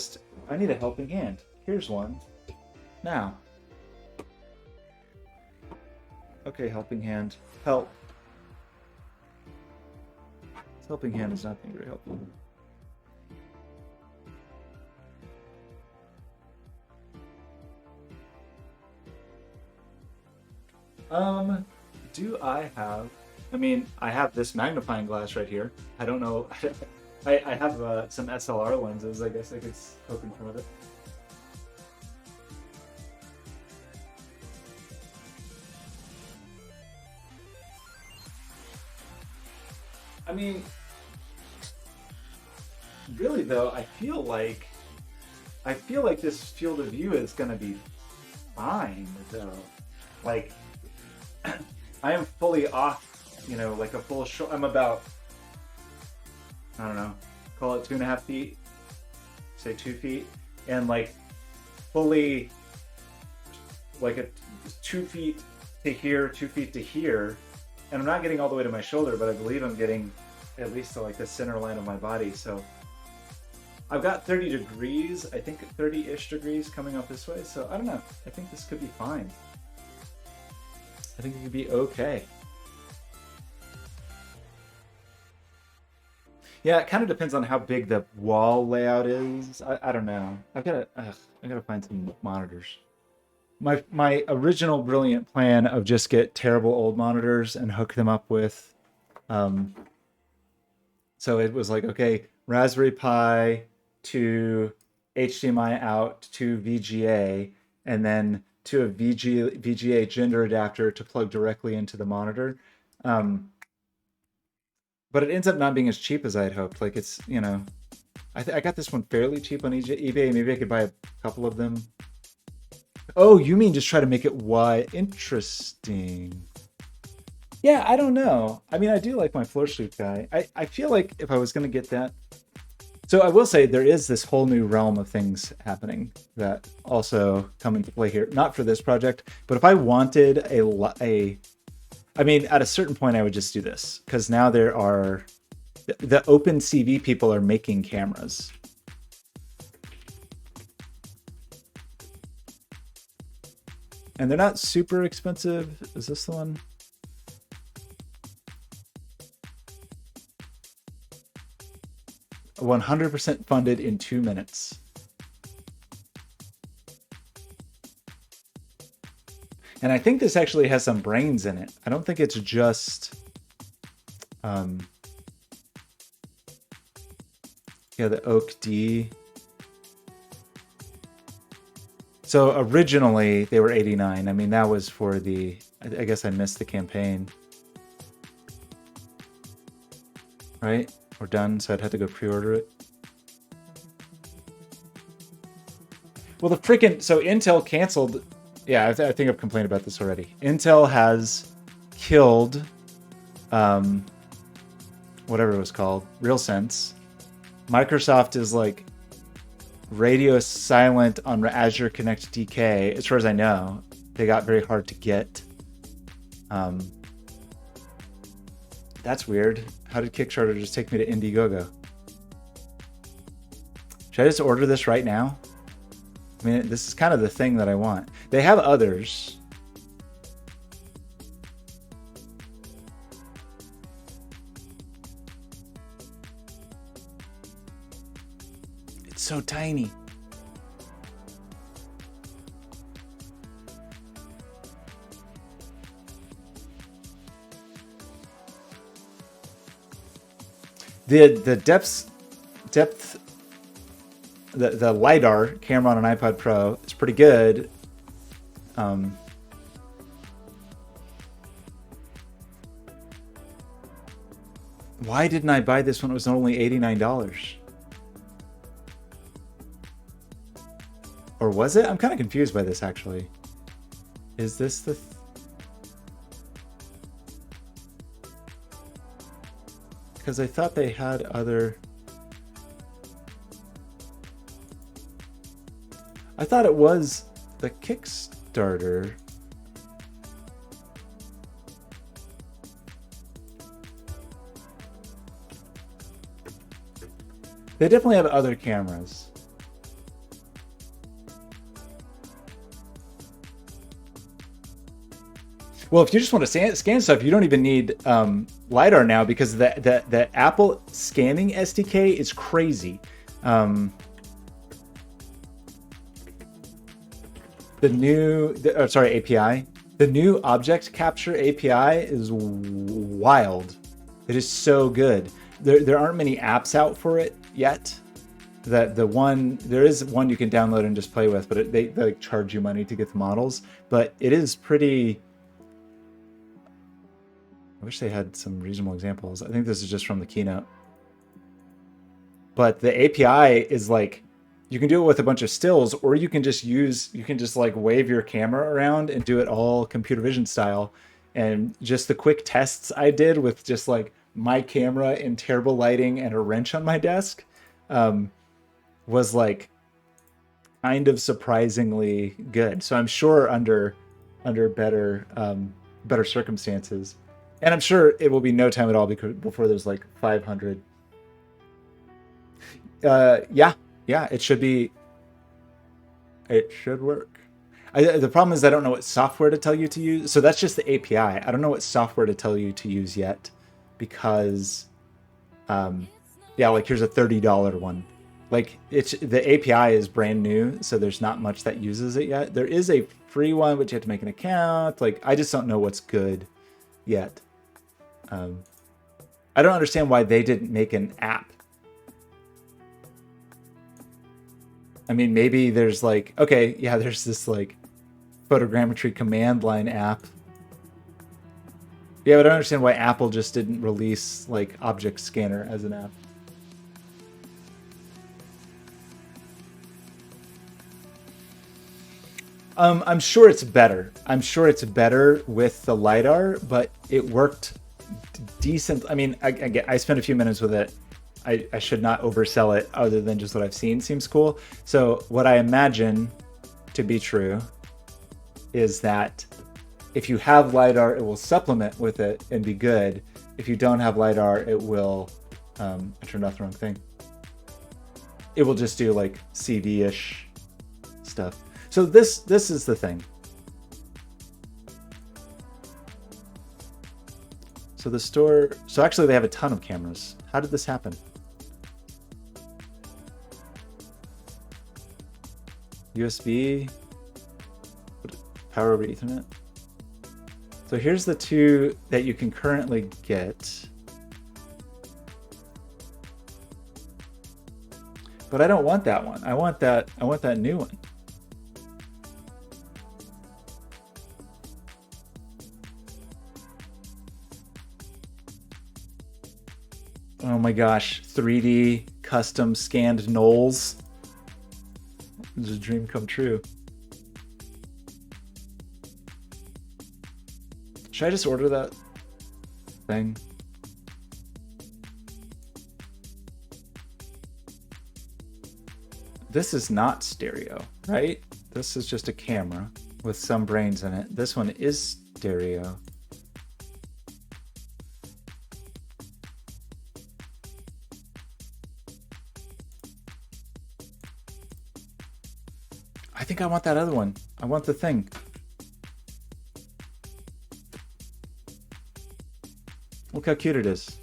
I need a helping hand. Here's one. Now. Okay, helping hand. Help. This helping hand is not being very helpful. Do I have, I mean, I have this magnifying glass right here. I don't know. I have some SLR lenses. I guess I could poke in front of it. I mean, really though, I feel like this field of view is gonna be fine though. Like, I am fully off, you know, like a full shot. I'm about, I don't know, call it 2.5 feet, say 2 feet, and like fully, like a 2 feet to here, 2 feet to here, and I'm not getting all the way to my shoulder, but I believe I'm getting at least to like the center line of my body. So I've got 30 degrees, I think 30-ish degrees coming up this way. So I don't know. I think this could be fine. I think it could be okay. Yeah, it kind of depends on how big the wall layout is. I don't know. I gotta find some monitors. My original brilliant plan of just get terrible old monitors and hook them up with, so it was like, okay, Raspberry Pi to HDMI out to VGA, and then to a VGA gender adapter to plug directly into the monitor. But it ends up not being as cheap as I had hoped. Like, it's, you know, I got this one fairly cheap on eBay. Maybe I could buy a couple of them. Oh, you mean just try to make it wide? Interesting. Yeah, I don't know. I mean, I do like my floor sleep guy. I feel like if I was going to get that. So I will say there is this whole new realm of things happening that also come into play here. Not for this project, but if I wanted I mean, at a certain point, I would just do this, because now there are, the OpenCV people are making cameras. And they're not super expensive. Is this the one? $100% funded in 2 minutes. And I think this actually has some brains in it. I don't think it's just, yeah, the Oak D. So originally they were 89. I mean, that was for the, I guess I missed the campaign. Right? We're done, so I'd have to go pre-order it. Well, the freaking, so Intel canceled. Yeah, I think I've complained about this already. Intel has killed, whatever it was called, RealSense. Microsoft is like radio silent on Azure Connect DK. As far as I know, they got very hard to get. That's weird. How did Kickstarter just take me to Indiegogo? Should I just order this right now? I mean, this is kind of the thing that I want. They have others. It's so tiny. The depth, the Lidar camera on an iPod Pro is pretty good. Why didn't I buy this when it was only $89? Or was it? I'm kind of confused by this, actually. Is this the... Because I thought they had other... I thought it was the Kickstarter. They definitely have other cameras. Well, if you just want to scan stuff, you don't even need Lidar now, because the Apple scanning SDK is crazy. The new, API. The new object capture API is wild. It is so good. There aren't many apps out for it yet. There is one you can download and just play with, but they like charge you money to get the models. But it is pretty. I wish they had some reasonable examples. I think this is just from the keynote. But the API is like, you can do it with a bunch of stills, or you can just like wave your camera around and do it all computer vision style. And just the quick tests I did with just like my camera in terrible lighting and a wrench on my desk was like kind of surprisingly good. So I'm sure under better circumstances. And I'm sure it will be no time at all before there's like 500. Yeah, it should be. It should work. The problem is I don't know what software to tell you to use. So that's just the API. I don't know what software to tell you to use yet, because, yeah, like here's a $30 one. Like the API is brand new, so there's not much that uses it yet. There is a free one, but you have to make an account. Like I just don't know what's good yet. I don't understand why they didn't make an app. I mean, maybe there's like, okay, yeah, there's this like photogrammetry command line app. Yeah, but I don't understand why Apple just didn't release like Object Scanner as an app. I'm sure it's better. I'm sure it's better with the Lidar, but it worked decent. I mean, I spent a few minutes with it. I should not oversell it, other than just what I've seen seems cool. So what I imagine to be true is that if you have Lidar, it will supplement with it and be good. If you don't have Lidar, it will, I turned off the wrong thing. It will just do like CV-ish stuff. So this is the thing. So the store, so actually they have a ton of cameras. How did this happen? USB, power over Ethernet. So here's the two that you can currently get. But I don't want that one. I want that new one. Oh my gosh, 3D custom scanned Knowles. It's a dream come true. Should I just order that thing? This is not stereo, right? This is just a camera with some brains in it. This one is stereo. I think I want that other one. I want the thing. Look how cute it is.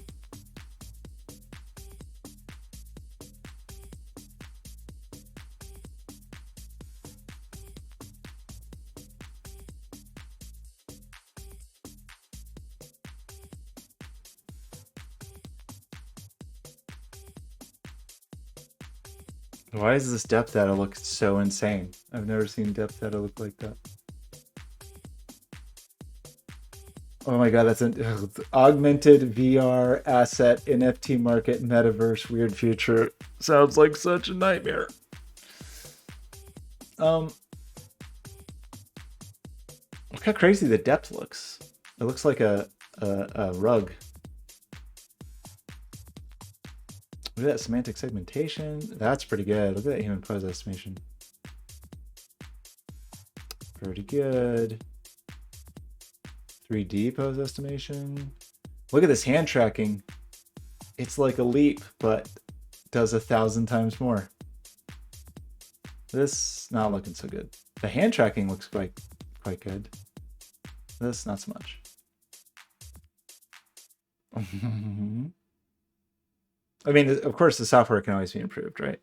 Why does this depth data look so insane? I've never seen depth data look like that. Oh my god, that's an augmented VR asset NFT market metaverse weird future. Sounds like such a nightmare. Look how crazy the depth looks. It looks like a rug. Look at that semantic segmentation. That's pretty good. Look at that human pose estimation. Pretty good. 3D pose estimation. Look at this hand tracking. It's like a leap, but does 1,000 times more. This not looking so good. The hand tracking looks quite good. This not so much. I mean, of course, the software can always be improved, right?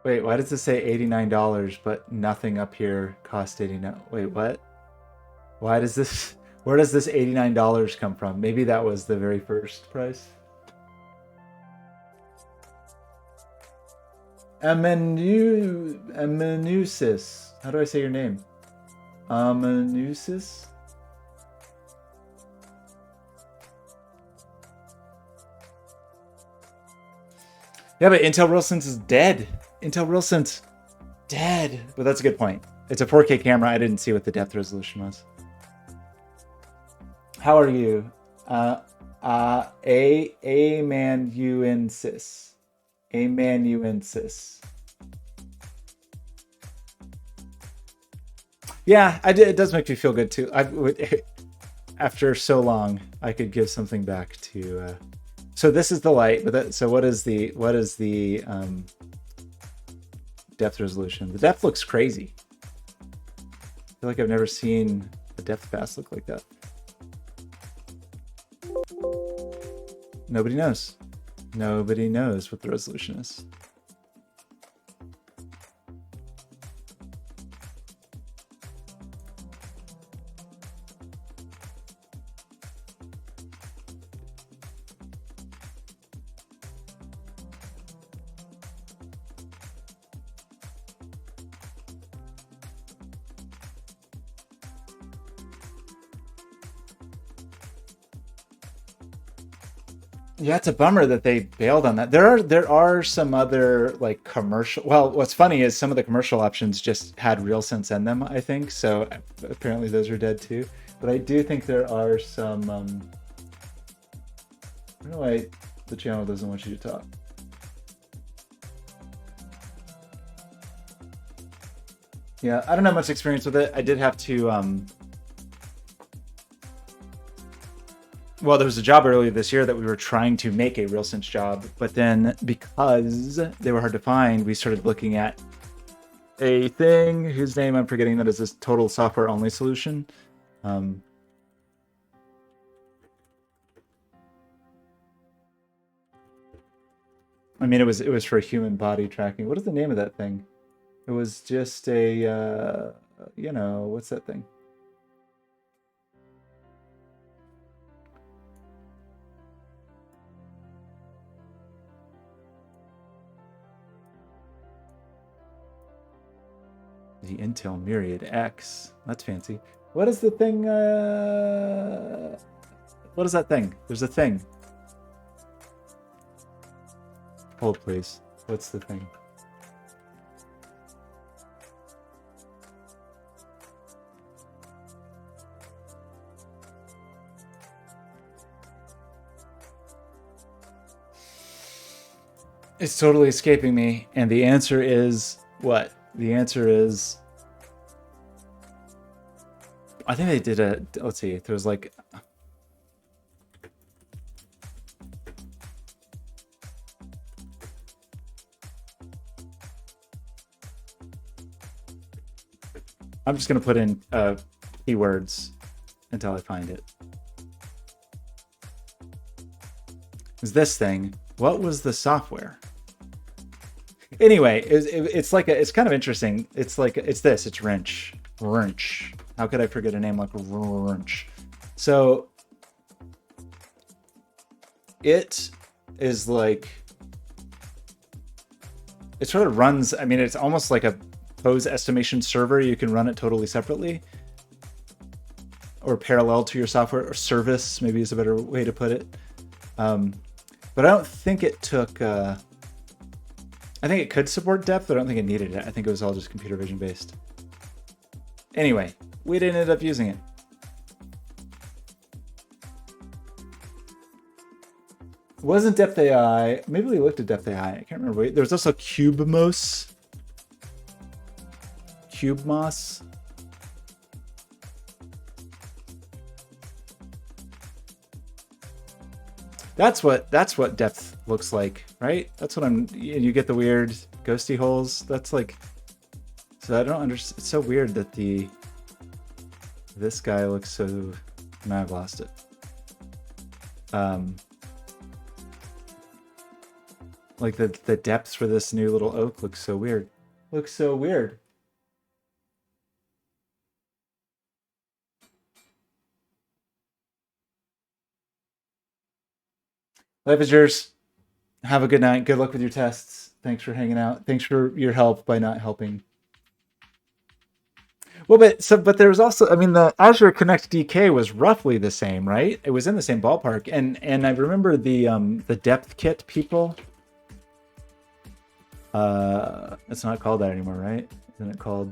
Wait, why does this say $89, but nothing up here cost $89? Wait, what? Why does this... Where does this $89 come from? Maybe that was the very first price. Amenusis. How do I say your name? Amenusis? Yeah, but Intel RealSense is dead. Intel RealSense, dead. But that's a good point. It's a 4K camera. I didn't see what the depth resolution was. How are you? Amanuensis. Amanuensis. Yeah, it does make me feel good too. After so long, I could give something back to. So this is the light, but so what is the depth resolution? The depth looks crazy. I feel like I've never seen a depth pass look like that. Nobody knows. Nobody knows what the resolution is. Yeah, it's a bummer that they bailed on that. There are some other like commercial. Well, what's funny is some of the commercial options just had RealSense in them, I think. So apparently those are dead too. But I do think there are some. I don't know why the channel doesn't want you to talk. Yeah, I don't have much experience with it. I did have to. Well, there was a job earlier this year that we were trying to make a RealSense job, but then because they were hard to find, we started looking at a thing whose name I'm forgetting that is this total software only solution. I mean, it was for human body tracking. What is the name of that thing? It was just a, you know, what's that thing? The Intel Myriad X. That's fancy. What is the thing? What is that thing? There's a thing. Hold, please. What's the thing? It's totally escaping me. And the answer is what? The answer is, I think they did a, let's see, there was like, I'm just going to put in keywords until I find it. Is this thing, what was the software? Anyway, it's like it's kind of interesting. It's like it's wrench. How could I forget a name like wrench? So it is like, it sort of runs. I mean, it's almost like a pose estimation server. You can run it totally separately, or parallel to your software, or service maybe is a better way to put it. But I don't think it took. I think it could support depth, but I don't think it needed it. I think it was all just computer vision based. Anyway, we didn't end up using it. It wasn't Depth AI. Maybe we looked at Depth AI. I can't remember. There was also CubeMOS. CubeMOS. That's what depth looks like, right? That's what you get the weird ghosty holes. That's like, so I don't understand. It's so weird that this guy looks so, now I've lost it. Like the depths for this new little oak looks so weird. Looks so weird. Life is yours. Have a good night. Good luck with your tests. Thanks for hanging out. Thanks for your help by not helping. Well, but there was also, I mean, the Azure Connect DK was roughly the same, right? It was in the same ballpark, and I remember the depth kit people. It's not called that anymore, right? Isn't it called?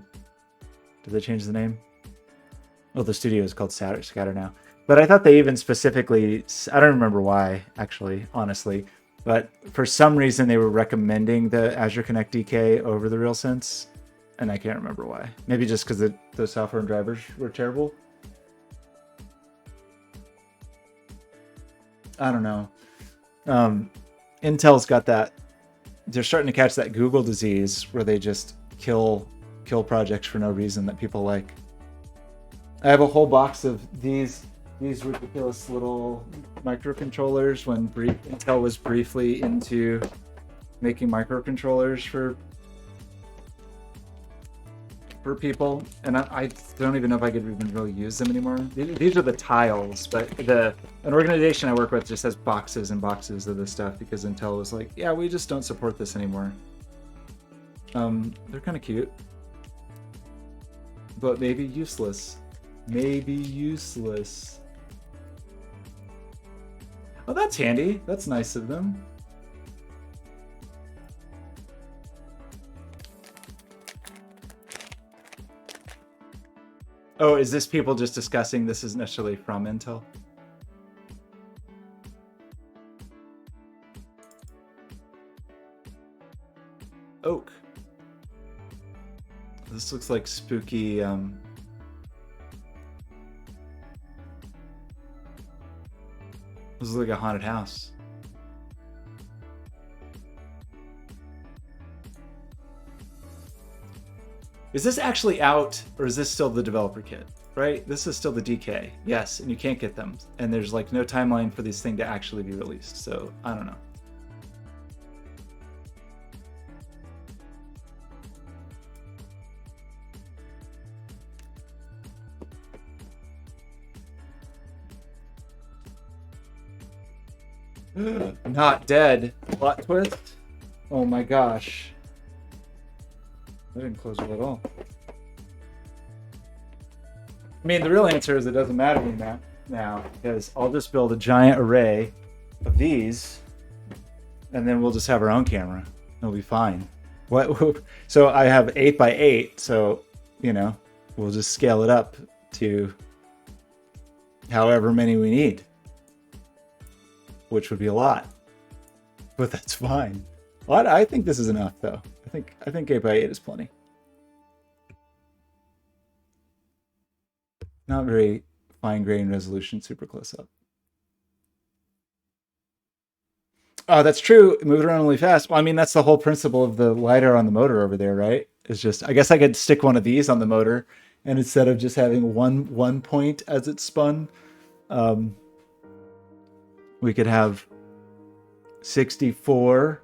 Did they change the name? Oh, the studio is called Scatter now. But I thought they even specifically, I don't remember why, actually, honestly, but for some reason they were recommending the Azure Connect DK over the RealSense, and I can't remember why. Maybe just because the software and drivers were terrible. I don't know. Intel's got that. They're starting to catch that Google disease where they just kill projects for no reason that people like. I have a whole box of these ridiculous little microcontrollers when Intel was briefly into making microcontrollers for people, and I don't even know if I could even really use them anymore. These are the tiles, but an organization I work with just has boxes and boxes of this stuff because Intel was like, yeah, we just don't support this anymore. They're kind of cute, but maybe useless. Maybe useless. Oh, that's handy. That's nice of them. Oh, is this people just discussing this isn't necessarily from Intel? Oak. This looks like spooky. This is like a haunted house. Is this actually out, or is this still the developer kit? Right? This is still the DK. Yes, and you can't get them. And there's like no timeline for this thing to actually be released. So I don't know. Not dead. Plot twist. Oh my gosh. I didn't close it at all. I mean, the real answer is it doesn't matter to me now, because I'll just build a giant array of these, and then we'll just have our own camera. It'll be fine. So I have 8x8, so, you know, we'll just scale it up to however many we need, which would be a lot, but that's fine. Well, I think this is enough, though. I think 8x8 is plenty. Not very fine grain resolution, super close up. Oh, that's true. Move it around really fast. Well, I mean, that's the whole principle of the lidar on the motor over there, right? It's just, I guess I could stick one of these on the motor, and instead of just having one point as it spun, we could have 64.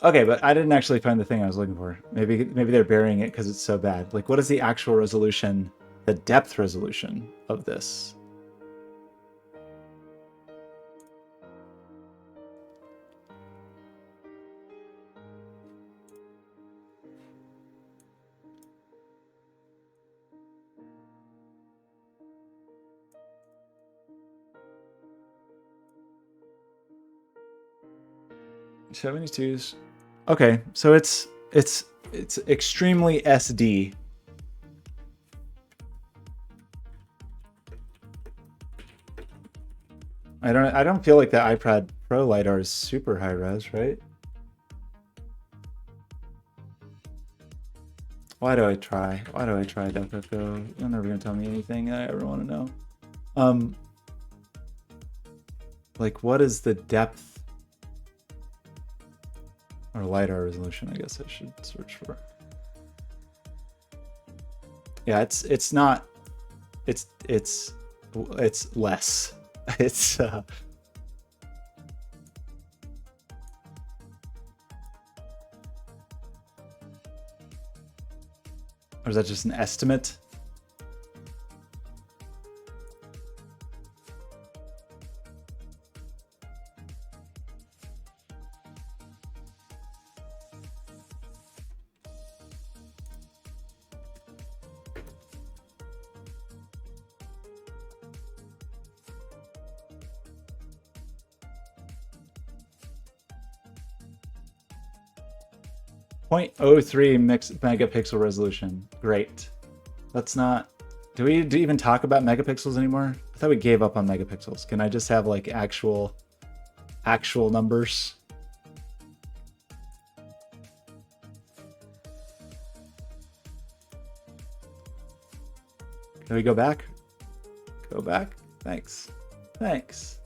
Okay, but I didn't actually find the thing I was looking for. Maybe they're burying it because it's so bad. Like, what is the actual resolution, the depth resolution of this? '72s. Okay, so it's extremely SD. I don't feel like the iPad Pro lidar is super high res, right? Why do I try? Why do I try DuckDuckGo? You're never gonna tell me anything I ever want to know. Like, what is the depth or lidar resolution? I guess I should search for. Yeah, it's not. It's less. It's or is that just an estimate? .03 megapixel resolution. Great. Let's not. Do we even talk about megapixels anymore? I thought we gave up on megapixels. Can I just have like actual numbers? Can we go back? Go back. Thanks. Thanks.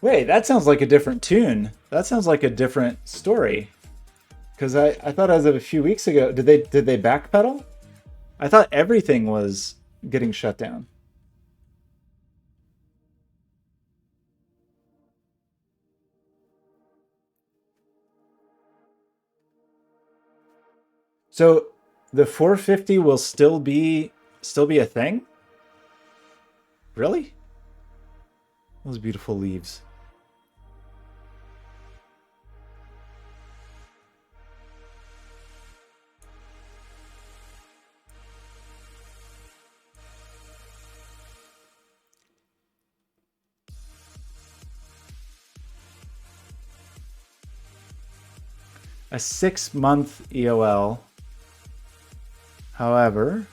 Wait, that sounds like a different tune. That sounds like a different story. Because I thought as of a few weeks ago, did they backpedal? I thought everything was getting shut down. So the 450 will still be a thing? Really? Those beautiful leaves. A 6-month EOL. However,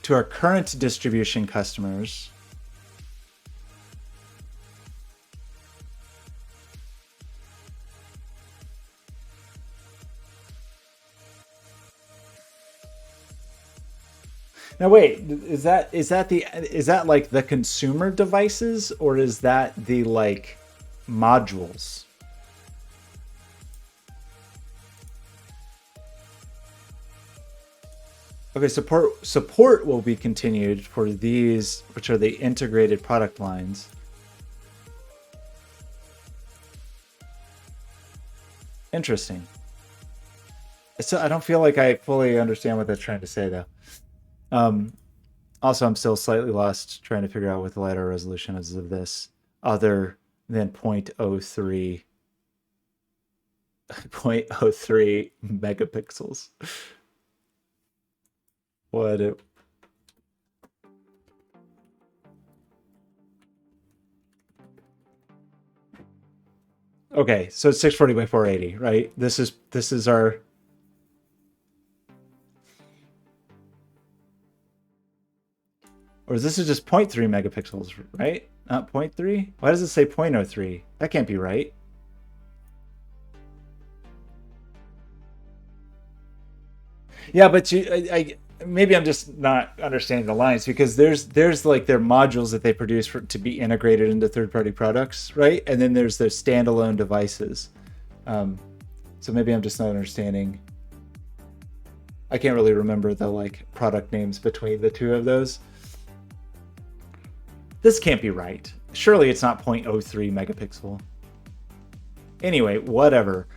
to our current distribution customers, now wait, is that like the consumer devices, or is that the like modules? Okay, support will be continued for these, which are the integrated product lines. Interesting. So I don't feel like I fully understand what that's trying to say, though. Also, I'm still slightly lost trying to figure out what the lidar resolution is of this, other than 0.03 megapixels. What it Okay, so it's 640 by 480, right? This is our... Or this is just 0.3 megapixels, right? Not 0.3? Why does it say 0.03? That can't be right. Yeah, but maybe I'm just not understanding the lines, because there's like their modules that they produce to be integrated into third-party products, right? And then there's their standalone devices. So maybe I'm just not understanding. I can't really remember the like product names between the two of those. This can't be right. Surely it's not 0.03 megapixel. Anyway, whatever.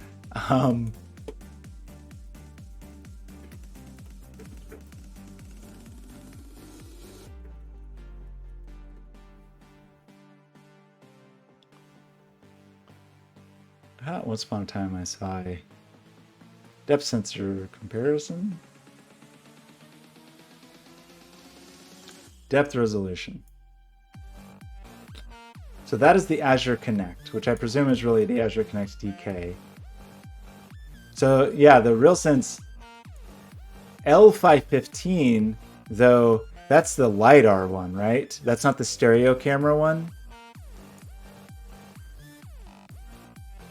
Once upon a time I saw a depth sensor comparison. Depth resolution. So that is the Azure Connect, which I presume is really the Azure Connect DK. So yeah, the RealSense L515, though, that's the Lidar one, right? That's not the stereo camera one.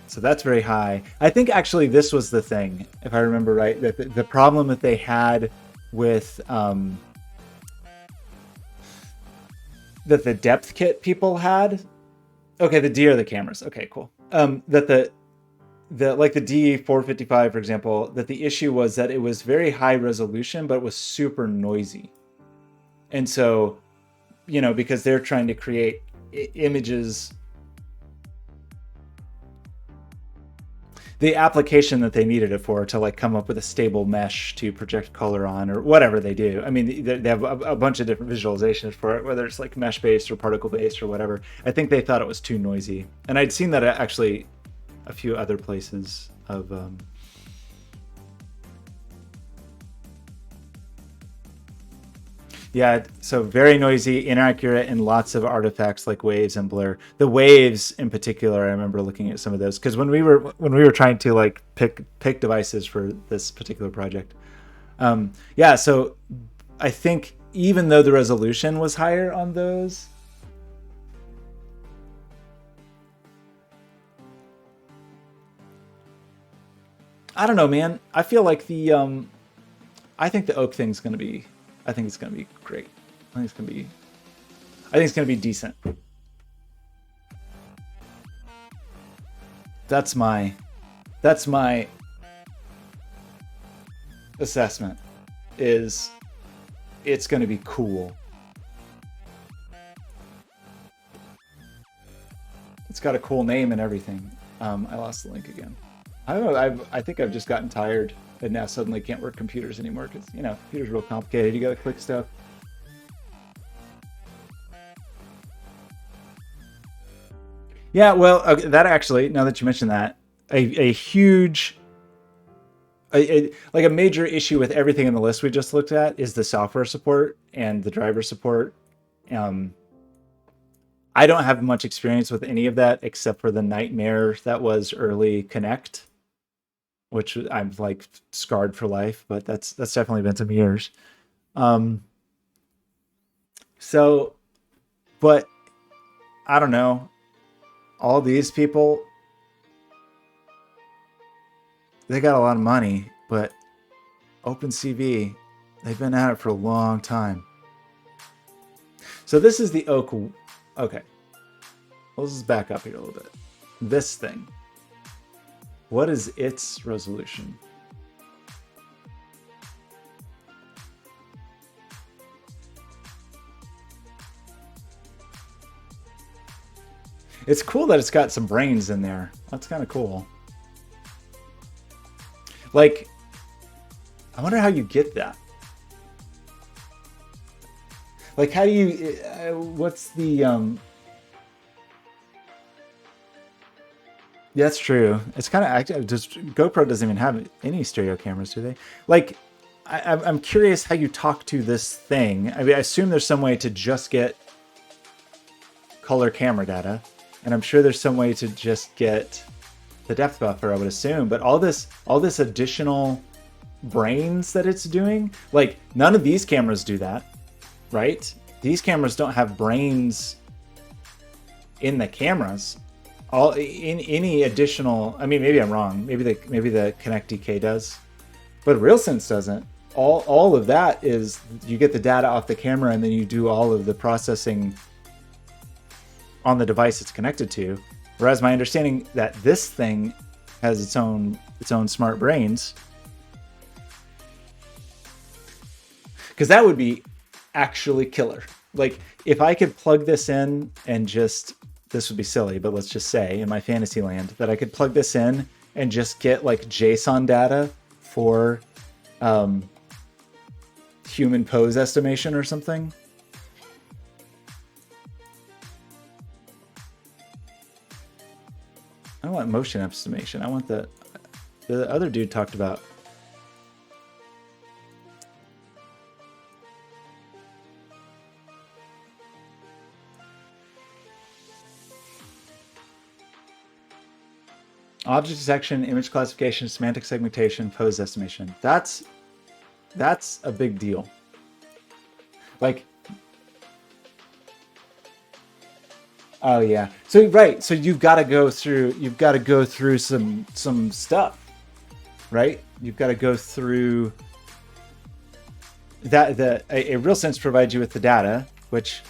So that's very high. I think actually this was the thing, if I remember right, that the problem that they had with that the depth kit people had. Okay, the D are the cameras. Okay, cool. That the like the D455, for example, that the issue was that it was very high resolution, but it was super noisy. And so, you know, because they're trying to create images, the application that they needed it for to like come up with a stable mesh to project color on or whatever they do. I mean, they have a bunch of different visualizations for it, whether it's like mesh based or particle based or whatever. I think they thought it was too noisy. And I'd seen that actually a few other places of yeah, so very noisy, inaccurate, and lots of artifacts like waves and blur. The waves in particular, I remember looking at some of those because when we were trying to like pick devices for this particular project. Yeah, so I think even though the resolution was higher on those, I don't know, man. I feel like I think the oak thing's gonna be. I think it's gonna be great. I think it's gonna be decent. That's my assessment. Is it's gonna be cool. It's got a cool name and everything. I lost the link again. I don't know. I think I've just gotten tired and now suddenly can't work computers anymore because, you know, computers are real complicated. You got to click stuff. Yeah, well, okay, that actually, now that you mentioned that, a huge, like a major issue with everything in the list we just looked at is the software support and the driver support. I don't have much experience with any of that except for the nightmare that was early Connect, which I'm like scarred for life, but that's definitely been some years. So, but I don't know. All these people, they got a lot of money, but OpenCV, they've been at it for a long time. So this is the oak. Okay. Well, let's just back up here a little bit. This thing. What is its resolution? It's cool that it's got some brains in there. That's kind of cool. Like, I wonder how you get that. Like, how do you, what's the, yeah, that's true. It's kind of, just GoPro doesn't even have any stereo cameras, do they? Like, I'm curious how you talk to this thing. I mean, I assume there's some way to just get color camera data, and I'm sure there's some way to just get the depth buffer, I would assume. But all this additional brains that it's doing, like none of these cameras do that, right? These cameras don't have brains in the cameras. All in any additional, I mean, maybe I'm wrong. Maybe the Connect DK does, but RealSense doesn't. All of that is you get the data off the camera and then you do all of the processing on the device it's connected to. Whereas my understanding that this thing has its own smart brains, because that would be actually killer. Like if I could plug this in and just, this would be silly, but let's just say in my fantasy land that I could plug this in and just get like JSON data for human pose estimation or something. I don't want motion estimation. I want the other dude talked about. Object detection, image classification, semantic segmentation, pose estimation. That's a big deal. Like, oh yeah. So right. So you've got to go through some stuff, right? You've got to go through that. A RealSense provides you with the data, which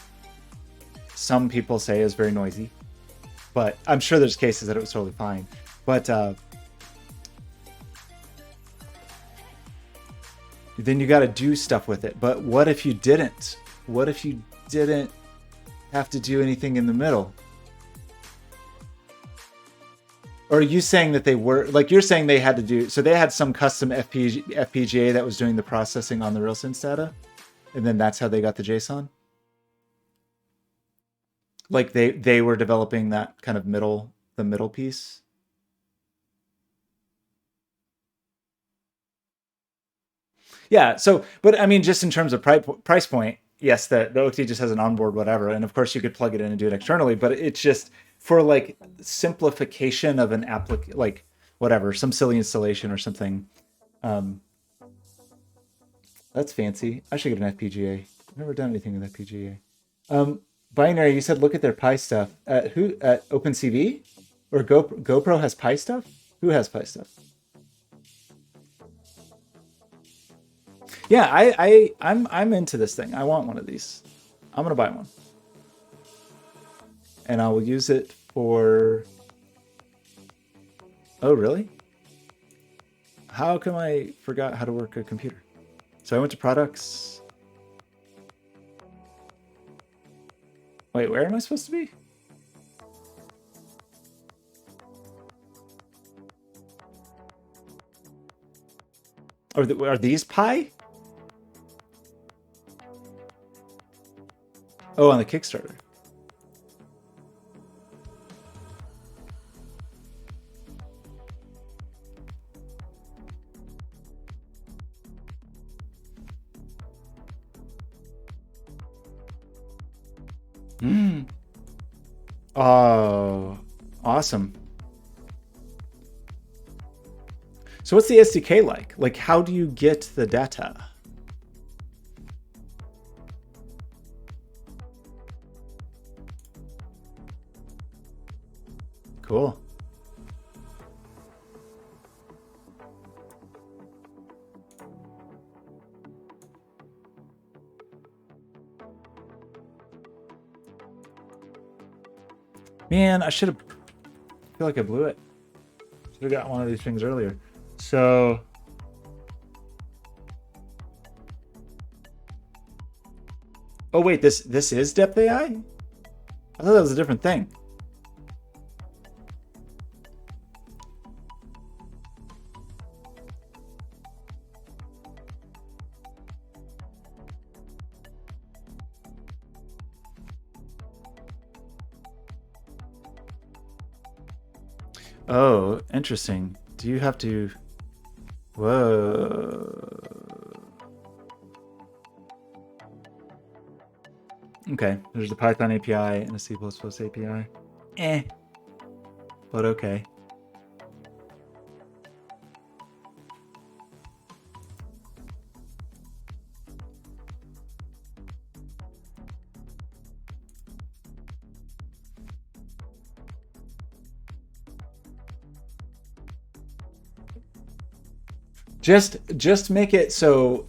some people say is very noisy, but I'm sure there's cases that it was totally fine. But then you got to do stuff with it. But what if you didn't? What if you didn't have to do anything in the middle? Or are you saying that they were, like you're saying they had to do, so they had some custom FPGA that was doing the processing on the RealSense data? And then that's how they got the JSON? Like they were developing that kind of the middle piece? Yeah, so, but I mean, just in terms of price point, yes, the OT just has an onboard whatever, and of course you could plug it in and do it externally, but it's just for like simplification of an like whatever, some silly installation or something. That's fancy. I should get an FPGA. I've never done anything with FPGA. Binary, you said look at their Pi stuff. Who at OpenCV or GoPro has Pi stuff? Who has Pi stuff? Yeah, I'm into this thing. I want one of these. I'm gonna buy one, and I will use it for. Oh really? How come I forgot how to work a computer? So I went to products. Wait, where am I supposed to be? Are these Pi? Oh, on the Kickstarter. Oh, awesome. So what's the SDK like? Like, how do you get the data? Cool. Man, I should have. I feel like I blew it. Should have got one of these things earlier. So. Oh wait, this is Depth AI? I thought that was a different thing. Oh, interesting. Do you have to... Whoa. Okay, there's the Python API and a C++ API. But okay. Just make it so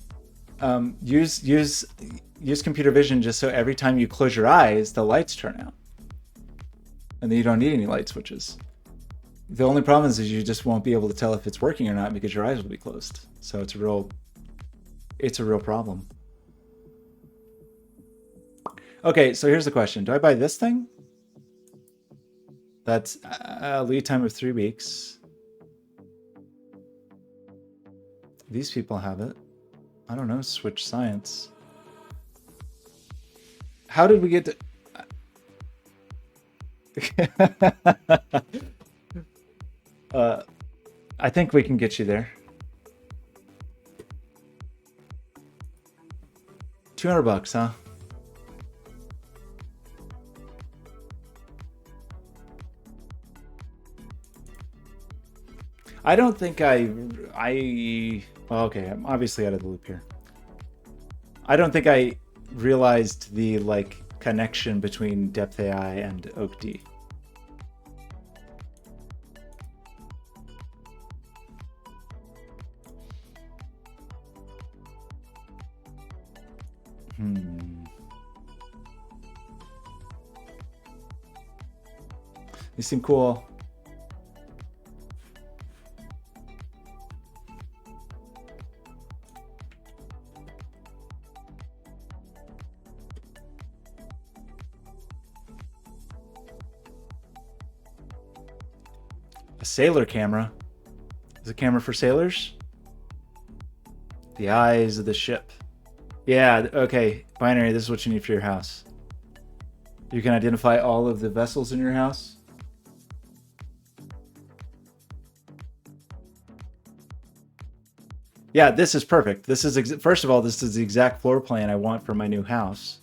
use computer vision just so every time you close your eyes, the lights turn out, and then you don't need any light switches. The only problem is you just won't be able to tell if it's working or not because your eyes will be closed. So it's a real problem. Okay, so here's the question: do I buy this thing? That's a lead time of 3 weeks. These people have it. I don't know. Switch science. How did we get to? I think we can get you there. $200, huh? I don't think well, okay, I'm obviously out of the loop here. I don't think I realized the like connection between Depth AI and OakD. They seem cool. A sailor camera. Is a camera for sailors? The eyes of the ship. Yeah, okay. Binary, this is what you need for your house. You can identify all of the vessels in your house. Yeah, this is perfect. This is, first of all, this is the exact floor plan I want for my new house.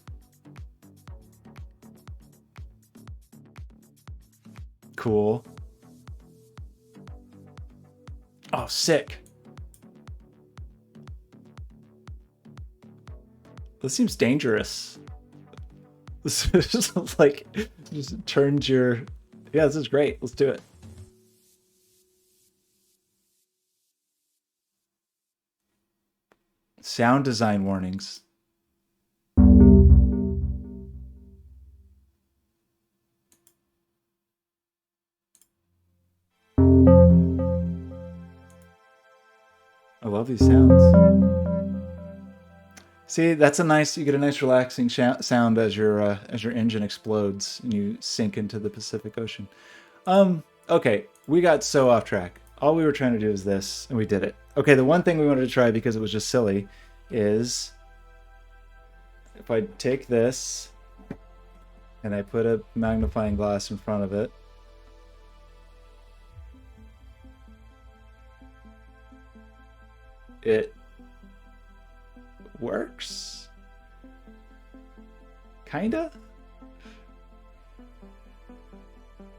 Cool. Oh, sick. This seems dangerous. This is like, just turns your... Yeah, this is great. Let's do it. Sound design warnings. I love these sounds. See, that's a nice. You get a nice relaxing sound as your engine explodes and you sink into the Pacific Ocean. Okay, we got so off track. All we were trying to do is this, and we did it. Okay, the one thing we wanted to try because it was just silly is if I take this and I put a magnifying glass in front of it. It works? Kinda?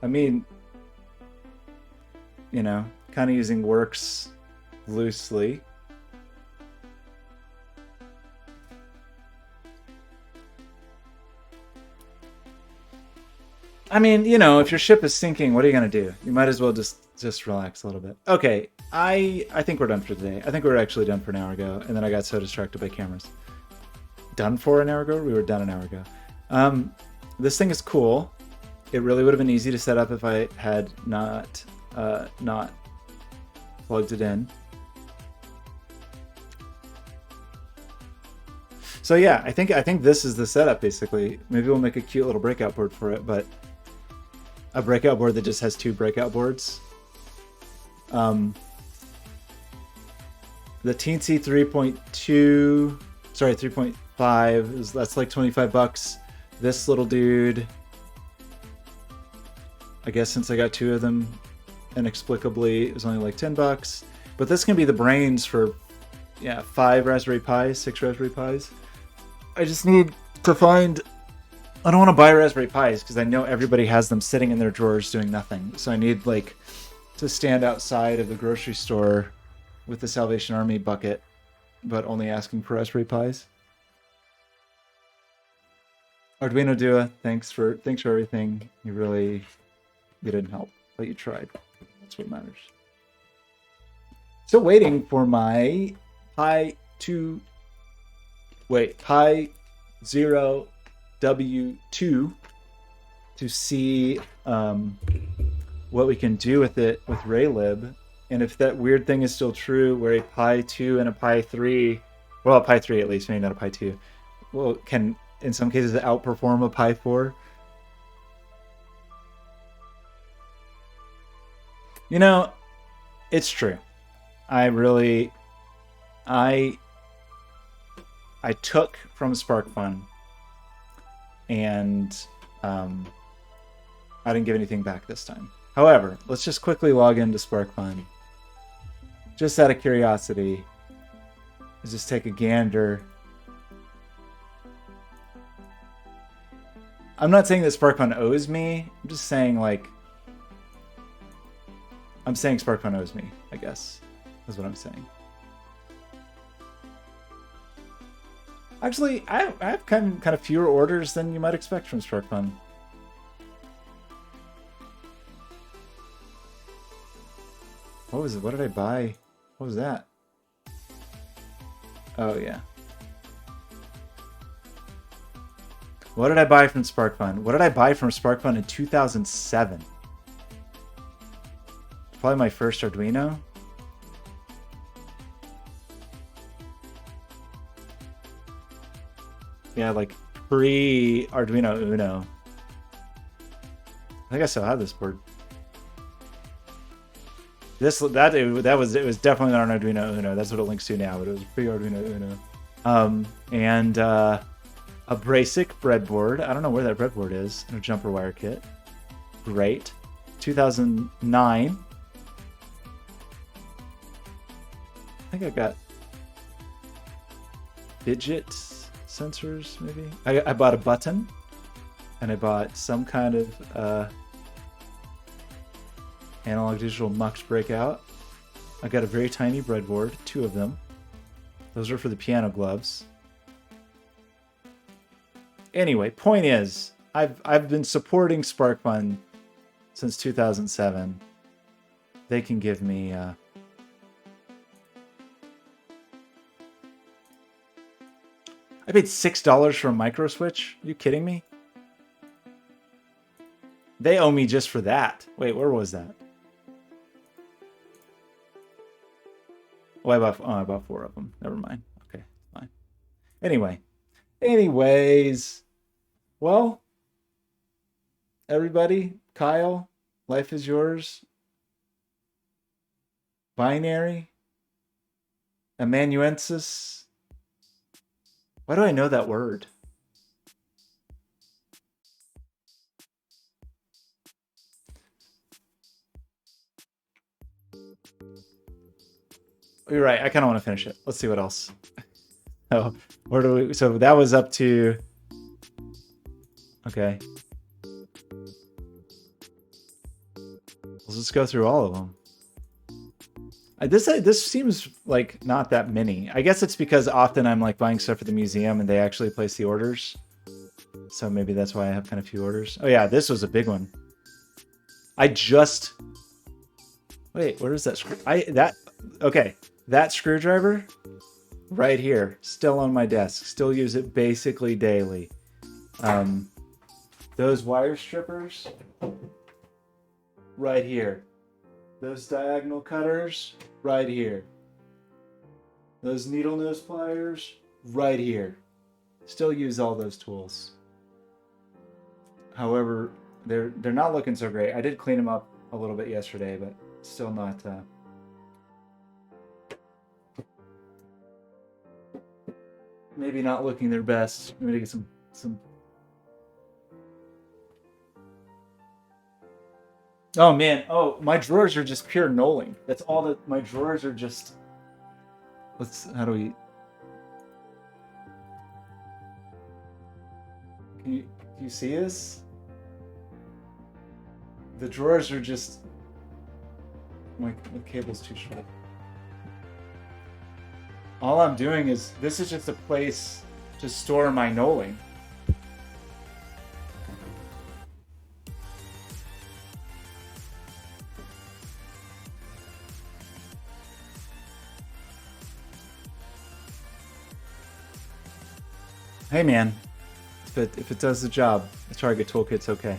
I mean, you know, kind of using works loosely. I mean, you know, if your ship is sinking, what are you gonna do? You might as well just relax a little bit. Okay, I think we're done for today. I think we were actually done for an hour ago, and then I got so distracted by cameras. Done for an hour ago? We were done an hour ago. This thing is cool. It really would have been easy to set up if I had not plugged it in. So yeah, I think this is the setup basically. Maybe we'll make a cute little breakout board for it, but a breakout board that just has 2 breakout boards. The Teensy 3.2, sorry, 3.5 that's like $25. This little dude, I guess since I got 2 of them inexplicably, it was only like $10. But this can be the brains for 5 Raspberry Pis, 6 Raspberry Pis. I just need to find... I don't want to buy Raspberry Pis because I know everybody has them sitting in their drawers doing nothing. So I need like to stand outside of the grocery store with the Salvation Army bucket, but only asking for Raspberry Pis. Arduino Duo, thanks for everything. You didn't help, but you tried. That's what matters. Still waiting for my Pi 0 W2 to see what we can do with it with Raylib. And if that weird thing is still true, where a Pi 2 and a Pi 3, well, a Pi 3 at least, maybe not a Pi 2, well, can in some cases outperform a Pi 4. You know, it's true. I took from SparkFun, and I didn't give anything back this time. However, let's just quickly log into SparkFun. Just out of curiosity, let's just take a gander. I'm not saying that SparkFun owes me. I'm just saying, like, I'm saying SparkFun owes me, I guess. That's what I'm saying. Actually, I have kind of fewer orders than you might expect from SparkFun. What was it? What did I buy? What was that? Oh, yeah. What did I buy from SparkFun? What did I buy from SparkFun in 2007? Probably my first Arduino. Yeah, like pre-Arduino Uno. I think I still have this board. It was definitely not an Arduino Uno. That's what it links to now, but it was pre-Arduino Uno. And a basic breadboard. I don't know where that breadboard is. And a jumper wire kit. Great. 2009. I think I got fidget sensors, maybe. I bought a button, and I bought some kind of analog digital mux breakout. I got a very tiny breadboard, 2 of them. Those are for the piano gloves. Anyway, point is, I've been supporting SparkFun since 2007. They can give me I paid $6 for a micro switch. Are you kidding me? They owe me just for that. Wait, where was that? Oh, I bought 4 of them. Never mind. Okay, fine. Anyways, well, everybody, Kyle, life is yours. Binary, amanuensis. Why do I know that word? You're right. I kind of want to finish it. Let's see what else. Oh, where do we? So that was up to. Okay. Let's just go through all of them. This seems like not that many. I guess it's because often I'm like buying stuff for the museum and they actually place the orders. So maybe that's why I have kind of few orders. Oh yeah, this was a big one. Wait, where is that okay. That screwdriver right here, still on my desk. Still use it basically daily. Those wire strippers right here. Those diagonal cutters right here. Those needle nose pliers right here. Still use all those tools. However, they're not looking so great. I did clean them up a little bit yesterday, but still not maybe not looking their best. Maybe to get some Oh man, my drawers are just pure knolling. That's all that my drawers are just. How do we? Can you see this? The drawers are just. My cable's too short. All I'm doing is, this is just a place to store my knolling. Hey man, if it does the job, the target toolkit's okay.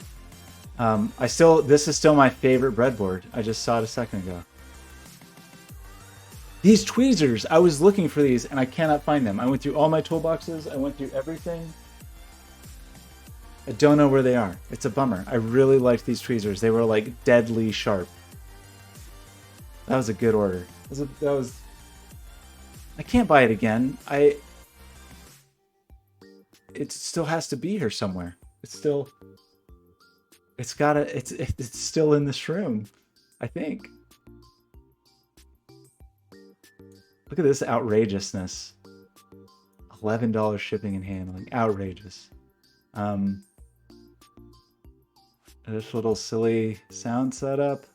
This is still my favorite breadboard. I just saw it a second ago. These tweezers, I was looking for these and I cannot find them. I went through all my toolboxes. I went through everything. I don't know where they are. It's a bummer. I really liked these tweezers. They were like deadly sharp. That was a good order. I can't buy it again. It still has to be here somewhere. It's still in this room, I think. Look at this outrageousness. $11 shipping and handling. Outrageous. This little silly sound setup.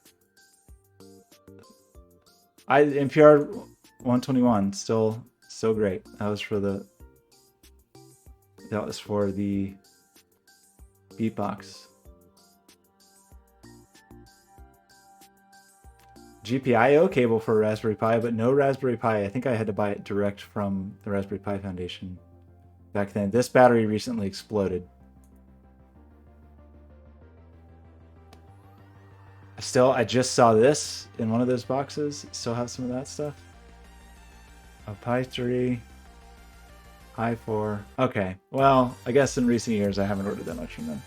NPR 121, still so great. That was for the beatbox. GPIO cable for Raspberry Pi, but no Raspberry Pi. I think I had to buy it direct from the Raspberry Pi Foundation back then. This battery recently exploded. I just saw this in one of those boxes. Still have some of that stuff. A Pi 3, Pi 4. Okay, well, I guess in recent years I haven't ordered that much from them.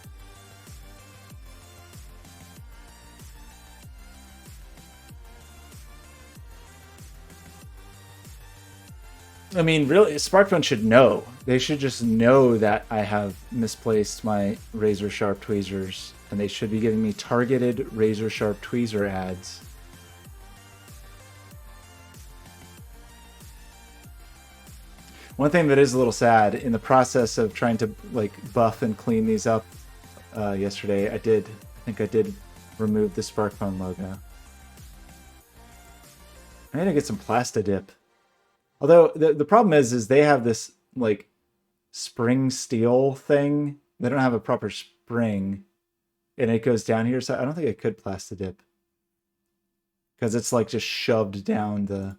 I mean, really, SparkFun should know. They should just know that I have misplaced my razor sharp tweezers, and they should be giving me targeted razor sharp tweezer ads. One thing that is a little sad, in the process of trying to like buff and clean these up yesterday, I think I did remove the SparkFun logo. I need to get some Plastidip. Although the problem is they have this like spring steel thing. They don't have a proper spring, and it goes down here. So I don't think I could Plastidip because it's like just shoved down the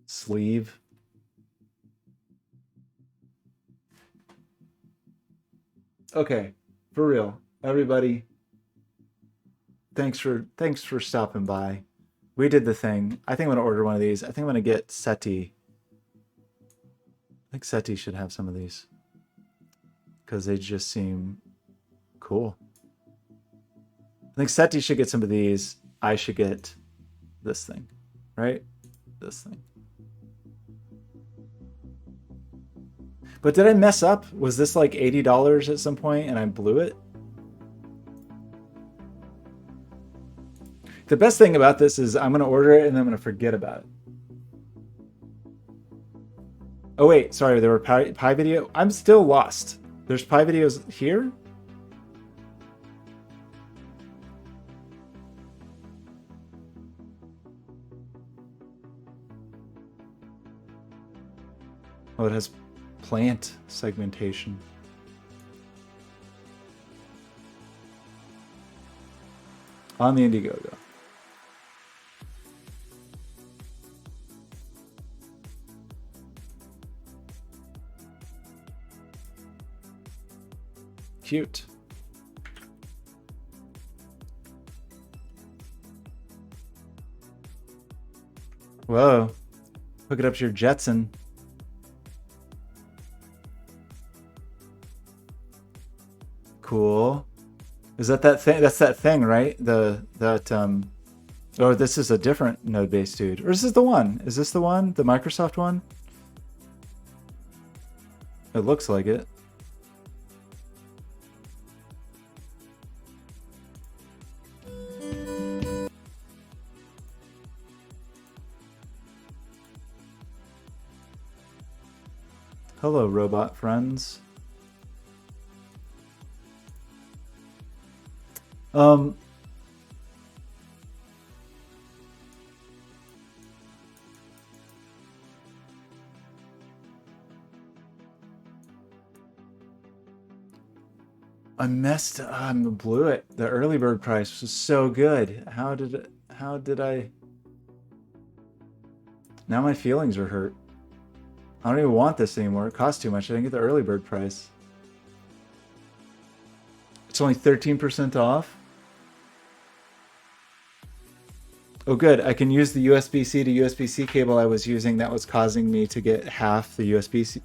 sleeve. Okay, for real, everybody. Thanks for stopping by. We did the thing. I think I'm gonna order one of these. I think I'm gonna get SETI. I think SETI should have some of these because they just seem cool. I think SETI should get some of these. I should get this thing, right? This thing. But did I mess up? Was this like $80 at some point and I blew it? The best thing about this is I'm going to order it and then I'm going to forget about it. Oh wait, sorry, there were Pi video. I'm still lost. There's Pi videos here? Oh, it has plant segmentation. On the Indiegogo. Cute. Whoa. Hook it up to your Jetson. Cool. Is that thing? That's that thing, right? Oh, this is a different node-based dude. Or is this the one? Is this the one? The Microsoft one? It looks like it. Hello, robot friends. I blew it. The early bird price was so good. How did I? Now my feelings are hurt. I don't even want this anymore. It costs too much. I didn't get the early bird price. It's only 13% off. Oh, good. I can use the USB-C to USB-C cable I was using that was causing me to get half the USB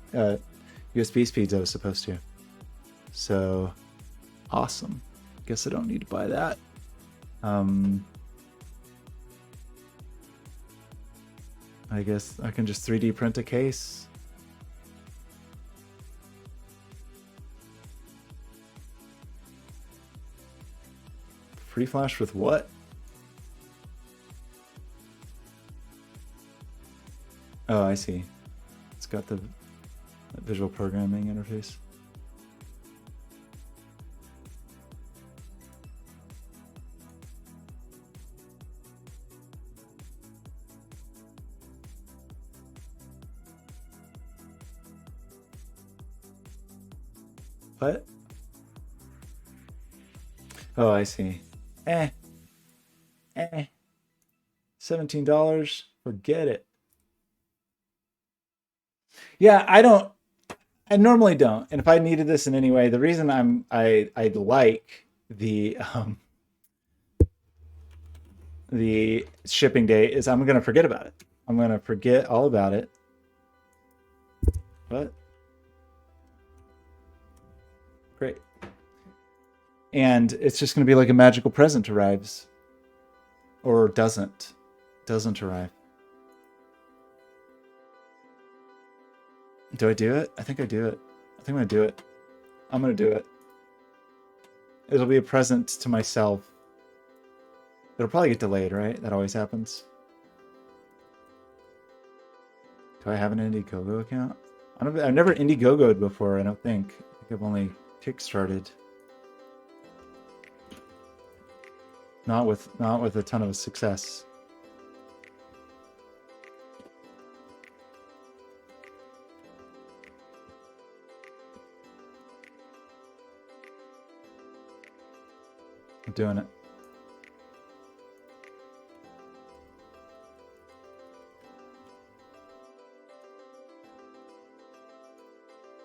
speeds I was supposed to. So, awesome. Guess I don't need to buy that. I guess I can just 3D print a case. Free flash with what? Oh, I see. It's got the visual programming interface. What? Oh, I see. $17. Forget it. Yeah, I normally don't. And if I needed this in any way, the reason I like the shipping date is I'm gonna forget about it. I'm gonna forget all about it. What? Great. And it's just gonna be like a magical present arrives. Or doesn't arrive. Do I do it? I think I do it. I think I'm gonna do it. I'm gonna do it. It'll be a present to myself. It'll probably get delayed, right? That always happens. Do I have an Indiegogo account? I've never Indiegogo'd before, I don't think. I think I've only Kickstarted. Not with a ton of success. I'm doing it.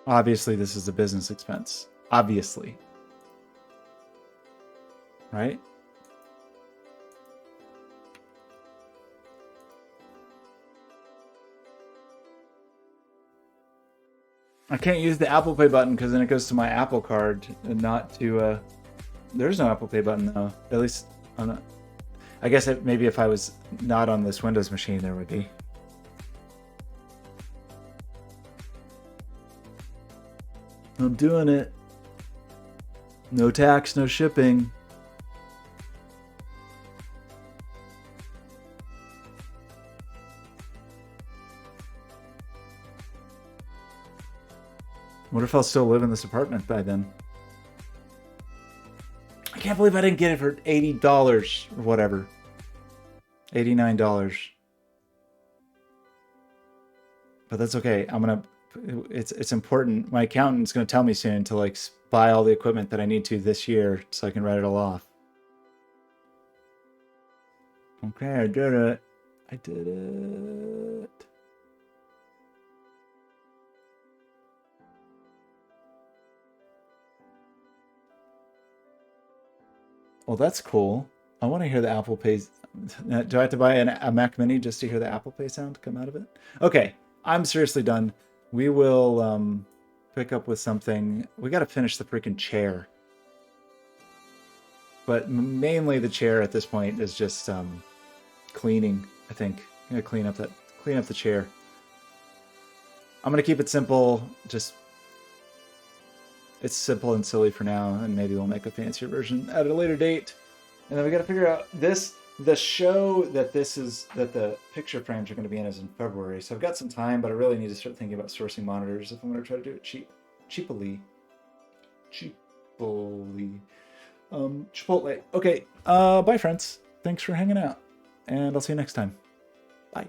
Obviously, this is a business expense. Obviously. Right? I can't use the Apple Pay button because then it goes to my Apple card and not to... There's no Apple Pay button, though. At least, I'm not... I guess maybe if I was not on this Windows machine, there would be. I'm doing it. No tax, no shipping. What if I'll still live in this apartment by then? I can't believe I didn't get it for $80 or whatever. $89. But that's okay. It's important. My accountant's gonna tell me soon to like buy all the equipment that I need to this year so I can write it all off. Okay, I did it. I did it. Well, that's cool. I want to hear the Apple Pay. Do I have to buy a Mac Mini just to hear the Apple Pay sound come out of it? Okay, I'm seriously done. We will pick up with something. We got to finish the freaking chair. But mainly the chair at this point is just cleaning, I think. I'm gonna clean up the chair. I'm gonna keep it simple, it's simple and silly for now, and maybe we'll make a fancier version at a later date. And then we got to figure out the show that the picture frames are going to be in is in February. So I've got some time, but I really need to start thinking about sourcing monitors if I'm going to try to do it cheaply. Chipotle. Okay. Bye, friends. Thanks for hanging out, and I'll see you next time. Bye.